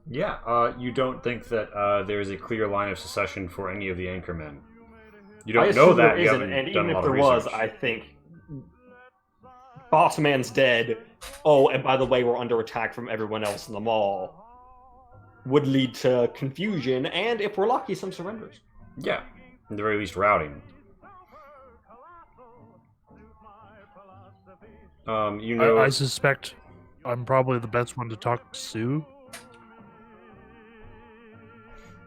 Yeah, you don't think that there is a clear line of succession for any of the Anchormen. You don't know that. There You isn't, haven't and done even a if lot there of was, research. I think Boss Man's dead. Oh, and by the way, we're under attack from everyone else in the mall. Would lead to confusion, and if we're lucky, some surrenders. Yeah, at the very least, routing. You know, I suspect I'm probably the best one to talk to Sue.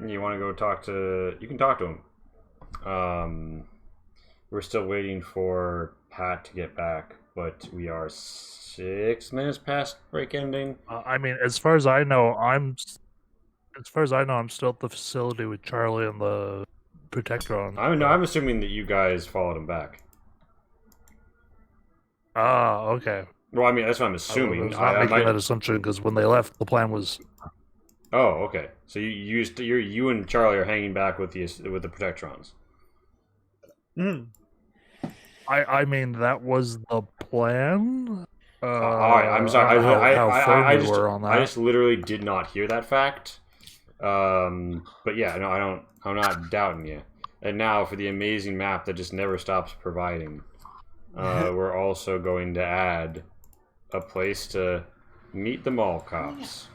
you want to go talk to... You can talk to him. We're still waiting for Pat to get back, but we are 6 minutes past break ending. I mean, as far as I know, I'm still at the facility with Charlie and the Protectron. I'm assuming that you guys followed him back. Ah, okay. Well, I mean, that's what I'm I assuming. was not making that assumption because when they left, the plan was. Oh, okay. So you and Charlie are hanging back with the Protectrons. I mean, that was the plan. All right, I'm sorry. How firm we were on that. I just literally did not hear that fact. But yeah, no, I'm not doubting you. And now for the amazing map that just never stops providing, we're also going to add a place to meet the mall cops.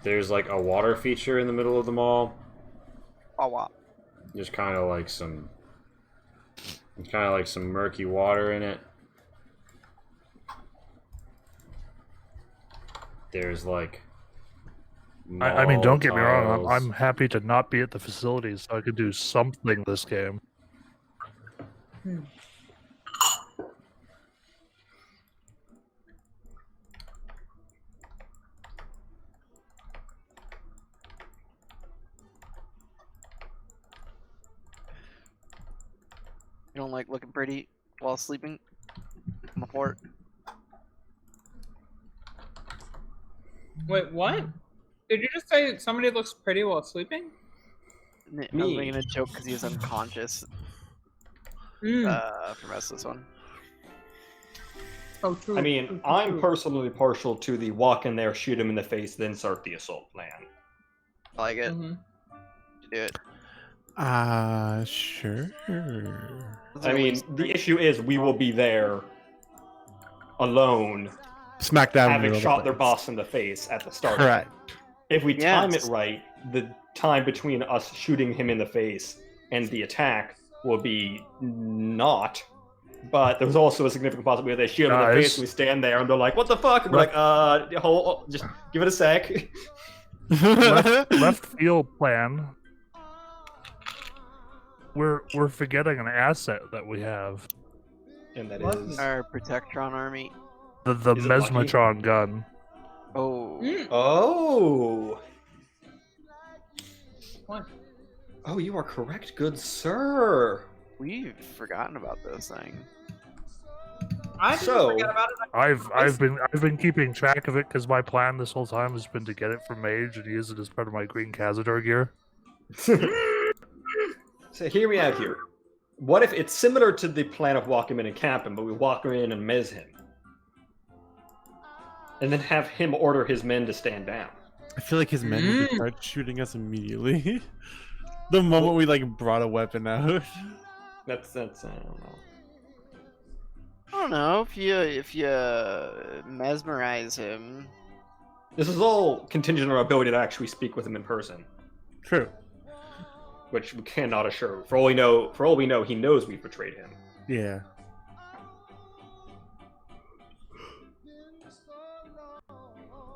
There's like a water feature in the middle of the mall. Oh wow. There's kind of like some murky water in it. There's like I mean, don't get me wrong. tiles. I'm happy to not be at the facility so I could do something this game. You don't like looking pretty while sleeping on the fort? Wait, what? Did you just say somebody looks pretty while sleeping? I was Me. making a joke because he was unconscious for most of this one. Oh, true. I mean, true, I'm true. personally partial to the walk in there, shoot him in the face, then start the assault plan. I like it. Mhm. Do it. Sure. I mean, the issue is we will be there alone, Smack down. having shot their boss in the face at the start. Correct. If we time it Yes. right, the time between us shooting him in the face and the attack will be not. But there's also a significant possibility they shoot him in the face, we stand there, and they're like, "What the fuck?" And we're like, just give it a sec." left field plan. We're forgetting an asset that we have. And that What? is. Our Protectron army. The Is it lucky? Mesmatron gun. Oh. Oh. What? Oh, you are correct, good sir. We've forgotten about this thing. I didn't So- forget about it. I've been keeping track of it because my plan this whole time has been to get it from Mage and use it as part of my Green Cazador gear. So hear me out here. What if it's similar to the plan of walk him in and camp him, but we walk him in and mez him? And then have him order his men to stand down. I feel like his men would start shooting us immediately. The moment we like brought a weapon out. That's I don't know. I don't know if you mesmerize him. This is all contingent on our ability to actually speak with him in person, True. which we cannot assure. For all we know, he knows we betrayed him. Yeah.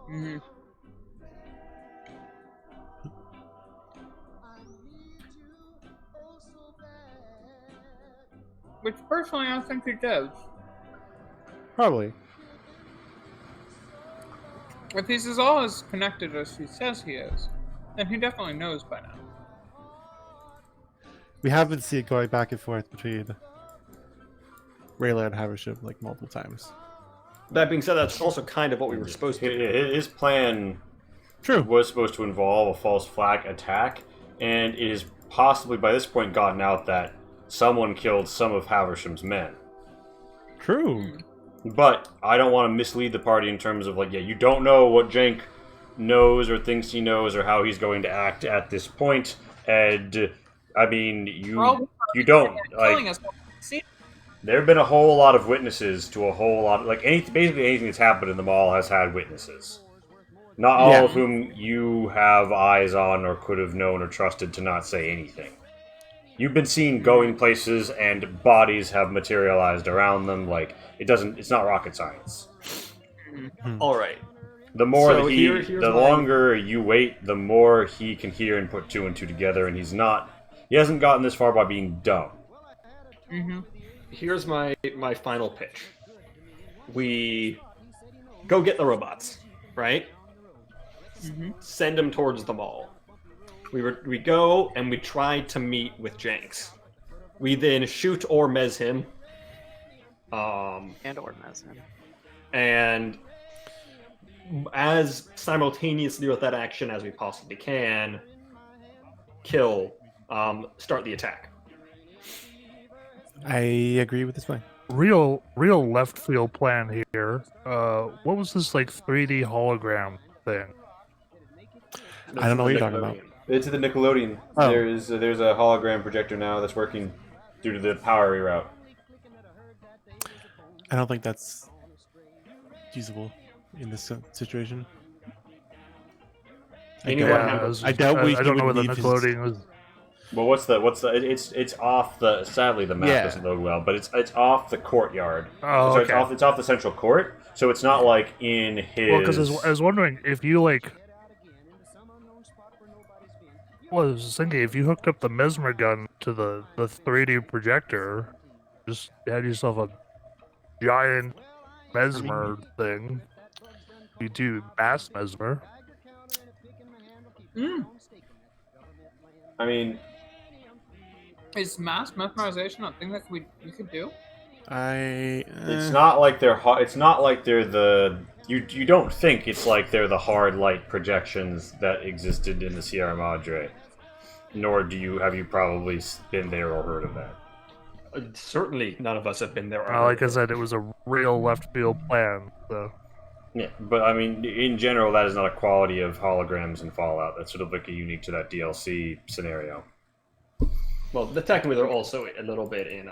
Mhm. Which personally, I think he does. Probably. If he's as all as connected as he says he is, then he definitely knows by now. We have been seeing going back and forth between Rayla and Haversham like multiple times. That being said, that's also kind of what we were supposed to do. His plan True. was supposed to involve a false flag attack, and it has possibly by this point gotten out that someone killed some of Haversham's men. True. But I don't want to mislead the party in terms of like, yeah, you don't know what Jank knows or thinks he knows or how he's going to act at this point, and I mean, you don't Telling like. us what we see. There have been a whole lot of witnesses to a whole lot of, like, basically anything that's happened in the mall has had witnesses. Not all of whom you have eyes on or could have known or trusted to not say anything. You've been seen going places and bodies have materialized around them, like, it's not rocket science. All right. The more So that here's the my- longer you wait, the more he can hear and put two and two together, and he hasn't gotten this far by being dumb. Mm-hmm. Here's my final pitch. We go get the robots, right? Mm-hmm. Send them towards the mall. We go and we try to meet with Jenks. We then shoot or mez him. And or mesmer. And as simultaneously with that action as we possibly can, start the attack. I agree with this plan. Real left field plan here. What was this like 3D hologram thing? I don't know what you're talking about. It's the Nickelodeon. Oh. There's a hologram projector now that's working due to the power reroute. I don't think that's feasible in this situation. Anyone have I doubt we I don't know what the leave his- Nickelodeon was. Well, it's off the. Sadly, the map Yeah. doesn't load well, but it's off the courtyard. Oh, So okay. it's off the central court, so it's not like in his. Well, because I was wondering if you like. Well, I was thinking if you hooked up the mesmer gun to the 3D projector, just had yourself a giant mesmer thing. You do mass mesmer. Mm. I mean, Is mass mesmerization a thing that we could do? It's not like they're it's not like they're the you don't think it's like they're the hard light projections that existed in the Sierra Madre, nor have you probably been there or heard of that. Certainly, none of us have been there. Like I said, it was a real left field plan. So Yeah, but I mean, in general, that is not a quality of holograms in Fallout. That's sort of like unique to that DLC scenario. Well, technically, they're also a little bit in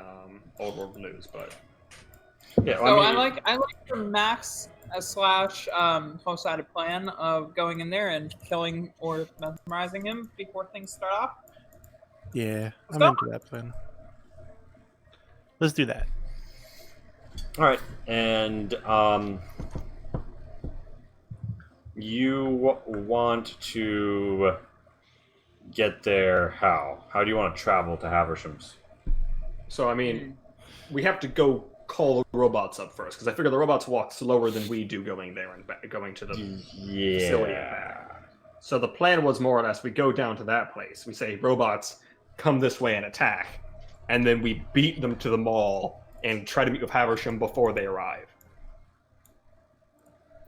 Old World Blues, but yeah. So I like your max / whole-sided plan of going in there and killing or mesmerizing him before things start off. Yeah, I'm Stop. into that plan. Let's do that. All right, and you want to get there how? How do you want to travel to Haversham's? so I mean, we have to go call the robots up first because I figure the robots walk slower than we do going there and going to the facility and back. So the plan was more or less we go down to that place. We say robots come this way and attack, and then we beat them to the mall and try to meet with Haversham before they arrive.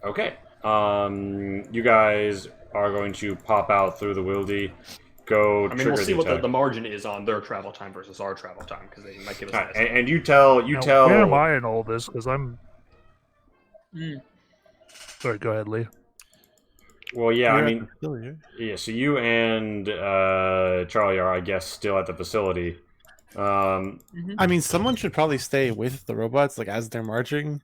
Okay. You guys are going to pop out through the Wildy. Go. I mean, we'll see what the margin is on their travel time versus our travel time because they might give us. Right, and you tell. now, where am I in all this? Because I'm. Sorry, go ahead, Lee. Well, yeah, You're I at mean, the facility, right? yeah. So you and Charlie are, I guess, still at the facility. I mean, someone should probably stay with the robots, like as they're marching.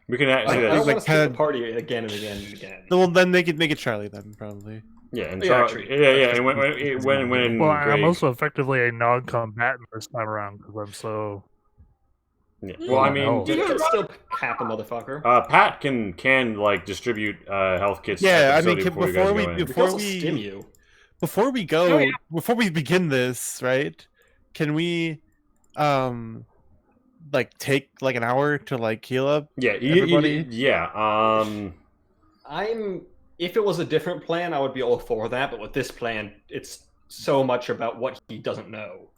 We can I actually. don't want like to skip the party again and again and again. Well, then make it Charlie then probably. Yeah, and Yeah, yeah, and when Well, Greg, I'm also effectively a non-combatant this time around because I'm so. yeah. Well, I mean, Oh. You can still cap a motherfucker. Pat can like distribute health kits. Yeah, at the I mean, facility before you guys go in. We can also stim you. Before we go, Oh, yeah. before we begin this, right? Can we, like take like an hour to like heal up? Yeah, everybody? yeah. If it was a different plan, I would be all for that. But with this plan, it's so much about what he doesn't know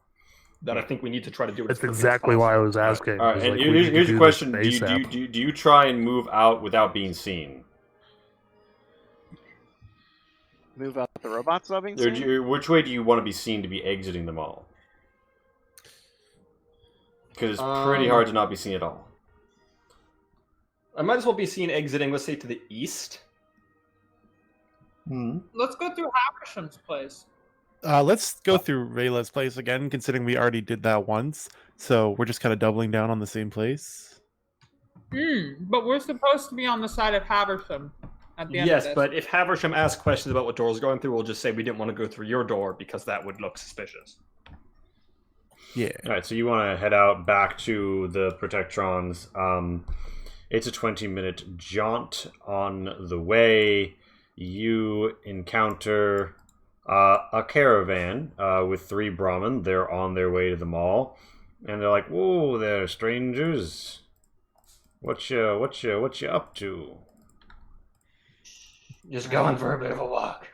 that I think we need to try to do it. That's exactly why I was asking. All right, It's and like, we need to here's do your question: this do ASAP. you try and move out without being seen? Move out the robots without being Or seen? which way do you want to be seen to be exiting the mall? Because it's pretty hard to not be seen at all. I might as well be seen exiting, let's say, to the east. Let's go through Haversham's place. Let's go through Rayla's place again, considering we already did that once. So we're just kind of doubling down on the same place. But we're supposed to be on the side of Haversham at the end of Yes, this. but if Haversham asks questions about what door's going through, we'll just say we didn't want to go through your door because that would look suspicious. Yeah. All right, so you want to head out back to the Protectrons. It's a 20-minute jaunt. On the way, you encounter a caravan with 3 Brahmin. They're on their way to the mall, and they're like, "Whoa, there, strangers! What you up to?" Just going for a bit of a walk.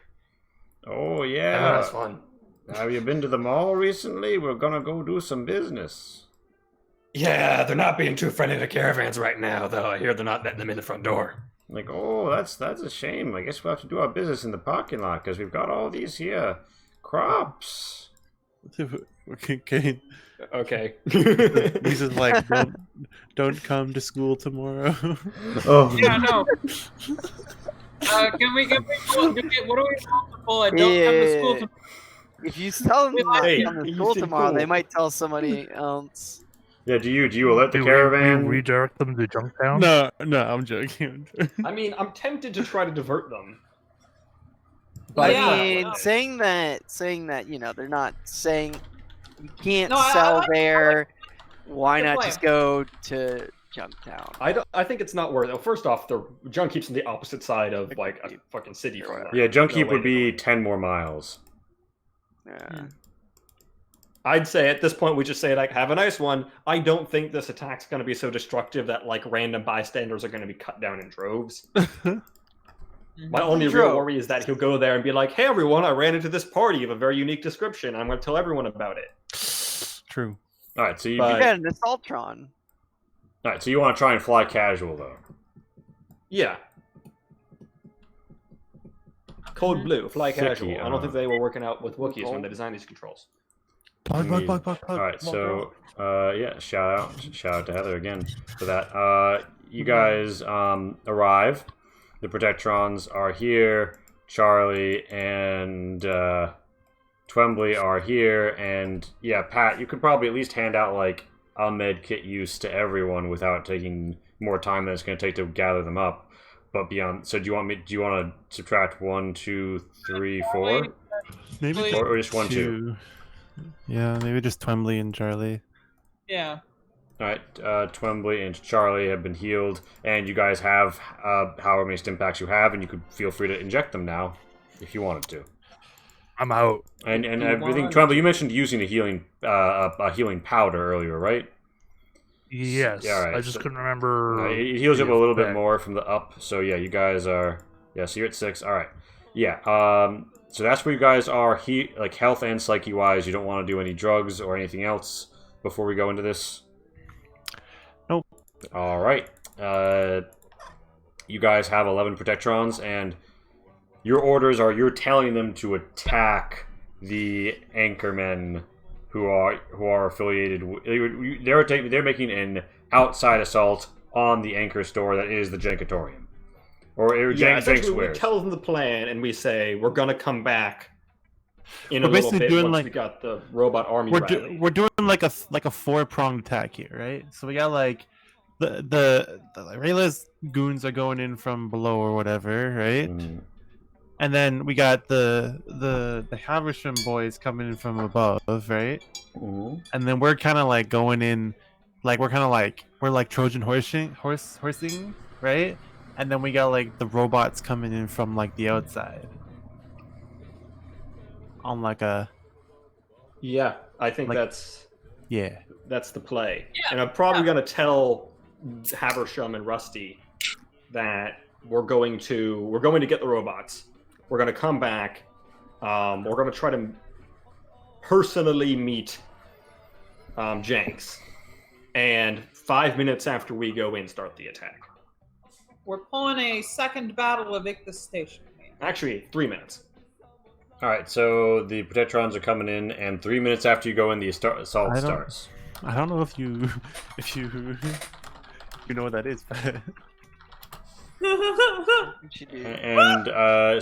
Oh Having yeah. nice fun. Have you been to the mall recently? We're gonna go do some business. Yeah, they're not being too friendly to caravans right now, though. I hear they're not letting them in the front door. Like, oh, that's a shame. I guess we'll have to do our business in the parking lot because we've got all these here crops. Okay. Okay. He's just like, don't come to school tomorrow. Oh. Yeah, no. Can we what do we want to pull? I don't come to school tomorrow. If you tell them not Hey, to come to you school seem tomorrow, they cool. might tell somebody else. Yeah, do you alert the Do caravan? we redirect them to Junktown? No, I'm joking. I mean, I'm tempted to try to divert them. I Yeah. mean, saying that, you know, they're not saying you can't No, I sell like- there. Why Good not plan. just go to Junktown? I think it's not worth it. First off, the junk keeps on the opposite side of like a fucking city from there. Yeah, Junk No Heap way would to be go. 10 more miles. Yeah. I'd say at this point we just say like, have a nice one. I don't think this attack's going to be so destructive that like random bystanders are going to be cut down in droves. My only real Drove. worry is that he'll go there and be like, hey everyone, I ran into this party of a very unique description. I'm going to tell everyone about it. True. All right, so you But- Yeah, an Assaultron. all right, so you want to try and fly casual though. Yeah. Code Blue, fly Tricky, casual. I don't think they were working out with Wookiees when they designed these controls. Plug. All right, so yeah, shout out to Heather again for that. You guys arrive. The Protectrons are here. Charlie and Twombly are here, and yeah, Pat, you could probably at least hand out like a med kit use to everyone without taking more time than it's going to take to gather them up. But beyond, so do you want to subtract 1, 2, 3, 4, Maybe or just 1, 2? Yeah, maybe just Twombly and Charlie. Yeah. All right, Twombly and Charlie have been healed, and you guys have however many stim packs you have, and you could feel free to inject them now if you wanted to. I'm out. And I think Twombly, you mentioned using a healing powder earlier, right? Yes. Yeah, all right, I just so- couldnh remember. It heals you up a little bit effect. more from the up, so yeah, you guys are so you're at 6. All right, yeah. So that's where you guys are. Like health and psyche wise, you don't want to do any drugs or anything else before we go into this. Nope. All right. You guys have 11 Protectrons, and your orders are you're telling them to attack the Anchormen who are affiliated. They're making an outside assault on the Anchor store that is the Jankatorium. Or Yeah, Jank essentially we Squares. tell them the plan and we say we're gonna come back in a We're little basically bit doing, once like- we got the robot army We're rally. we're doing like a 4-pronged attack here, right? So we got like the Rayla's goons are going in from below or whatever, right? Mm. And then we got the Haversham boys coming in from above, right? Mhm. And then we're kind of like going in, like we're like Trojan horsing, right? And then we got like the robots coming in from like the outside, on like a Yeah, I think Like- that's the play. Yeah, And I'm probably gonna tell Haversham and Rusty that we're going to get the robots. We're gonna come back. We're gonna try to personally meet Jenks. And 5 minutes after we go in, start the attack. We're pulling a second battle of Ictus Station. Actually, 3 minutes. All right, so the Protectrons are coming in, and 3 minutes after you go in, the assault I don't- starts. I don't know if you you know what that is, but And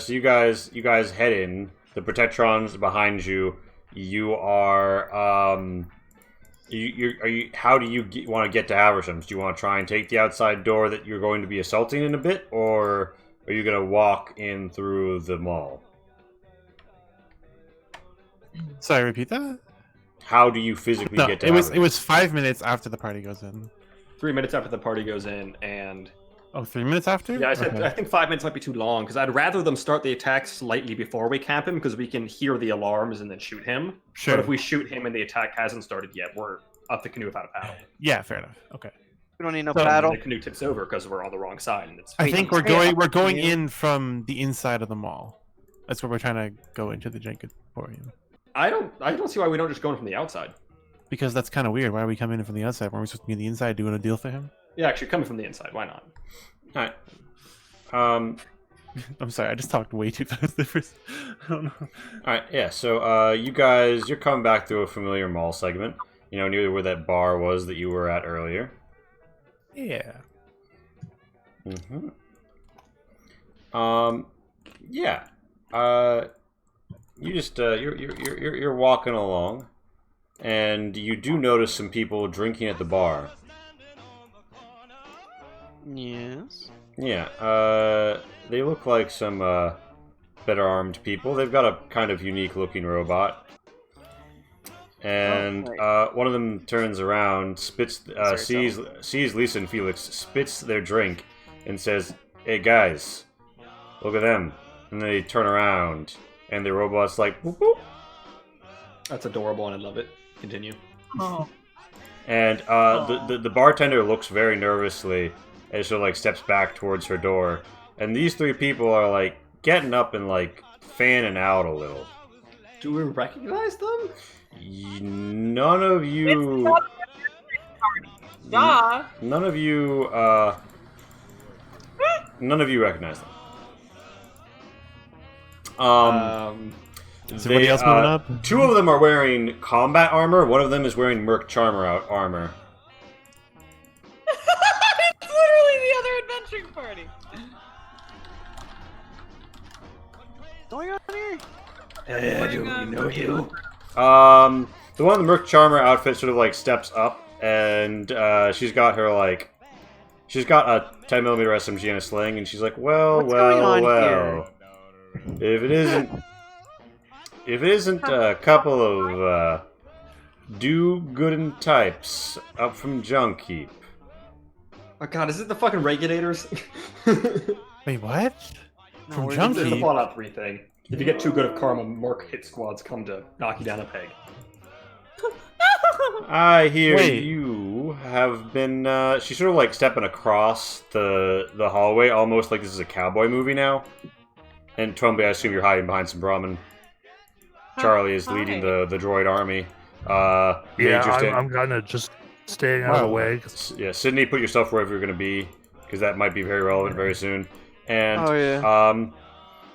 so you guys head in. The Protectrons behind you. You are how do you want to get to Haversham's? Do you want to try and take the outside door that you're going to be assaulting in a bit, or are you going to walk in through the mall? sorry, repeat that. How do you physically No, get to it Haversham's? was 5 minutes after the party goes in. 3 minutes after the party goes in, and Oh, 3 minutes after? yeah, I said Okay. I think 5 minutes might be too long because I'd rather them start the attack slightly before we camp him because we can hear the alarms and then shoot him. Sure. But if we shoot him and the attack hasn't started yet, we're up the canoe without a paddle. Yeah, fair enough. Okay. We don't need no So- And paddle. the canoe tips over because we're on the wrong side, and it's. I think Wait, we're going you- in from the inside of the mall. That's where we're trying to go into the Jankatorium. I don't see why we don't just go in from the outside. Because that's kind of weird. Why are we coming in from the outside? Weren't we supposed to be on the inside doing a deal for him? Yeah, actually, coming from the inside. Why not? All right. I'm sorry, I just talked way too fast there. I don't know. All right, yeah. So, you're coming back through a familiar mall segment. You know, near where that bar was that you were at earlier. Yeah. Mm-hmm. Yeah. You just you're walking along, and you do notice some people drinking at the bar. Yes. Yeah. They look like some better armed people. They've got a kind of unique looking robot. And one of them turns around, spits, sees Lisa and Felix, spits their drink, and says, "Hey guys, look at them." And then they turn around, and the robot's like, "Boop, boop." That's adorable, and I love it. Continue. Oh. And the bartender looks very nervously as she like steps back towards her door. And these three people are like getting up and like fanning out a little. Do we recognize them? None of you. Duh. None of you. None of you recognize them. Is somebody else moving up? Two of them are wearing combat armor. One of them is wearing Merc Charmer armor. It's literally the other adventuring party. What's going on here? Do we know you? The one in the Merc Charmer outfit sort of like steps up, and she's got her like, she's got a 10mm SMG and a sling, and she's like, well, What's going on well. If it isn't a couple of do-goodin' types up from Junk Heap. Oh god, is it the fucking regulators? Wait, what? No, From we're Junk It's the Heap? Fallout 3 thing. If you get too good of karma, more hit squads come to knock you down a peg. I hear Wait. you have been, she's sort of like stepping across the hallway, almost like this is a cowboy movie now. And Trumby, I assume you're hiding behind some Brahmin. Charlie is leading the droid army. Yeah, Major I'm kind of just staying out of the way. Yeah, Sydney, put yourself wherever you're going to be, because that might be very relevant very soon. And, Oh, yeah.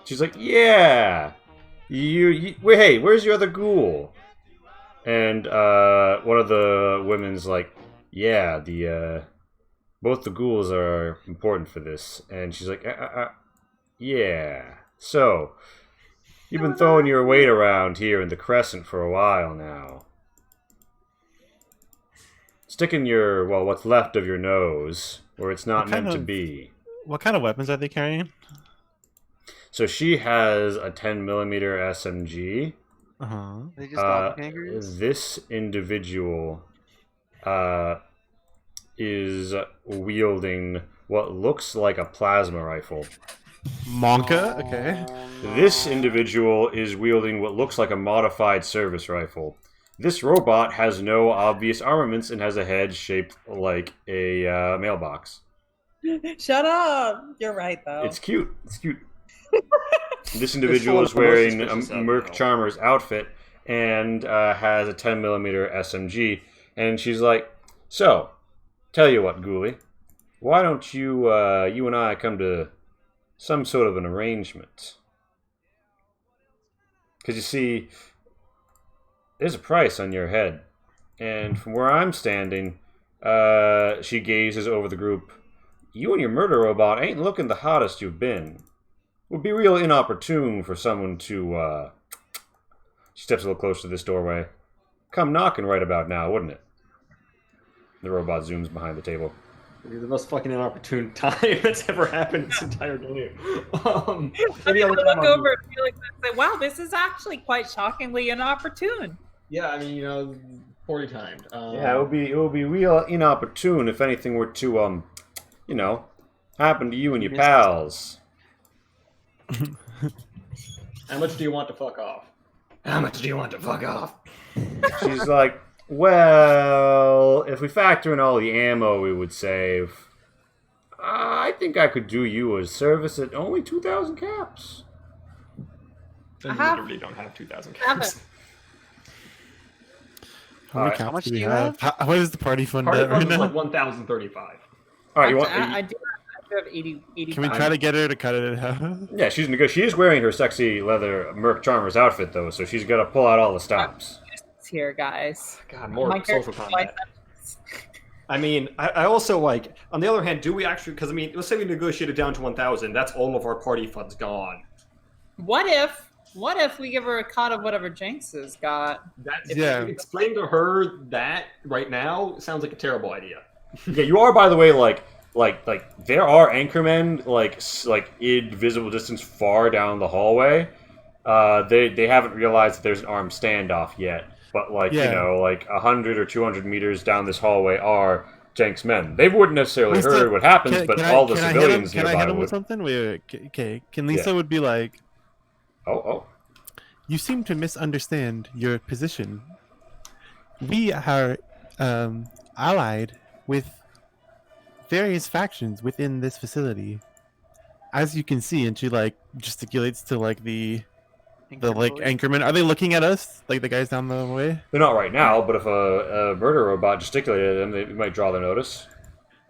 she's like, yeah, wait, hey, where's your other ghoul? And, one of the women's like, yeah, both the ghouls are important for this. And she's like, yeah. So, you've been throwing your weight around here in the Crescent for a while now. Sticking your, well, what's left of your nose, where it's not meant to be. What kind of weapons are they carrying? So she has a 10mm SMG. Uh-huh. They just doppelgangers? This individual is wielding what looks like a plasma rifle. Monka? Okay. This individual is wielding what looks like a modified service rifle. This robot has no obvious armaments and has a head shaped like a mailbox. Shut up. You're right, though. It's cute. It's cute. This individual is wearing a Merc Charmer's outfit and has a 10mm SMG. And she's like, so, tell you what, Ghoulie. Why don't you and I come to some sort of an arrangement? Because you see, there's a price on your head. And from where I'm standing, she gazes over the group. You and your murder robot ain't looking the hottest you've been. Would be real inopportune for someone to, She steps a little closer to this doorway. Come knocking right about now, wouldn't it? The robot zooms behind the table. It'd be the most fucking inopportune time that's ever happened this entire game. I mean, I look over and feel like say, wow, this is actually quite shockingly inopportune. Yeah, I mean, you know, 40 timed. Yeah, it would be real inopportune if anything were to, you know, happen to you and your pals. How much do you want to fuck off? How much do you want to fuck off? She's like, well, if we factor in all the ammo we would save, I think I could do you a service at only 2,000 caps. I literally don't have 2,000 caps. How much do we have? What is the party fund Party at right fund is now? like 1,035. All right, you want? I do have 80. Can we try to get her to cut it in half? Yeah, she is wearing her sexy leather Merc Charmer's outfit though, so she's got to pull out all the stops. Here, guys. God, more My social combat. I mean, I also like. On the other hand, do we actually? Because I mean, let's say we negotiated down to 1,000. That's all of our party funds gone. What if we give her a cut of whatever Jenks has got? That's Yeah. Explain to her that right now sounds like a terrible idea. Yeah, you are, by the way, like there are anchormen like in visible distance far down the hallway. They haven't realized that there's an armed standoff yet. But, you know, 100 or 200 meters down this hallway are Jenks men. They wouldn't necessarily heard what happens, but all the civilians nearby nearby Can I hit him would. with something? Wait. Okay. Can Lisa would be like, Oh. you seem to misunderstand your position. We are allied with various factions within this facility. As you can see, and she, gesticulates to, the The like anchormen, are they looking at us? Like the guys down the way? They're not right now, but if a murder robot gesticulated at them, they might draw their notice.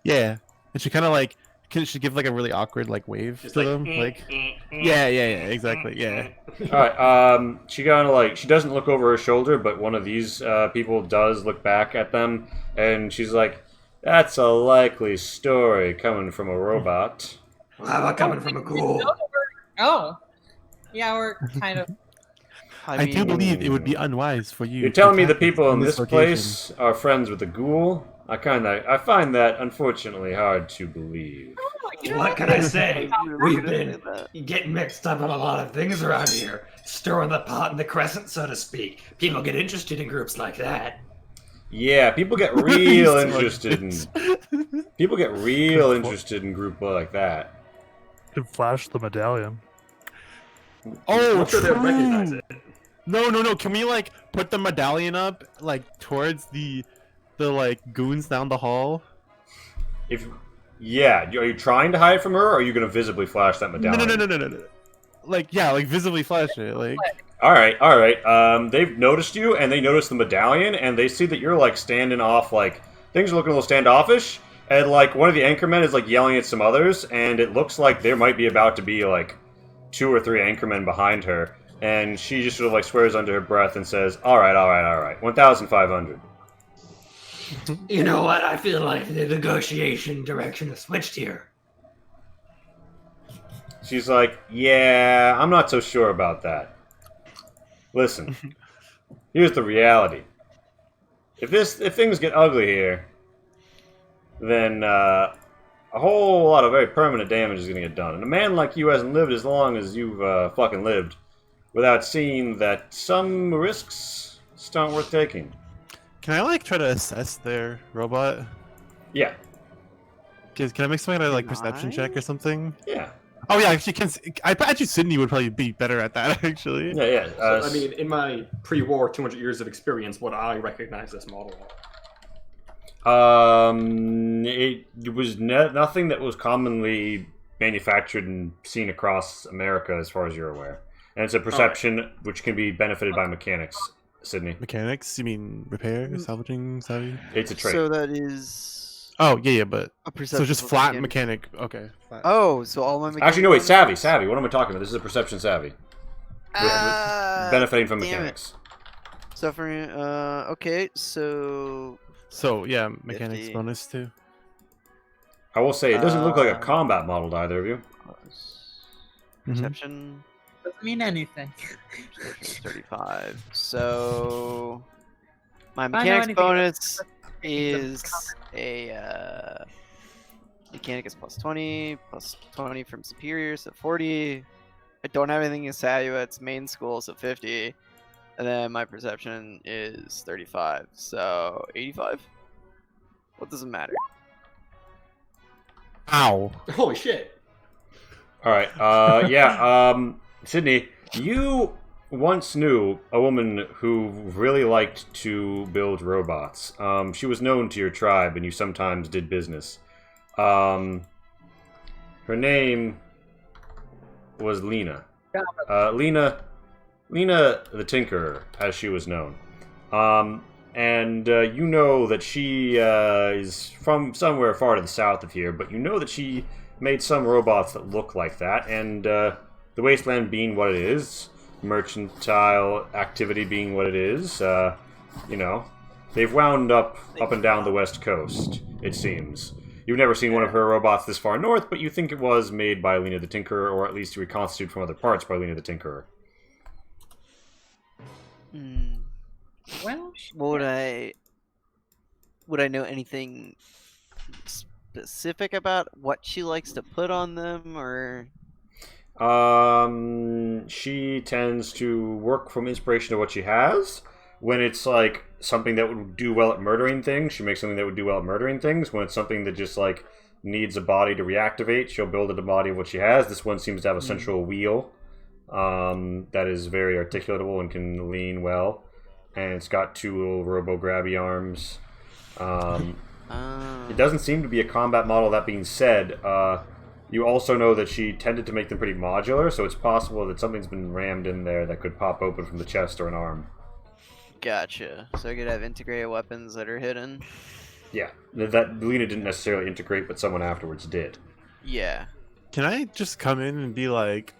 Yeah. And she kind of like, she give like a really awkward like wave Just to like, them? Like, yeah, exactly, yeah. All right. She kind of like she doesn't look over her shoulder, but one of these people does look back at them, and she's like, "That's a likely story coming from a robot." Well, how about coming from a ghoul? Oh. Yeah, we're kind of... I do believe it would be unwise for you. You're telling me the to people in this this place are friends with the ghoul? I find that unfortunately hard to believe. What can I say? We've been getting mixed up on a lot of things around here. Stirring the pot in the crescent, so to speak. People get interested in groups like that. Yeah, people get real interested in group like that. Could flash the medallion. Oh, I'm sure they'll recognize it. No. Can we like put the medallion up like towards the like goons down the hall? Yeah, are you trying to hide from her, or are you going to visibly flash that medallion? No. Like, yeah, like visibly flash it. Like, All right. They've noticed you, and they notice the medallion, and they see that you're like standing off. Like things are looking a little standoffish, and like one of the anchormen is like yelling at some others, and it looks like there might be about to be like 2 or 3 anchormen behind her, and she just sort of like swears under her breath and says, "All right, 1,500." You know what? I feel like the negotiation direction has switched here. She's like, "Yeah, I'm not so sure about that. Listen, here's the reality. If things get ugly here, then a whole lot of very permanent damage is going to get done. And a man like you hasn't lived as long as you've fucking lived without seeing that some risks just aren't worth taking." can I like try to assess their robot? Yeah. Can I make some kind of like perception check or something? Yeah. Oh yeah, actually, I bet you Sydney would probably be better at that actually. Yeah. So, I mean, in my pre-war 200 years of experience, would I recognize this model? It was nothing that was commonly manufactured and seen across America, as far as you're aware. And it's a perception which can be benefited by mechanics. Sydney. Mechanics? You mean repair, salvaging, savvy? It's a trait. So that is Oh yeah, but a so perception. just flat mechanic. Okay. Flat. Oh, so all my mechanics. Actually, no, wait, savvy. What am I talking about? This is a perception savvy. Benefiting from damn it. mechanics. Suffering. Okay, so So yeah, mechanics 50. bonus too. I will say, it doesn't look like a combat model to either of you. perception. Doesn't mean anything. 35. So my I know mechanics anything bonus about is a mechanic is plus 20 from superior, so 40. I don't have anything in Sayu, it's main school, so 50. And then my perception is 35, so 85. What does it matter? Ow. Holy shit. All right. Sydney, you once knew a woman who really liked to build robots. She was known to your tribe, and you sometimes did business. Her name was Lena. Lena the Tinkerer, as she was known. And you know that she is from somewhere far to the south of here, but you know that she made some robots that look like that, and the wasteland being what it is, mercantile activity being what it is, they've wound up and down the west coast, it seems. You've never seen one of her robots this far north, but you think it was made by Lena the Tinkerer, or at least reconstituted from other parts by Lena the Tinkerer. Well, Would I know anything specific about what she likes to put on them, or? She tends to work from inspiration of what she has. When it's like something that would do well at murdering things, she makes something that would do well at murdering things. When it's something that just like needs a body to reactivate, she'll build a body of what she has. This one seems to have a central wheel that is very articulatable and can lean well. And it's got 2 little robo-grabby arms. It doesn't seem to be a combat model. That being said, You also know that she tended to make them pretty modular, so it's possible that something's been rammed in there that could pop open from the chest or an arm. Gotcha. So I could have integrated weapons that are hidden. Yeah, that Lena didn't necessarily integrate, but someone afterwards did. Yeah. Can I just come in and be like,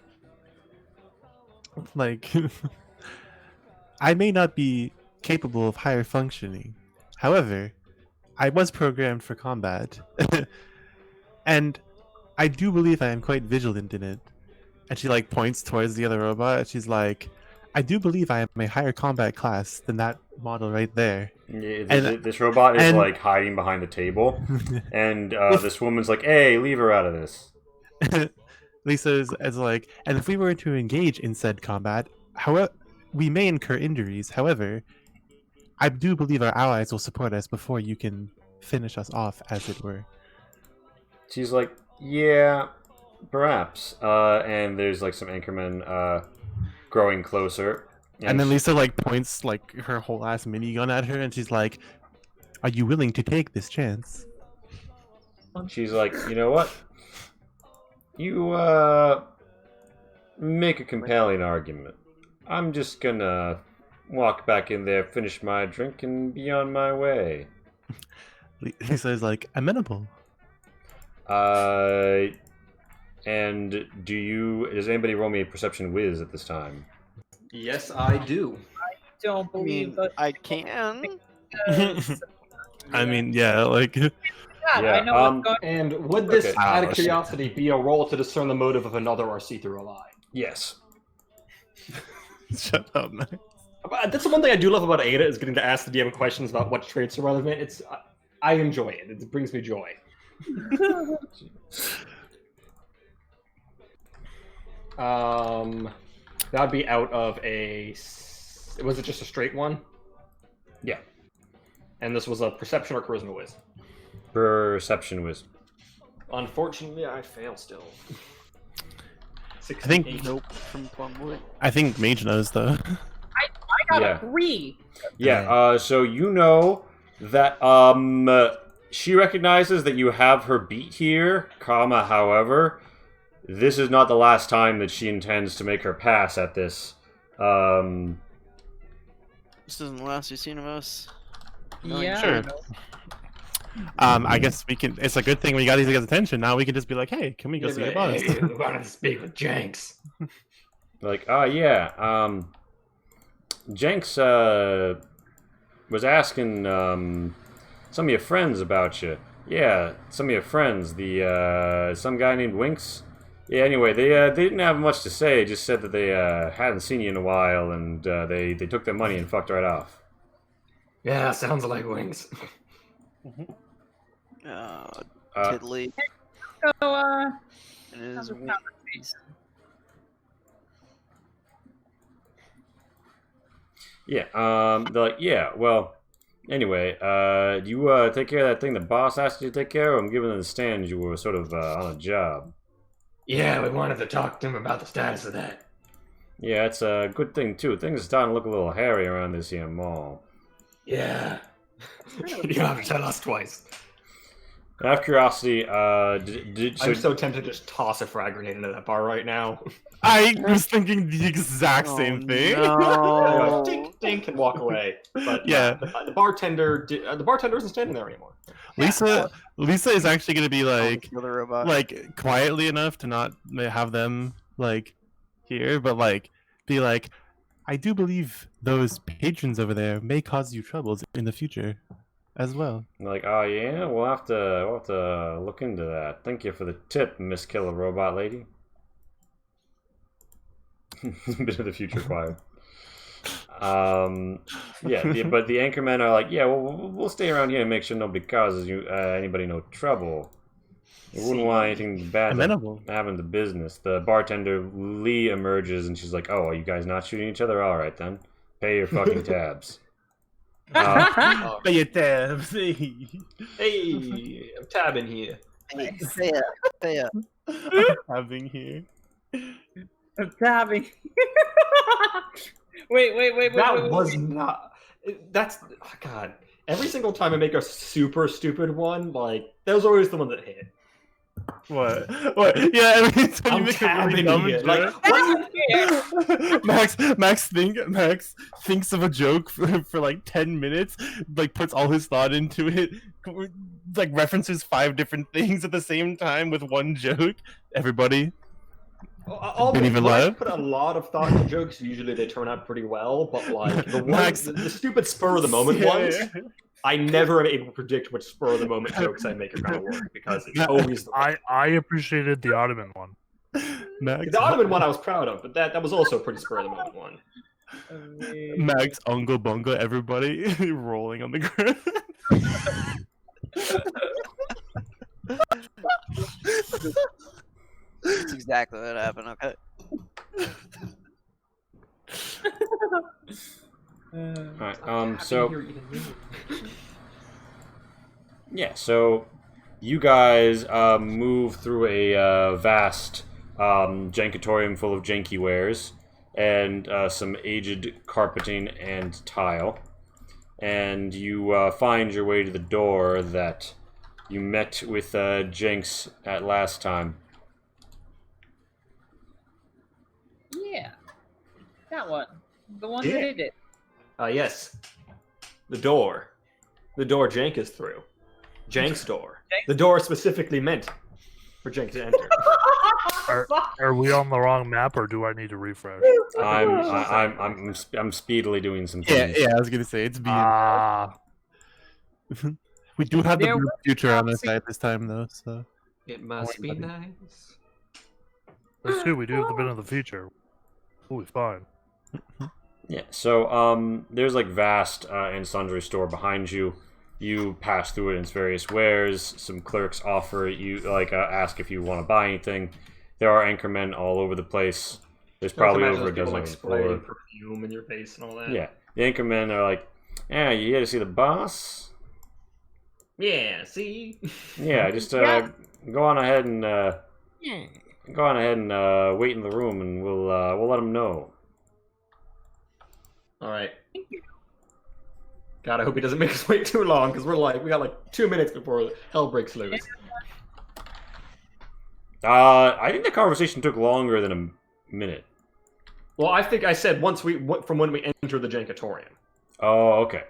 I may not be capable of higher functioning. However, I was programmed for combat. And I do believe I am quite vigilant in it. And she like points towards the other robot. And she's like, I do believe I am a higher combat class than that model right there. Yeah, And- this robot is and- like hiding behind the table, and this woman's like, "Hey, leave her out of this." Lisa is like, and if we were to engage in said combat, however, we may incur injuries. However, I do believe our allies will support us before you can finish us off, as it were. She's like, "Yeah, perhaps." And there's like some anchormen growing closer. And then Lisa like points like her whole ass minigun at her, and she's like, "Are you willing to take this chance?" She's like, "You know what? You make a compelling argument. I'm just gonna walk back in there, finish my drink, and be on my way." Lisa is like, "Amenable." And does anybody roll me a perception whiz at this time? Yes, I do. Don't I believe mean, that. I can. I mean, yeah, like God, Yeah, I know what's going. And would this, Okay. out of Oh, shit. curiosity, be a roll to discern the motive of another or see through a lie? Yes. shut up, man. That's the one thing I do love about Ada is getting to ask the DM questions about what traits are relevant. I enjoy it. It brings me joy. That'd be out of a. Was it just a straight one? Yeah. And this was a perception or charisma whiz. Perception whiz. Unfortunately, I fail still. I think 68. Nope. From Plumwood. I think Mage knows though. I got Yeah. a 3. Yeah. So you know that she recognizes that you have her beat here, comma. However, this is not the last time that she intends to make her pass at this. This isn't the last you've seen of us. Yeah. Sure. I guess we can. It's a good thing we got these guys' attention. Now we can just be like, "Hey, can we go see the boss?" Hey, we wanted to speak with Jenks. Like, oh yeah, Jenks was asking some of your friends about you. Yeah, some of your friends. The some guy named Winks. Yeah. Anyway, they didn't have much to say. Just said that they hadn't seen you in a while, and they took their money and fucked right off. Yeah, sounds like wings. Tiddly. So, And his how's the wings. conversation? Yeah. They're like, yeah. Well. Anyway, do you take care of that thing the boss asked you to take care of? I'm giving the stand you were sort of on a job. Yeah, we wanted to talk to him about the status of that. Yeah, it's a good thing too. Things are starting to look a little hairy around this here mall. Yeah. You don't have to tell us twice. Out of curiosity, I'm so tempted to just toss a frag grenade into that bar right now. I was thinking the exact same thing. No. Dink, dink, and walk away. But Yeah. the bartender isn't standing there anymore. Lisa is actually gonna be like Kill the robot. quietly enough to not have them like here, but like be like, I do believe those patrons over there may cause you troubles in the future as well. like, oh yeah, we'll have to look into that. Thank you for the tip, Miss Killer Robot Lady. Bit of the future choir. Yeah, but the anchormen are like, yeah, well, we'll stay around here and make sure nobody causes you anybody no trouble. We wouldn't want anything bad Amenable. to happen to business. The bartender Lee emerges and she's like, oh, are you guys not shooting each other? All right then, pay your fucking tabs. But your tabs. Hey, I'm tabbing here. Thea. Having here. I'm tabbing. wait. That was not. That's oh God. Every single time I make a super stupid one, like that was always the one that hit. What? What? Yeah, I mean, so you I'm make a really tabbing dumb here. joke. Max thinks of a joke for like 10 minutes, like puts all his thought into it, like references 5 different things at the same time with one joke. Everybody, I'll Didn't be even when I laugh? put a lot of thought into jokes. Usually they turn out pretty well, but like the Max- the stupid spur of the moment Yeah, ones, yeah. I never am able to predict which spur of the moment jokes I make are gonna work because it's always the I appreciated the Ottoman one. Max, the Ottoman one I was proud of, but that was also a pretty spur of the moment one. Max, Unga Bunga, everybody rolling on the ground. That's exactly what happened. Okay. Alright, so yeah, so you guys move through a vast jankatorium full of janky wares and some aged carpeting and tile, and you find your way to the door that you met with Jenks at last time. Yeah. That one. The one Yeah. that did it. Yes, the door Jank is through. Jank's door. The door specifically meant for Jank to enter. Are we on the wrong map, or do I need to refresh? I'm speedily doing some Yeah, things. yeah, I was gonna say it's being. We do have There the was future on our absolute- side this time, though. So It must be nice. That's true. We do have the bit of the future. We'll be fine. Yeah, so there's like vast and sundry store behind you. You pass through it in its various wares. Some clerks offer you, like, ask if you want to buy anything. There are anchormen all over the place. There's probably over a dozen like on the spraying floor. perfume in your face and all that. Yeah, the anchormen are like, "Yeah, you here to see the boss? Yeah. See. Yeah, just Yeah. go on ahead and wait in the room, and we'll let him know." All right. God, I hope he doesn't make us wait too long because we got like 2 minutes before hell breaks loose. I think the conversation took longer than a minute. Well, I think I said from when we enter the Jankatorium. Oh, okay.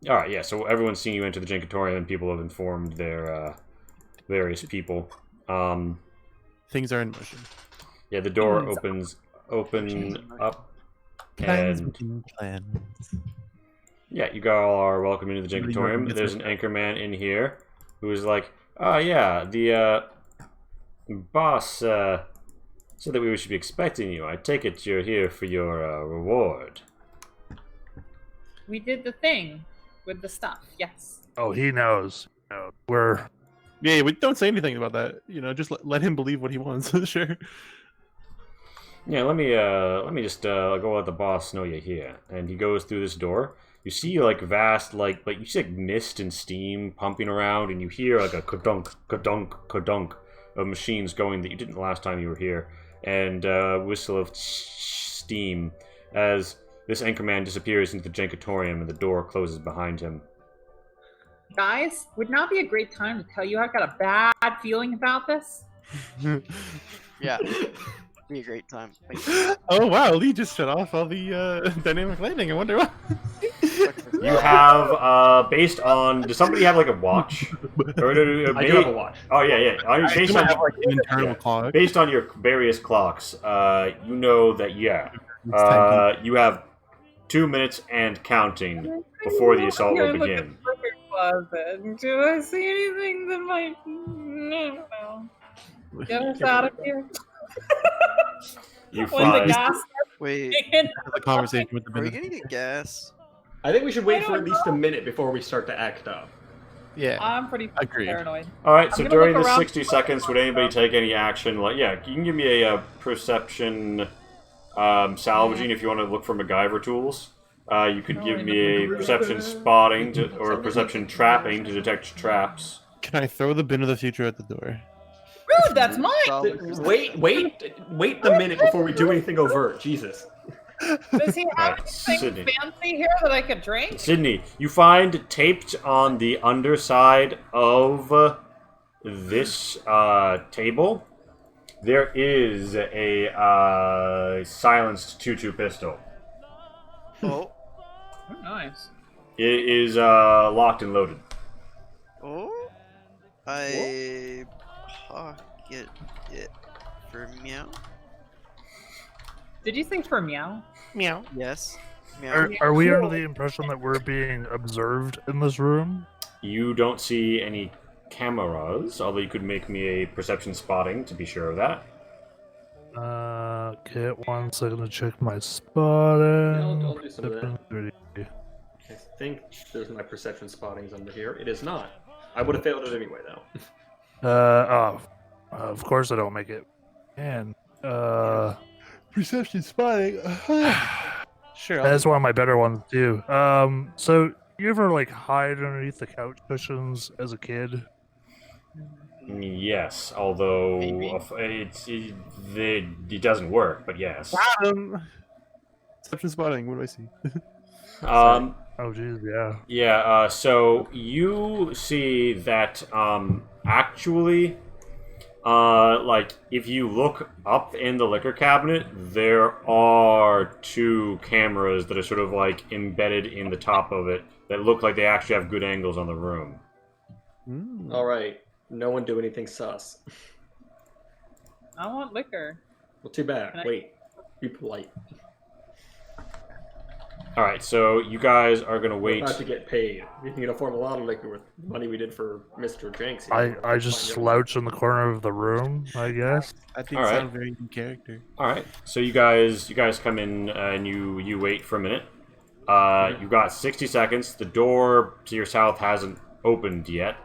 All right, yeah. So everyone's seen you enter the Jankatorium, and people have informed their various people. things are in motion. Yeah, the door Plans. open up, Plans and within plans. yeah, you all are welcome into the Really Jankatorium. welcome. There's an anchorman in here who is like, "Oh yeah, the boss said that we should be expecting you. I take it you're here for your reward." We did the thing with the stuff. Yes. Oh, he knows. We're Yeah, we don't say anything about that. You know, just let him believe what he wants. Sure. Yeah, let me just go let the boss know you're here. And he goes through this door. You see like vast like you see like mist and steam pumping around, and you hear like a kadunk, kadunk, kadunk of machines going that you didn't last time you were here, and whistle of steam as this anchorman disappears into the Jankatorium and the door closes behind him. Guys, would not be a great time to tell you I've got a bad feeling about this? Yeah. Be a great time. Oh wow, Lee just shut off all the dynamic lighting. I wonder why. You have, based on... Does somebody have, like, a watch? Or, I do have a watch. Oh, yeah. Based on, have like an internal clock. based on your various clocks, you know that, you have 2 minutes and counting before the assault will begin. Closet. Do I see anything that might... No. Get us out of here. You When the find... gas Wait, Have a conversation with the are we business. gonna get gas? I think we should wait I for at don't least a minute before we start to act up. Yeah. I'm pretty Agreed. paranoid. Alright, I'm so gonna during look the around. 60 seconds, would anybody take any action? Like, yeah, you can give me a perception salvaging if you want to look for MacGyver tools. You could give me a perception spotting or a perception trapping to detect traps. Can I throw the bin of the future at the door? Rude, that's mine! Wait the minute before we do anything overt. Jesus. Does he have Alright, anything Sydney. fancy here that I could drink? Sydney, you find taped on the underside of this table, there is a silenced 2.2 pistol. Oh. Oh, nice. It is locked and loaded. Oh. I pocket it for meow. Did you think for meow? Meow. Yes. Meow. Are we under the impression that we're being observed in this room? You don't see any cameras, although you could make me a perception spotting to be sure of that. Okay, 1 second to check my spotting. I'll do some of that. I think there's my perception spottings under here. It is not. I would have failed it anyway, though. Of course I don't make it. Man, Perception spotting. Sure. that's one of my better ones too. So you ever like hide underneath the couch cushions as a kid? Yes, although it doesn't work, but yes. Perception spotting. What do I see? Oh geez, yeah. Yeah, so you see that actually, like if you look up in the liquor cabinet, there are 2 cameras that are sort of like embedded in the top of it that look like they actually have good angles on the room. All right. No one do anything sus. I want liquor. Well, too bad. Can I- Wait. Be polite. All right, so you guys are gonna We're wait. about to get paid. We can afford a lot of liquor with the money we did for Mr. Jenks. I just slouch in the corner of the room, I guess. I think All right. sound very in character. All right, so you guys come in and you wait for a minute. You've got 60 seconds. The door to your south hasn't opened yet.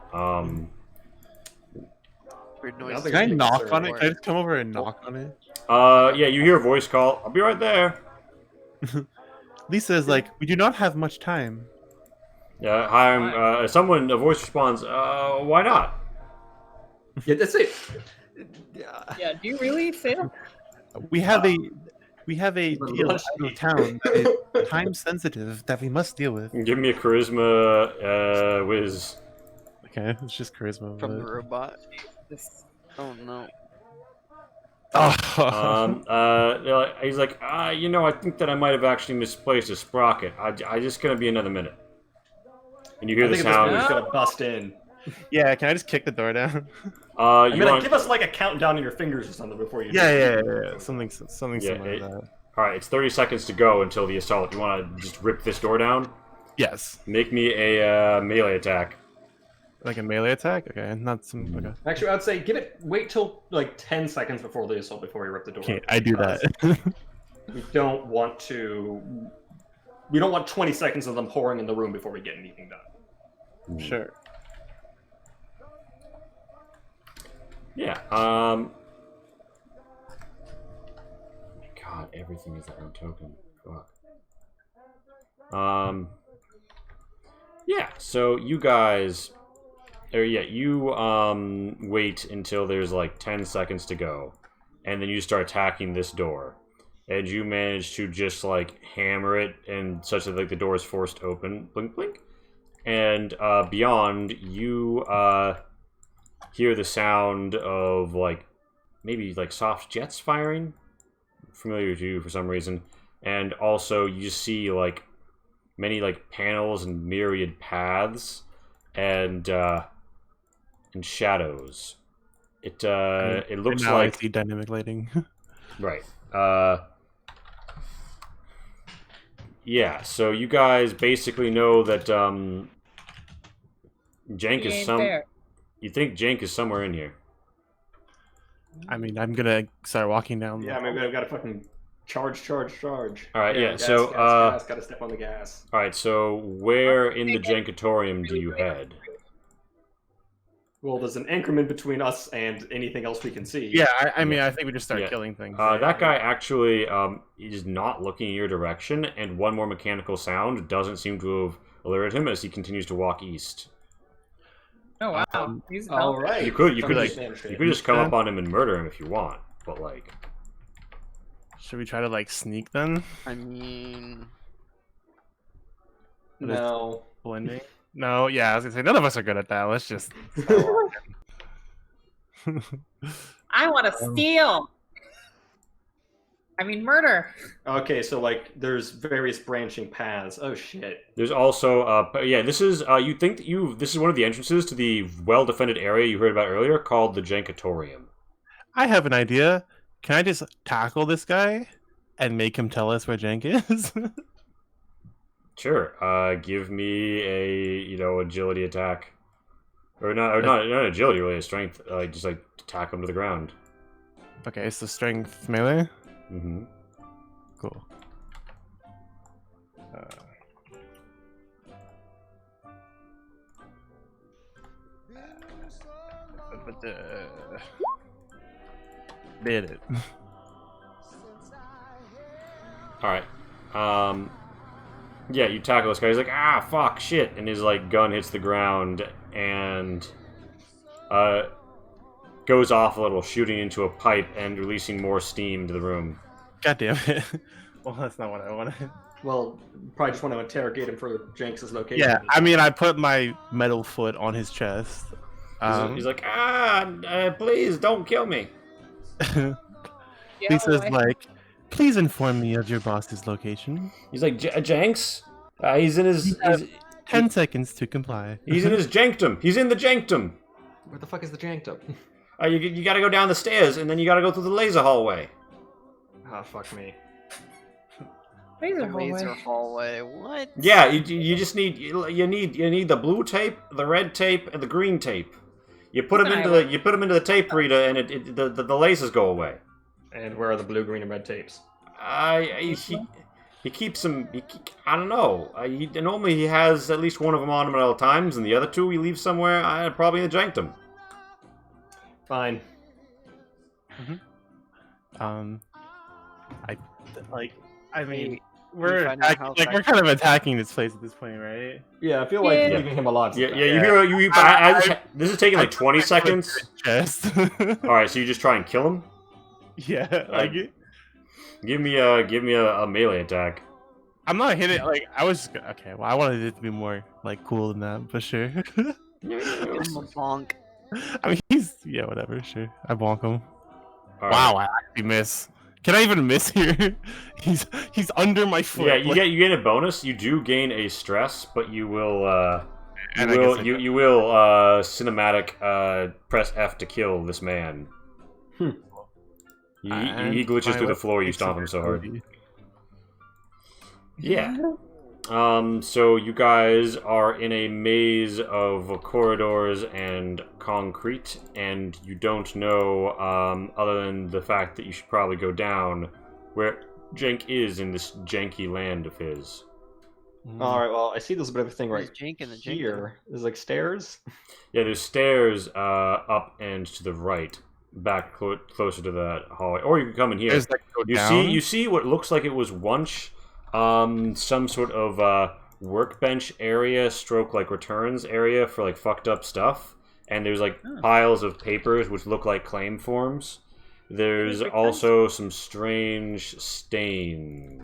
Weird noise. Can I knock on it? Can I just come over and knock on it? Yeah, you hear a voice call. I'll be right there. Lisa is like, we do not have much time. Yeah, hi. A voice responds. Why not? Yeah, that's it. Yeah, do you really say that? We have a deal in town that is time sensitive that we must deal with. Give me a charisma whiz. Okay, it's just charisma. From the but- robot. Oh no. He's like, I think that I might have actually misplaced a sprocket. I just gonna be another minute. And you hear I the think at this point sound. he's gonna bust in. Yeah, can I just kick the door down? I mean, give us like a countdown in your fingers or something before you. Yeah. Something similar to that. All right, it's 30 seconds to go until the assault. You want to just rip this door down? Yes. Make me a melee attack. Like a melee attack? Okay, not some. Okay. Actually, I'd say wait till like 10 seconds before the assault before you rip the door. Okay, I do that. We don't want 20 seconds of them pouring in the room before we get anything done. Sure. Yeah. God, everything is that one token. Fuck. Yeah. So you guys, you wait until there's like 10 seconds to go, and then you start attacking this door, and you manage to just like hammer it, and such that like the door is forced open. Blink, blink. And beyond, you hear the sound of like maybe like soft jets firing, familiar to you for some reason, and also you see like many like panels and myriad paths and shadows. It looks now like I see dynamic lighting. right. Yeah. So you guys basically know that Jank He is ain't some. there. You think Jank is somewhere in here? I mean, I'm gonna start walking down. Yeah, maybe I've got to fucking charge. All right, yeah. Gas, So, gas, gotta step on the gas. all right. So, where in the Jankatorium do you head? Well, there's an increment between us and anything else we can see. Yeah, I mean, I think we just start Yeah. killing things. That guy actually is not looking in your direction, and one more mechanical sound doesn't seem to have alerted him as he continues to walk east. Oh wow, he's All right. You could Something just come up on him and murder him if you want, but like, Should we try to like sneak then? I mean, No. Blending? No, yeah, I was gonna say none of us are good at that. Let's just. start walking. I want to steal. I mean, murder. Okay, so like there's various branching paths. Oh shit. There's also yeah, this is you think that this is one of the entrances to the well-defended area you heard about earlier called the Jankatorium. I have an idea. Can I just tackle this guy and make him tell us where Jank is? Sure. Give me a agility attack. Or not agility, really, a strength, just tack him to the ground. Okay, it's the strength melee. Mm-hmm. Cool. Did it. Alright. Yeah, you tackle this guy. He's like, ah, fuck, shit. And his, gun hits the ground and, goes off a little, shooting into a pipe and releasing more steam to the room. God damn it. Well, that's not what I wanted. Well, probably just want to interrogate him for Jenks' location. Yeah, I mean, I put my metal foot on his chest. He's like, please don't kill me. He says, please inform me of your boss's location. He's like, Jenks? He's in his... 10 seconds to comply. He's in his jankdom. He's in the jankdom. Where the fuck is the Jankdom? You gotta go down the stairs, and then you gotta go through the laser hallway. Oh, fuck me. Laser hallway. What? Yeah, you just need you need the blue tape, the red tape, and the green tape. You put them into the tape reader, and the lasers go away. And where are the blue, green, and red tapes? He keeps them. I don't know. Normally he has at least one of them on him at all times, and the other two he leaves somewhere. Probably in the jankdom. Fine. I mean, we're kind of attacking this place at this point, right? Yeah, I feel like leaving him alive. Yeah. This is taking 20 seconds. Chest. All right, so you just try and kill him. Yeah, Give me a melee attack. I'm not hitting. I was okay. Well, I wanted it to be more cool than that, but sure. Give him a bonk. I mean, whatever. Sure, I bonk him. All wow, I actually miss. Can I even miss here? He's under my foot. Yeah, you gain a bonus. You do gain a stress, but you will cinematic press F to kill this man. He glitches through the floor. You stomp him so hard. Yeah. So you guys are in a maze of corridors and concrete, and you don't know, other than the fact that you should probably go down, where Jank is in this janky land of his. Alright, well, I see there's a bit of a thing right There's here. There's stairs? Yeah, there's stairs up and to the right, back closer to that hallway. Or you can come in here. You see what looks like it was once some sort of workbench area stroke returns area for fucked up stuff, and there's piles of papers which look like claim forms. There's also some strange stains,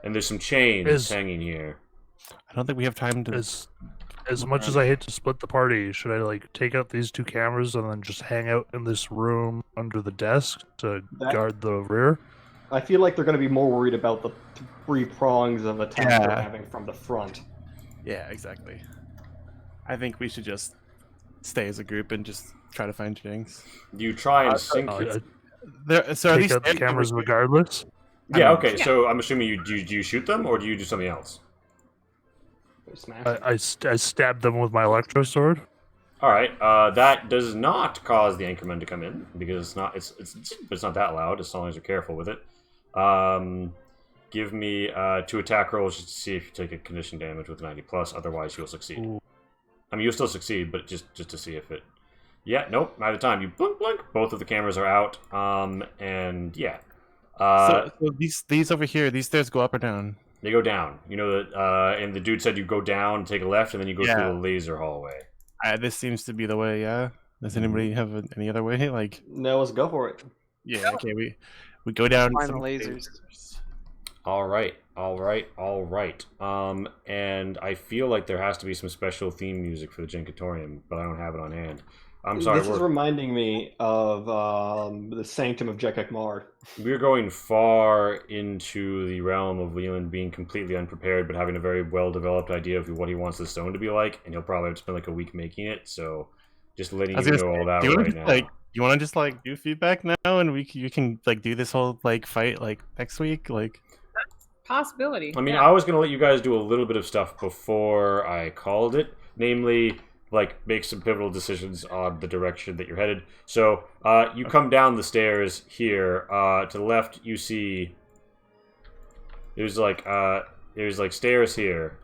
and there's some chains hanging here. I don't think we have time to. As much as I hate to split the party, should I take out these two cameras and then just hang out in this room under the desk to guard the rear? I feel like they're going to be more worried about the 3 prongs of attack they're having from the front. Yeah, exactly. I think we should just stay as a group and just try to find Jinx. You try and sync take out the cameras regardless? Yeah, okay, so I'm assuming do you shoot them, or do you do something else? I stabbed them with my electro sword. Alright, that does not cause the anchorman to come in, because it's not that loud, as long as you're careful with it. Give me 2 attack rolls just to see if you take a condition damage with 90+, otherwise you'll succeed. Ooh. I mean, you'll still succeed, but just to see if it... Yeah, nope, neither time. You blink, blink, both of the cameras are out, and yeah. So these over here, these stairs go up or down? They go down. You know that, and the dude said you go down, take a left, and then you go through the laser hallway. This seems to be the way, yeah? Does anybody have any other way? No, let's go for it. Yeah, okay, we go down Find some the lasers. All right. And I feel like there has to be some special theme music for the Jankatorium, but I don't have it on hand. I'm sorry. This is reminding me of the Sanctum of Jekek-Mar. We're going far into the realm of Leland being completely unprepared, but having a very well-developed idea of what he wants the stone to be like, and he'll probably have to spend like a week making it. So, just letting you know all that right now. Like, you want to just like do feedback now, and you can like do this whole like fight like next week, like. Possibility. I mean, I was gonna let you guys do a little bit of stuff before I called it, namely, like make some pivotal decisions on the direction that you're headed. So, you come down the stairs here. To the left, you see there's like stairs here.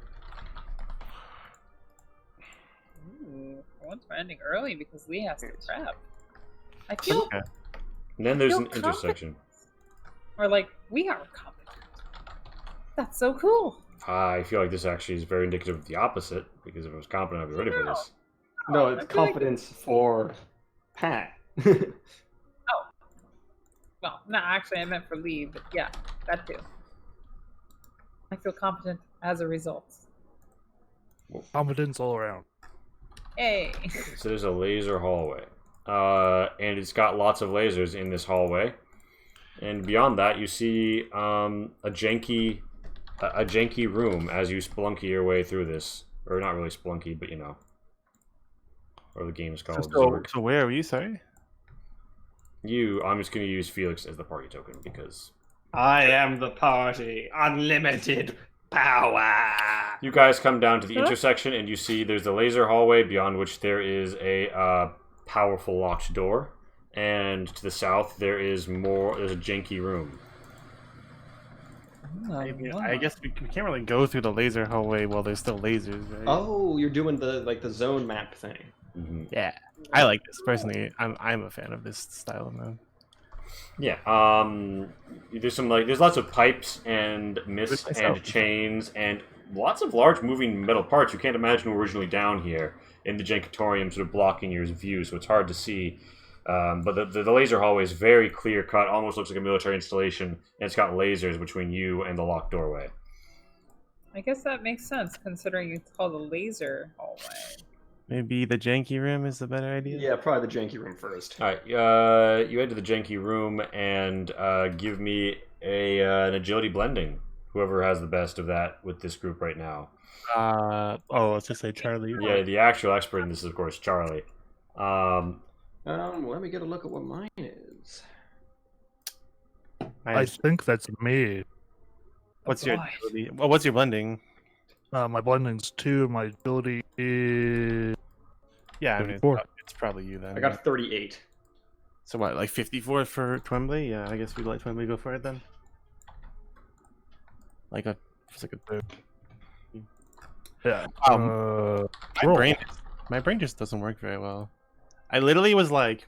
Ooh, one's ending early because Lee has to prep. I feel. Okay. And then there's an confident. intersection. Or like we are confident. That's so cool. I feel like this actually is very indicative of the opposite, because if I was confident, I'd be ready for this. No, it's I feel like- confidence for Pat. Well, no, actually, I meant for Lee, but yeah, that too. I feel confident as a result. Confidence all around. Hey. So there's a laser hallway, and it's got lots of lasers in this hallway. And beyond that, you see a janky room as you spelunky your way through this, or not really spelunky, but you know, or the game is called. So where are you? Sorry. I'm just going to use Felix as the party token because I am the party. Unlimited power. you guys come down to the intersection and you see there's a laser hallway beyond which there is a powerful locked door, and to the south there's a janky room. I guess we can't really go through the laser hallway while there's still lasers, right? Oh, you're doing the zone map thing. Mm-hmm. Yeah, I like this personally. I'm a fan of this style of mode. Yeah. There's lots of pipes and mist and chains and lots of large moving metal parts you can't imagine were originally down here in the Jankatorium, sort of blocking your view, so it's hard to see. But the laser hallway is very clear cut, almost looks like a military installation, and it's got lasers between you and the locked doorway. I guess that makes sense considering it's called a laser hallway. Maybe the janky room is a better idea. Yeah, probably the janky room first. All right, you head to the janky room and give me an agility blending. Whoever has the best of that with this group right now. Let's just say Charlie. Yeah, the actual expert in this is of course Charlie. Let me get a look at what mine is. I think that's me. What's your ability? Well, what's your blending? My blending's 2, and my ability is... Yeah, I mean, 34. it's probably you then. I got 38. So what, like 54 for Twombly? Yeah, I guess we'd let Twombly go for it then. It's like a Yeah. my brain just doesn't work very well. I literally was like,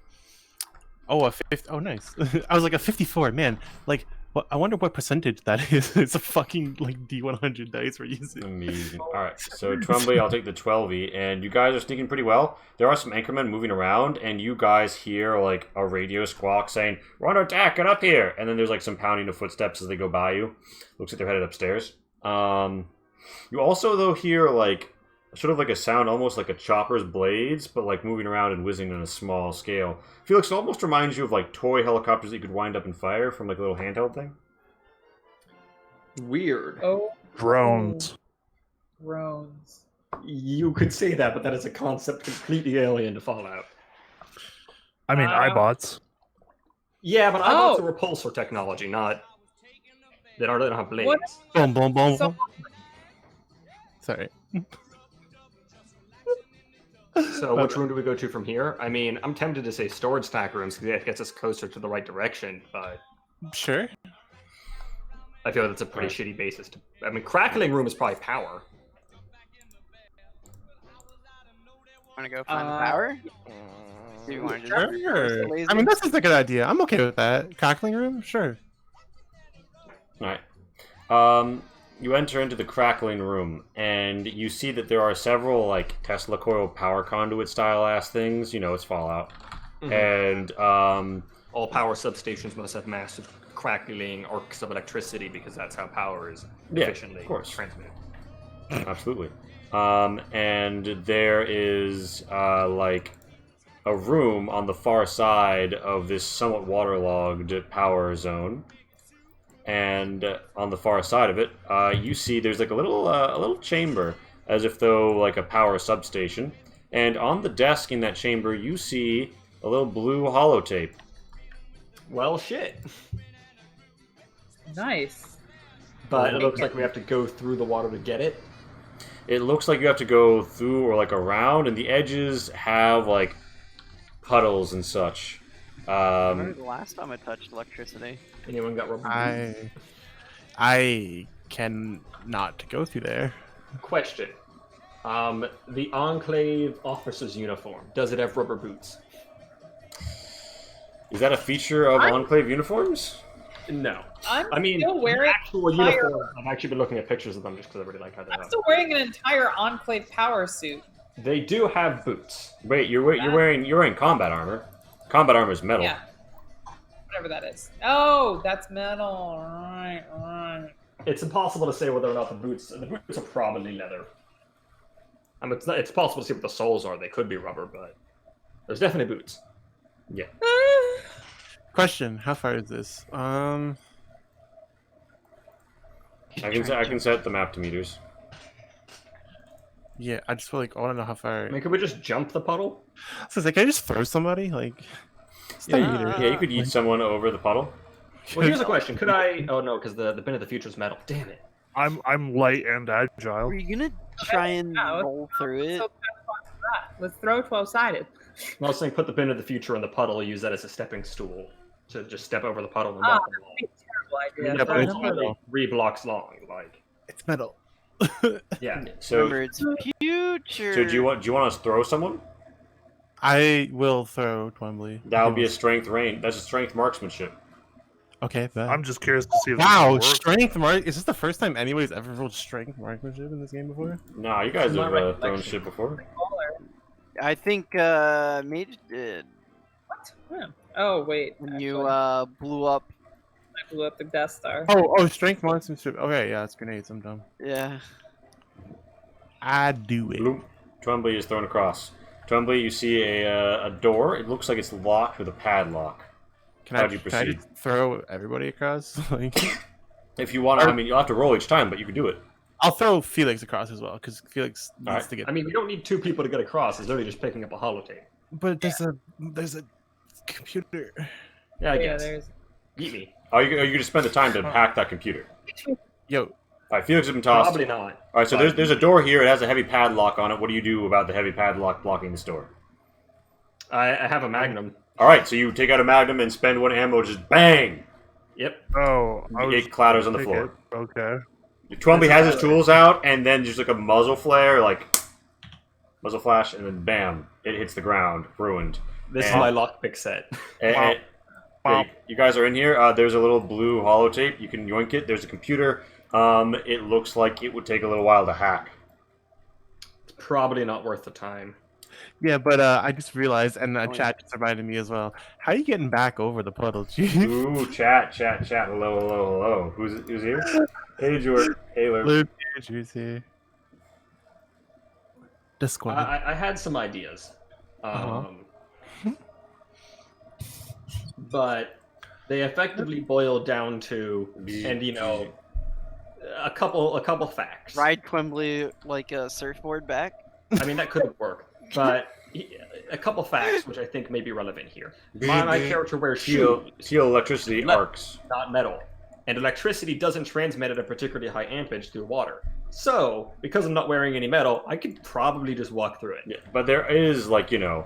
a 50. Oh, nice. I was like a 54, man. Like, I wonder what percentage that is. It's a fucking like D100 dice we're using. Amazing. All right, so Twombly, I'll take the 12e, and you guys are sneaking pretty well. There are some anchormen moving around, and you guys hear like a radio squawk saying, "We're under attack! Get up here!" And then there's like some pounding of footsteps as they go by you. Looks like they're headed upstairs. You also though hear like sort of like a sound almost like a chopper's blades, but like moving around and whizzing on a small scale. Felix, it almost reminds you of like toy helicopters that you could wind up and fire from like a little handheld thing. Weird. Oh. Drones. Drones. You could say that, but that is a concept completely alien to Fallout. I mean, iBots. Yeah, but iBots are repulsor technology, not... They don't have blades. What? Boom, boom, boom. So- Sorry. So which room do we go to from here? I mean, I'm tempted to say storage stack rooms because it gets us closer to the right direction, but Sure. I feel like that's a pretty shitty basis to... I mean, crackling room is probably power. Want to go find the power? Do you want to just Sure. the I mean, that's just a good idea. I'm okay with that. Crackling room? Sure. All right. You enter into the crackling room, and you see that there are several like Tesla coil power conduit style ass things. You know, it's Fallout, and all power substations must have massive crackling arcs of electricity because that's how power is efficiently transmitted. Absolutely. And there is like a room on the far side of this somewhat waterlogged power zone. And on the far side of it, you see there's like a little chamber, as if though like a power substation. And on the desk in that chamber, you see a little blue holotape. Well, shit. Nice. But it looks like we have to go through the water to get it. It looks like you have to go through or like around, and the edges have like puddles and such. I remember the last time I touched electricity. Anyone got rubber boots? I can not go through there. Question. The Enclave officer's uniform, does it have rubber boots? Is that a feature of Enclave uniforms? No. I'm I mean, still wearing actual entire- uniforms. I've actually been looking at pictures of them just because I really like how they I'm are. still wearing an entire Enclave power suit. They do have boots. Wait, you're wearing combat armor. Combat armor is metal. Yeah. Whatever that is. Oh, that's metal. Right. It's impossible to say whether or not the boots are probably leather. I mean, it's possible to see what the soles are. They could be rubber, but there's definitely boots. Yeah. Question: how far is this? I can set the map to meters. Yeah, I just feel like I want to know how far. I mean, could we just jump the puddle? So it's like, can I just throw somebody? Like, Yeah, you could yeet someone over the puddle. Well, here's a question: could I? Oh no, because the bin of the future is metal. Damn it! I'm light and agile. Were you gonna try and Yeah, roll through it? Let's throw 12-sided. I was saying, put the bin of the future in the puddle. Use that as a stepping stool to just step over the puddle and walk along. Terrible idea. Yeah, but it's It's only 3 blocks long. Like, it's metal. yeah. So, Remember, it's future. so do you want us to throw someone? I will throw Twombly. That would be a strength range. That's a strength marksmanship. Okay, bet. I'm just curious to see if Wow, this will work. strength mark. Is this the first time anybody's ever rolled strength marksmanship in this game before? Nah, you guys Not have right thrown selection. shit before. I think Mage did What? Yeah. Oh wait. when actually, you blew up. I blew up the Death Star. Oh, strength marksmanship. Okay, yeah, it's grenades. I'm dumb. Yeah. I do it. Bloop. Twombly is thrown across. Twombly, you see a door. It looks like it's locked with a padlock. How'd you Can I proceed? just throw everybody across? Like, If you want to, I mean, you'll have to roll each time, but you can do it. I'll throw Felix across as well because Felix needs Alright. to get. I mean, we don't need 2 people to get across. It's literally just picking up a holotape. But there's a computer. Yeah, I Yeah, guess. there's. Eat me. Are you going to spend the time to hack that computer? Yo, All right, Felix has been tossed. Probably not. All right, so there's a door here. It has a heavy padlock on it. What do you do about the heavy padlock blocking this door? I have a magnum. All right, so you take out a magnum and spend 1 ammo, just bang! Yep. Oh, I was It clatters on the take floor. it. Okay. Twombly has his tools out, and then just like a muzzle flare, like muzzle flash, and then bam, it hits the ground, ruined. This is And- my lockpick set. And- hey, you guys are in here. There's a little blue holotape. You can yoink it. There's a computer. It looks like it would take a little while to hack. It's probably not worth the time. yeah, but I just realized, and chat just reminded me as well. How are you getting back over the puddle, Chief? Ooh, chat. Hello. Who's here? Hey, George. Hey, Lurp. Luke Andrews here. Discord. I had some ideas. But they effectively boil down to, and you know, a couple facts. Ride Twimbly like a surfboard back. I mean, that could work, but a couple facts which I think may be relevant here. My character wears shoes, Teal electricity arcs. not metal, and electricity doesn't transmit at a particularly high ampage through water. So, because I'm not wearing any metal, I could probably just walk through it. Yeah, but there is, like, you know,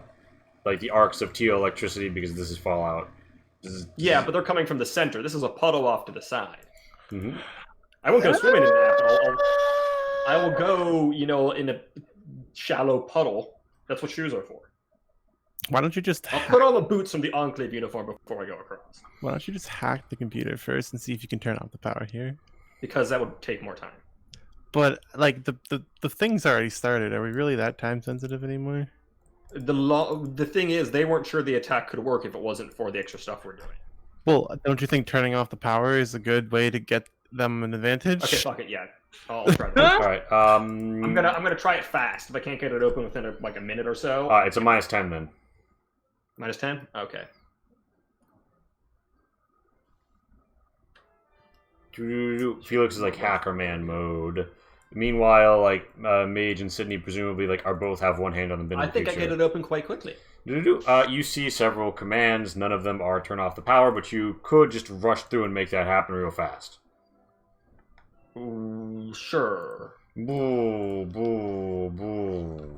like the arcs of teal electricity because this is Fallout. Yeah, but they're coming from the center. This is a puddle off to the side. Mhm. I won't go swimming in that. But I will go, you know, in a shallow puddle. That's what shoes are for. Why don't you just I'll put on the boots from the Enclave uniform before I go across. Why don't you just hack the computer first and see if you can turn off the power here? Because that would take more time. But like the thing's already started. Are we really that time sensitive anymore? The thing is, they weren't sure the attack could work if it wasn't for the extra stuff we're doing. Well, don't you think turning off the power is a good way to get them an advantage? Okay, fuck it, yeah. I'll try that. All right. I'm gonna try it fast. If I can't get it open within like a minute or so. It's a -10 then. Minus 10? Okay. Felix is like hacker man mode. Meanwhile, like Mage and Sydney presumably like are both have one hand on the bin. I think I get it open quite quickly. You see several commands. None of them are turn off the power, but you could just rush through and make that happen real fast. Sure. Boo, boo, boo.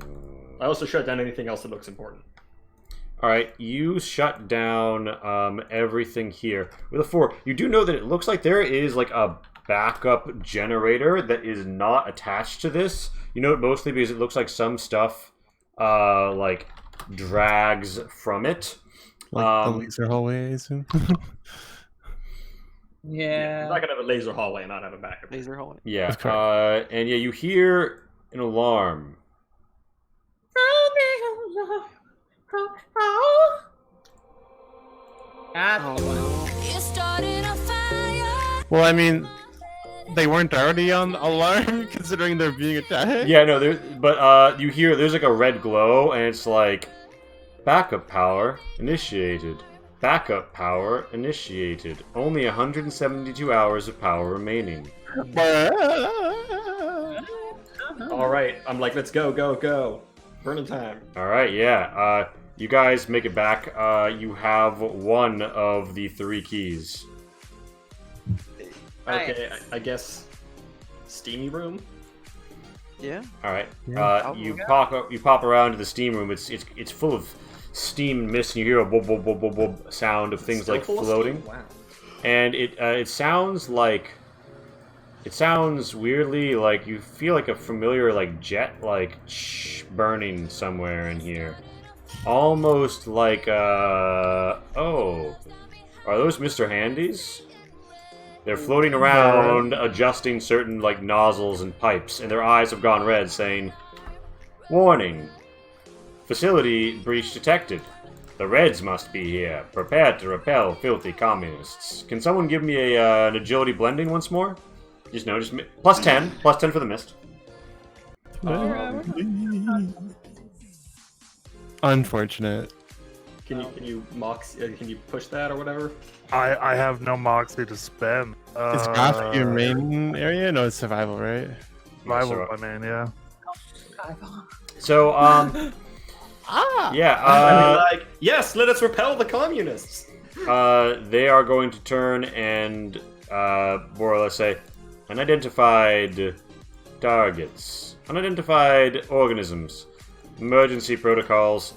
I also shut down anything else that looks important. All right, you shut down everything here with a 4. You do know that it looks like there is like a backup generator that is not attached to this. You know it mostly because it looks like some stuff like drags from it. Like the laser hallway, I assume. Yeah. It's not gonna have a laser hallway and not have a backup. Laser hallway. Yeah, and yeah, you hear an alarm. Well, I mean, they weren't already on alarm considering they're being attacked. Yeah, no, but you hear there's like a red glow, and it's like backup power initiated. Backup power initiated. Only 172 hours of power remaining. All right, I'm like, let's go, go, go. Burning time. All right, yeah. You guys make it back. You have one of the 3 keys. Okay, I guess steamy room. Yeah. All right. Yeah. You pop around to the steam room. It's full of steam and mist, and you hear a bob bob bob bob bob sound of things Still like full of floating. steam? Wow. And it sounds like weirdly like you feel like a familiar like jet like burning somewhere in here, almost like oh, are those Mr. Handies? They're floating around, adjusting certain like nozzles and pipes, and their eyes have gone red, saying, "Warning! Facility breach detected. The Reds must be here, prepared to repel filthy communists." Can someone give me an agility blending once more? Just plus 10 for the mist. Unfortunate. Can you push that or whatever? I have no moxie to spend. Is craft your main area? No, it's survival, right? Survival, I mean, yeah. So, yeah, I mean, like, yes, let us repel the communists. they are going to turn and more or less say, unidentified targets, unidentified organisms, emergency protocols,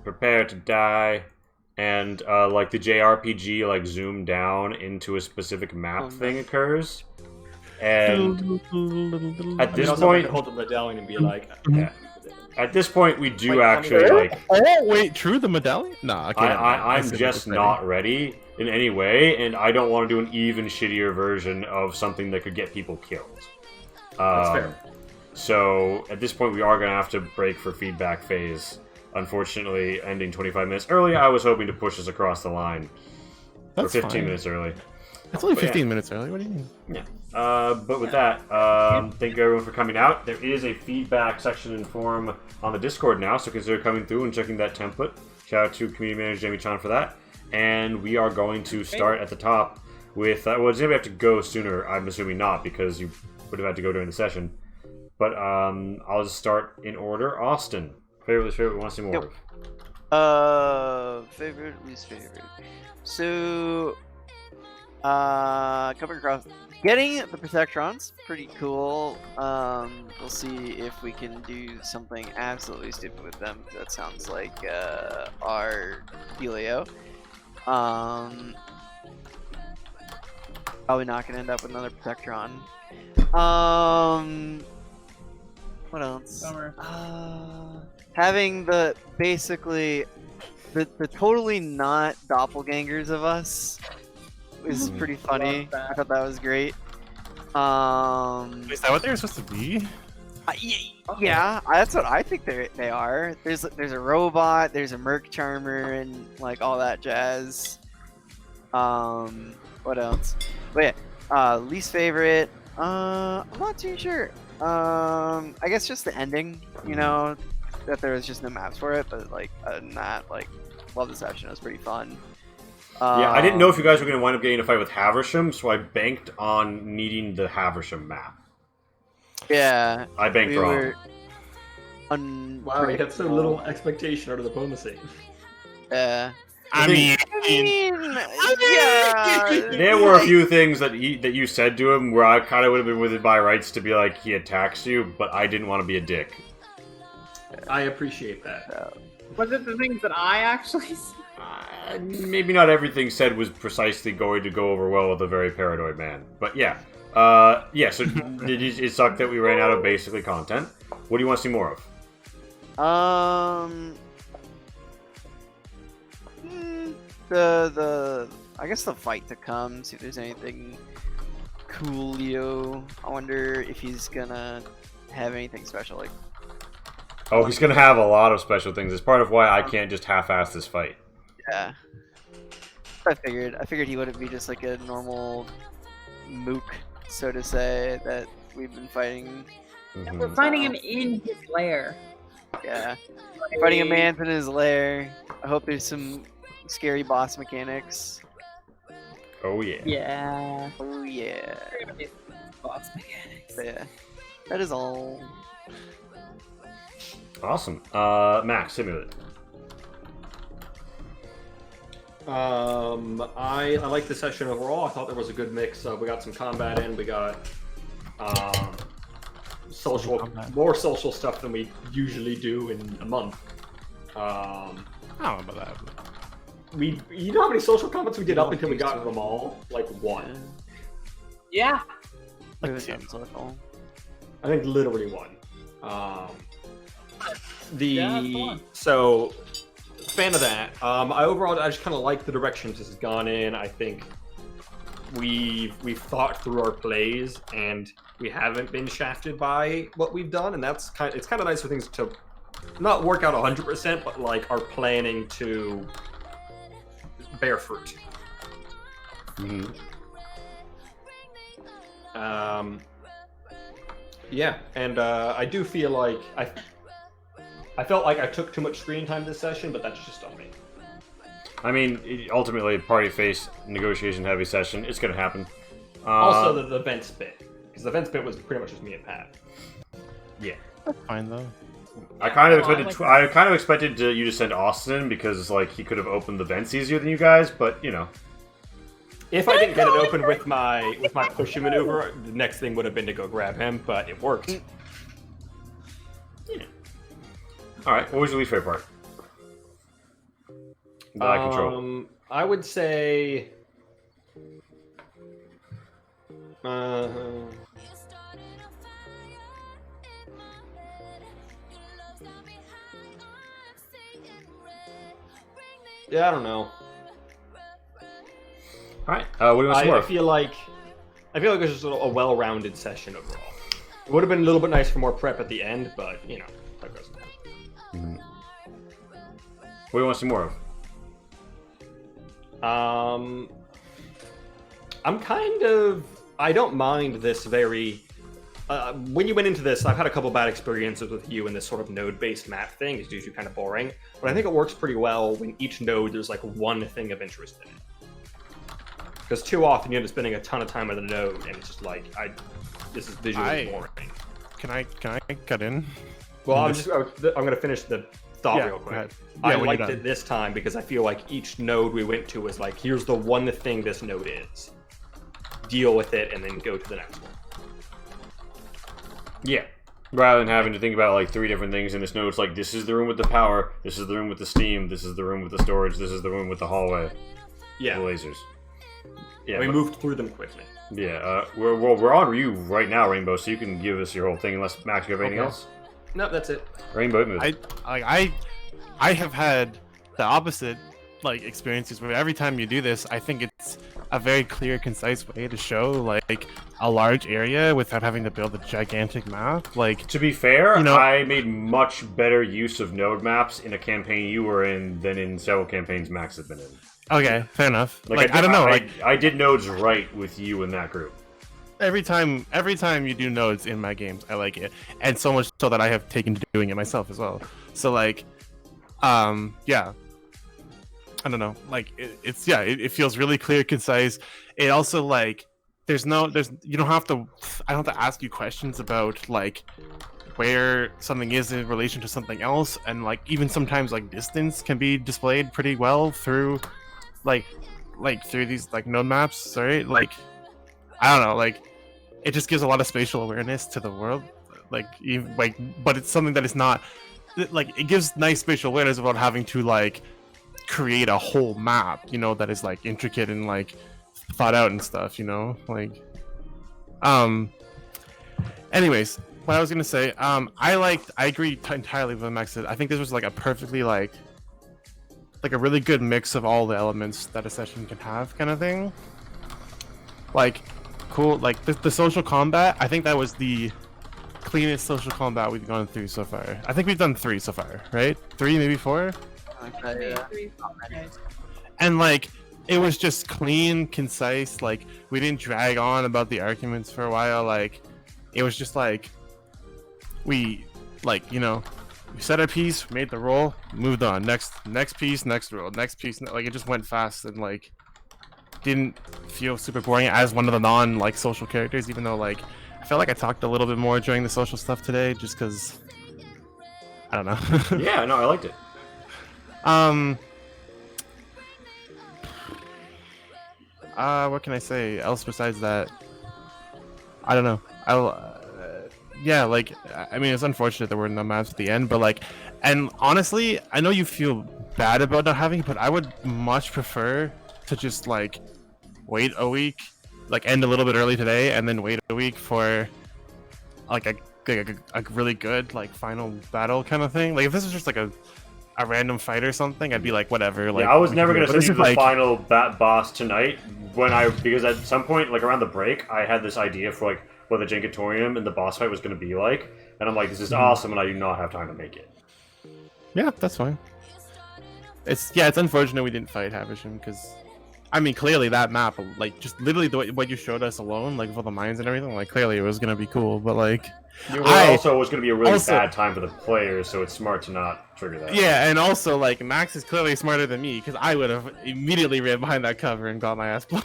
prepare to die, and like the JRPG like zoom down into a specific map thing occurs. And at this point, hold the medallion and be like, yeah. At this point, we do actually like. Oh wait, true, the medallion? Nah, okay. I'm just not ready in any way, and I don't want to do an even shittier version of something that could get people killed. That's fair. So at this point, we are going to have to break for feedback phase. Unfortunately, ending 25 minutes early. I was hoping to push us across the line. That's or 15 fine. minutes early. It's only 15 minutes early. What do you mean? Yeah. But with that, thank you everyone for coming out. There is a feedback section and forum on the Discord now, so consider coming through and checking that template. Shout out to Community Manager Jamie Chan for that. And we are going to start at the top with, well, does anybody have to go sooner? I'm assuming not, because you would have had to go during the session. But I'll just start in order. Austin, favorite, least favorite, we want to see more of. Favorite, least favorite. So, coming across, getting the Protectrons, pretty cool. We'll see if we can do something absolutely stupid with them. That sounds like our dealio. Probably not gonna end up with another Protectron. What else? Having the basically the totally not doppelgangers of us is pretty funny. I thought that was great. Is that what they were supposed to be? Yeah, that's what I think they are. There's a robot, there's a Merc Charmer, and like all that jazz. What else? But yeah, least favorite. I'm not too sure. I guess just the ending. You know, that there was just no maps for it. But like other than that, like love the session. It was pretty fun. Yeah, I didn't know if you guys were going to wind up getting in a fight with Haversham, so I banked on needing the Haversham map. Yeah. I banked wrong. Wow, we had so little expectation out of diplomacy. Yeah. I mean, yeah. There were a few things that you said to him where I kind of would have been within my rights to be like, he attacks you, but I didn't want to be a dick. I appreciate that. Was it the things that I actually said? Maybe not everything said was precisely going to go over well with a very paranoid man. But yeah. Yeah, so it sucked that we ran out of basically content. What do you want to see more of? I guess the fight to come, see if there's anything coolio. I wonder if he's gonna have anything special, like... Oh, he's gonna have a lot of special things. It's part of why I can't just half-ass this fight. Yeah. I figured he wouldn't be just like a normal mook, so to say, that we've been fighting. Mm-hmm. We're finding him in his lair. Yeah. Fighting a man in his lair. I hope there's some scary boss mechanics. Oh yeah. Yeah. Oh yeah. Boss mechanics. But yeah. That is all. Awesome. Max, hit me with it. I like the session overall. I thought there was a good mix. We got some combat in. We got more social stuff than we usually do in a month. I don't know about that. You know how many social combats we did up until we got them all? Like one. Yeah. It was social. I think literally one. So fan of that. I just kind of like the directions this has gone in. I think we've thought through our plays and we haven't been shafted by what we've done, and it's kind of nice for things to not work out 100%, but like are planning to bear fruit. Mm-hmm. Yeah, and I do feel like I felt like I took too much screen time this session, but that's just on me. I mean, ultimately, party face, negotiation heavy session. It's going to happen. Also, the vents bit. Because the vents bit was pretty much just me and Pat. Yeah. That's fine, though. I kind of expected you to send Austin because like he could have opened the vents easier than you guys, but you know. If I didn't get it open with my pushing maneuver, the next thing would have been to go grab him, but it worked. Yeah. All right. What was your least favorite part? That I control. I would say. Yeah, I don't know. All right. What do you want to I feel like it was just a well-rounded session overall. It would have been a little bit nice for more prep at the end, but you know, that goes. Mm-hmm. What do you want to see more of? I don't mind this very. When you went into this, I've had a couple bad experiences with you in this sort of node-based map thing. It's usually kind of boring, but I think it works pretty well when each node there's like one thing of interest in it. Because too often you end up spending a ton of time on the node, and it's just like, this is visually boring. Can I cut in? Well, I'm going to finish the thought real quick. I liked it this time because I feel like each node we went to was like, here's the one thing this node is. Deal with it, and then go to the next one. Yeah. Rather than having to think about like 3 different things in this node, it's like, this is the room with the power, this is the room with the steam, this is the room with the storage, this is the room with the hallway. Yeah. The lasers. Yeah, we moved through them quickly. Yeah, we're on you right now, Rainbow, so you can give us your whole thing, unless, Max, you have anything else? No, that's it. Rainbow, move. I have had the opposite like experiences where every time you do this, I think it's a very clear, concise way to show like a large area without having to build a gigantic map. Like, to be fair, you know, I made much better use of node maps in a campaign you were in than in several campaigns Max has been in. Okay, fair enough. Like I don't know. I did nodes right with you in that group. Every time you do nodes in my games, I like it, and so much so that I have taken to doing it myself as well. So like, yeah. I don't know, like it feels really clear, concise. It also like you don't have to, I don't have to ask you questions about like where something is in relation to something else, and like even sometimes like distance can be displayed pretty well through like through these like node maps, right? Like I don't know, like it just gives a lot of spatial awareness to the world, like even like, but it's something that is not like, it gives nice spatial awareness without having to like create a whole map, you know, that is like intricate and like thought out and stuff, you know, like anyways, what I was gonna say, I agree entirely with what Max said. I think this was like a perfectly like a really good mix of all the elements that a session can have, kind of thing. Like cool, like the social combat, I think that was the cleanest social combat we've gone through so far. I think we've done 3 so far, right? 3, maybe 4. And like it was just clean, concise. Like we didn't drag on about the arguments for a while. Like it was just like we like, you know, we said our piece, made the roll, moved on. Next piece, next roll, next piece. Like it just went fast and like didn't feel super boring as one of the non like social characters. Even though like I felt like I talked a little bit more during the social stuff today, just because I don't know. Yeah, no, I liked it. What can I say else besides that? I don't know. Yeah, like, I mean, it's unfortunate there were no maps at the end, but like, and honestly, I know you feel bad about not having, but I would much prefer to just like wait a week, like end a little bit early today, and then wait a week for like a really good like final battle kind of thing. Like if this was just like a random fight or something, I'd be like, whatever. Like, yeah, I was never gonna send you to the like final boss tonight because at some point, like around the break, I had this idea for like what the Jenkatorium and the boss fight was gonna be like, and I'm like, this is awesome, and I do not have time to make it. Yeah, that's fine. It's unfortunate we didn't fight Havisham because, I mean, clearly that map, like just literally what you showed us alone, like with all the mines and everything, like clearly it was gonna be cool, but like. Also, it was going to be a really bad time for the players, so it's smart to not trigger that. Yeah, and also, like, Max is clearly smarter than me, because I would have immediately ran behind that cover and got my ass blown.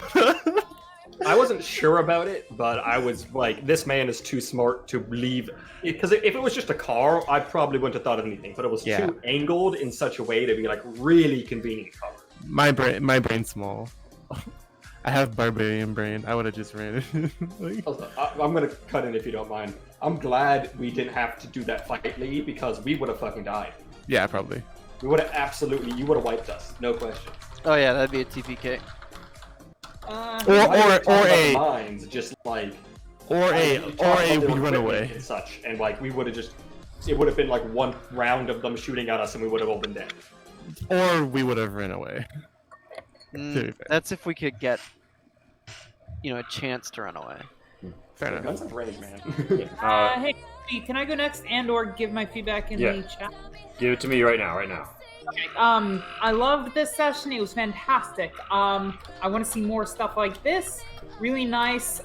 I wasn't sure about it, but I was like, this man is too smart to leave. Because if it was just a car, I probably wouldn't have thought of anything, but it was too angled in such a way to be, like, really convenient cover. My brain's small. I have barbarian brain. I would have just ran it. Like... I'm gonna cut in if you don't mind. I'm glad we didn't have to do that fight, Lee, because we would have fucking died. Yeah, probably. We would have you would have wiped us, no question. Oh yeah, that'd be a TPK. Or a mines, just like we run away and such, and like we would have just, it would have been like one round of them shooting at us, and we would have all been dead. Or we would have ran away. That's if we could get, you know, a chance to run away. Fair enough. Guns have range, man. Hey, can I go next and/or give my feedback in the chat? Give it to me right now. Okay. I loved this session. It was fantastic. I want to see more stuff like this. Really nice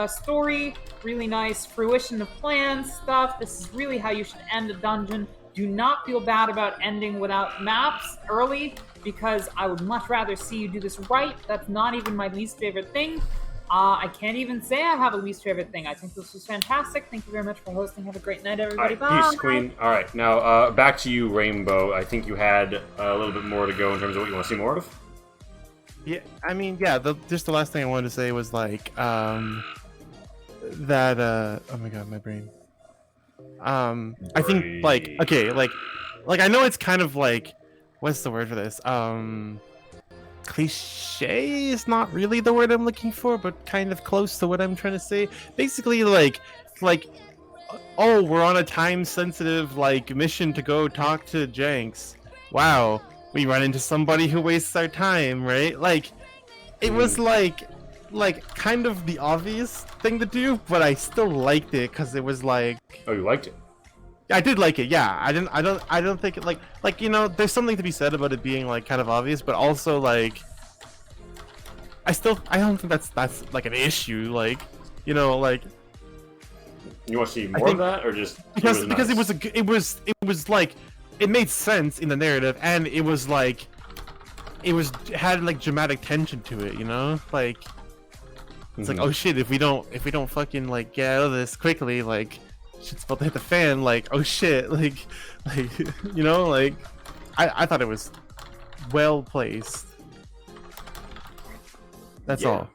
story. Really nice fruition of plans stuff. This is really how you should end a dungeon. Do not feel bad about ending without maps early, because I would much rather see you do this right. That's not even my least favorite thing. I can't even say I have a least favorite thing. I think this was fantastic. Thank you very much for hosting. Have a great night, everybody. All right, bye. Peace, Queen. All right, now back to you, Rainbow. I think you had a little bit more to go in terms of what you want to see more of. Yeah, I mean, yeah. Just the last thing I wanted to say was like that. Oh my god, my brain. I think like okay, like I know it's kind of like, what's the word for this? Cliche is not really the word I'm looking for, but kind of close to what I'm trying to say. Basically, like, oh, we're on a time-sensitive like mission to go talk to Jenks. Wow, we run into somebody who wastes our time, right? Like, it was like kind of the obvious thing to do, but I still liked it because it was like. Oh, you liked it? I did like it, yeah. I don't think it like you know, there's something to be said about it being like kind of obvious, but also like I don't think that's like an issue, like, you know, like you want to see more of that, or just because it was like it made sense in the narrative, and it was like it had like dramatic tension to it, you know? Like it's like, oh shit, if we don't fucking like get out of this quickly, like shit's about to hit the fan, like oh shit, like you know, like I thought it was well placed. That's all.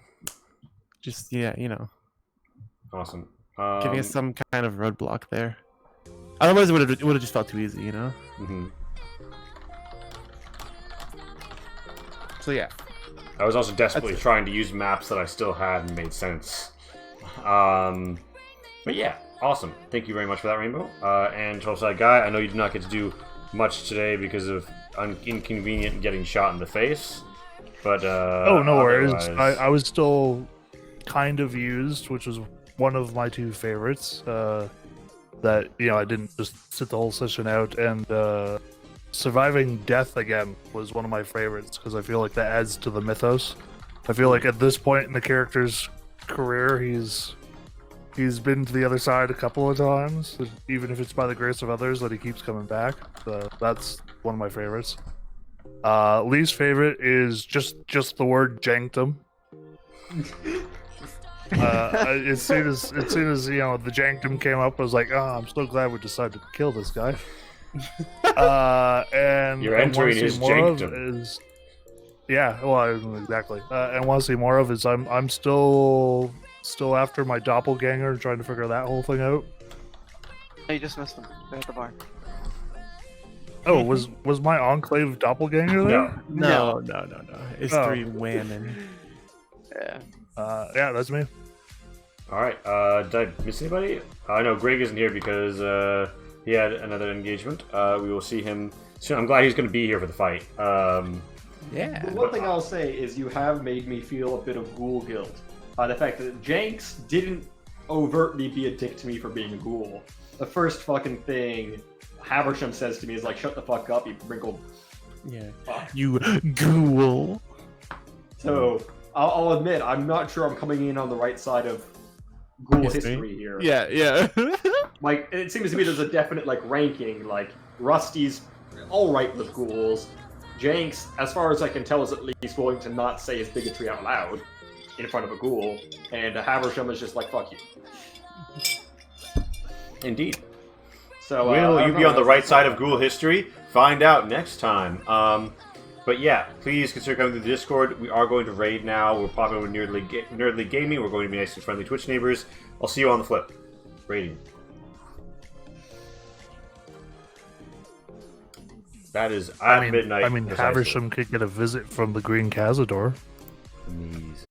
Just you know. Awesome. Giving us some kind of roadblock there. Otherwise it would have just felt too easy, you know? So yeah. I was also desperately trying to use maps that I still had and made sense. But yeah, awesome. Thank you very much for that, Rainbow. And Trollside Guy, I know you did not get to do much today because of inconvenient getting shot in the face. But oh, no worries. I was still kind of used, which was one of my two favorites. That I didn't just sit the whole session out, and surviving death again was one of my favorites because I feel like that adds to the mythos. I feel like at this point in the character's career, he's been to the other side a couple of times, even if it's by the grace of others that he keeps coming back. That's one of my favorites. Least favorite is just the word jankdom. As soon as the jankdom came up, I was like, oh, I'm so glad we decided to kill this guy. And you're entering his jankdom. Exactly. And want to see more of is I'm still after my doppelganger, trying to figure that whole thing out. Oh, you just missed them. They're at the bar. Oh, was my enclave doppelganger there? No. It's 3 women. Yeah. Yeah, that's me. All right. Did I miss anybody? I know Greg isn't here because he had another engagement. We will see him soon. I'm glad he's going to be here for the fight. Yeah. One thing I'll say is you have made me feel a bit of ghoul guilt. The fact that Jenks didn't overtly be a dick to me for being a ghoul. The first fucking thing Haversham says to me is like, "Shut the fuck up, you wrinkled." Yeah. Fuck. You ghoul. So I'll admit I'm not sure I'm coming in on the right side of ghoul history here. Yeah. Like it seems to me there's a definite like ranking. Like Rusty's all right with ghouls. Jenks, as far as I can tell, is at least willing to not say his bigotry out loud in front of a ghoul, and Haversham is just like, fuck you. Indeed. So will you be on the right side of ghoul history? Find out next time. But yeah, please consider coming to the Discord. We are going to raid now. We're popping with Nerdly Gaming. We're going to be nice and friendly Twitch neighbors. I'll see you on the flip. Raiding. That is at midnight. Haversham could get a visit from the Green Cazador. Please.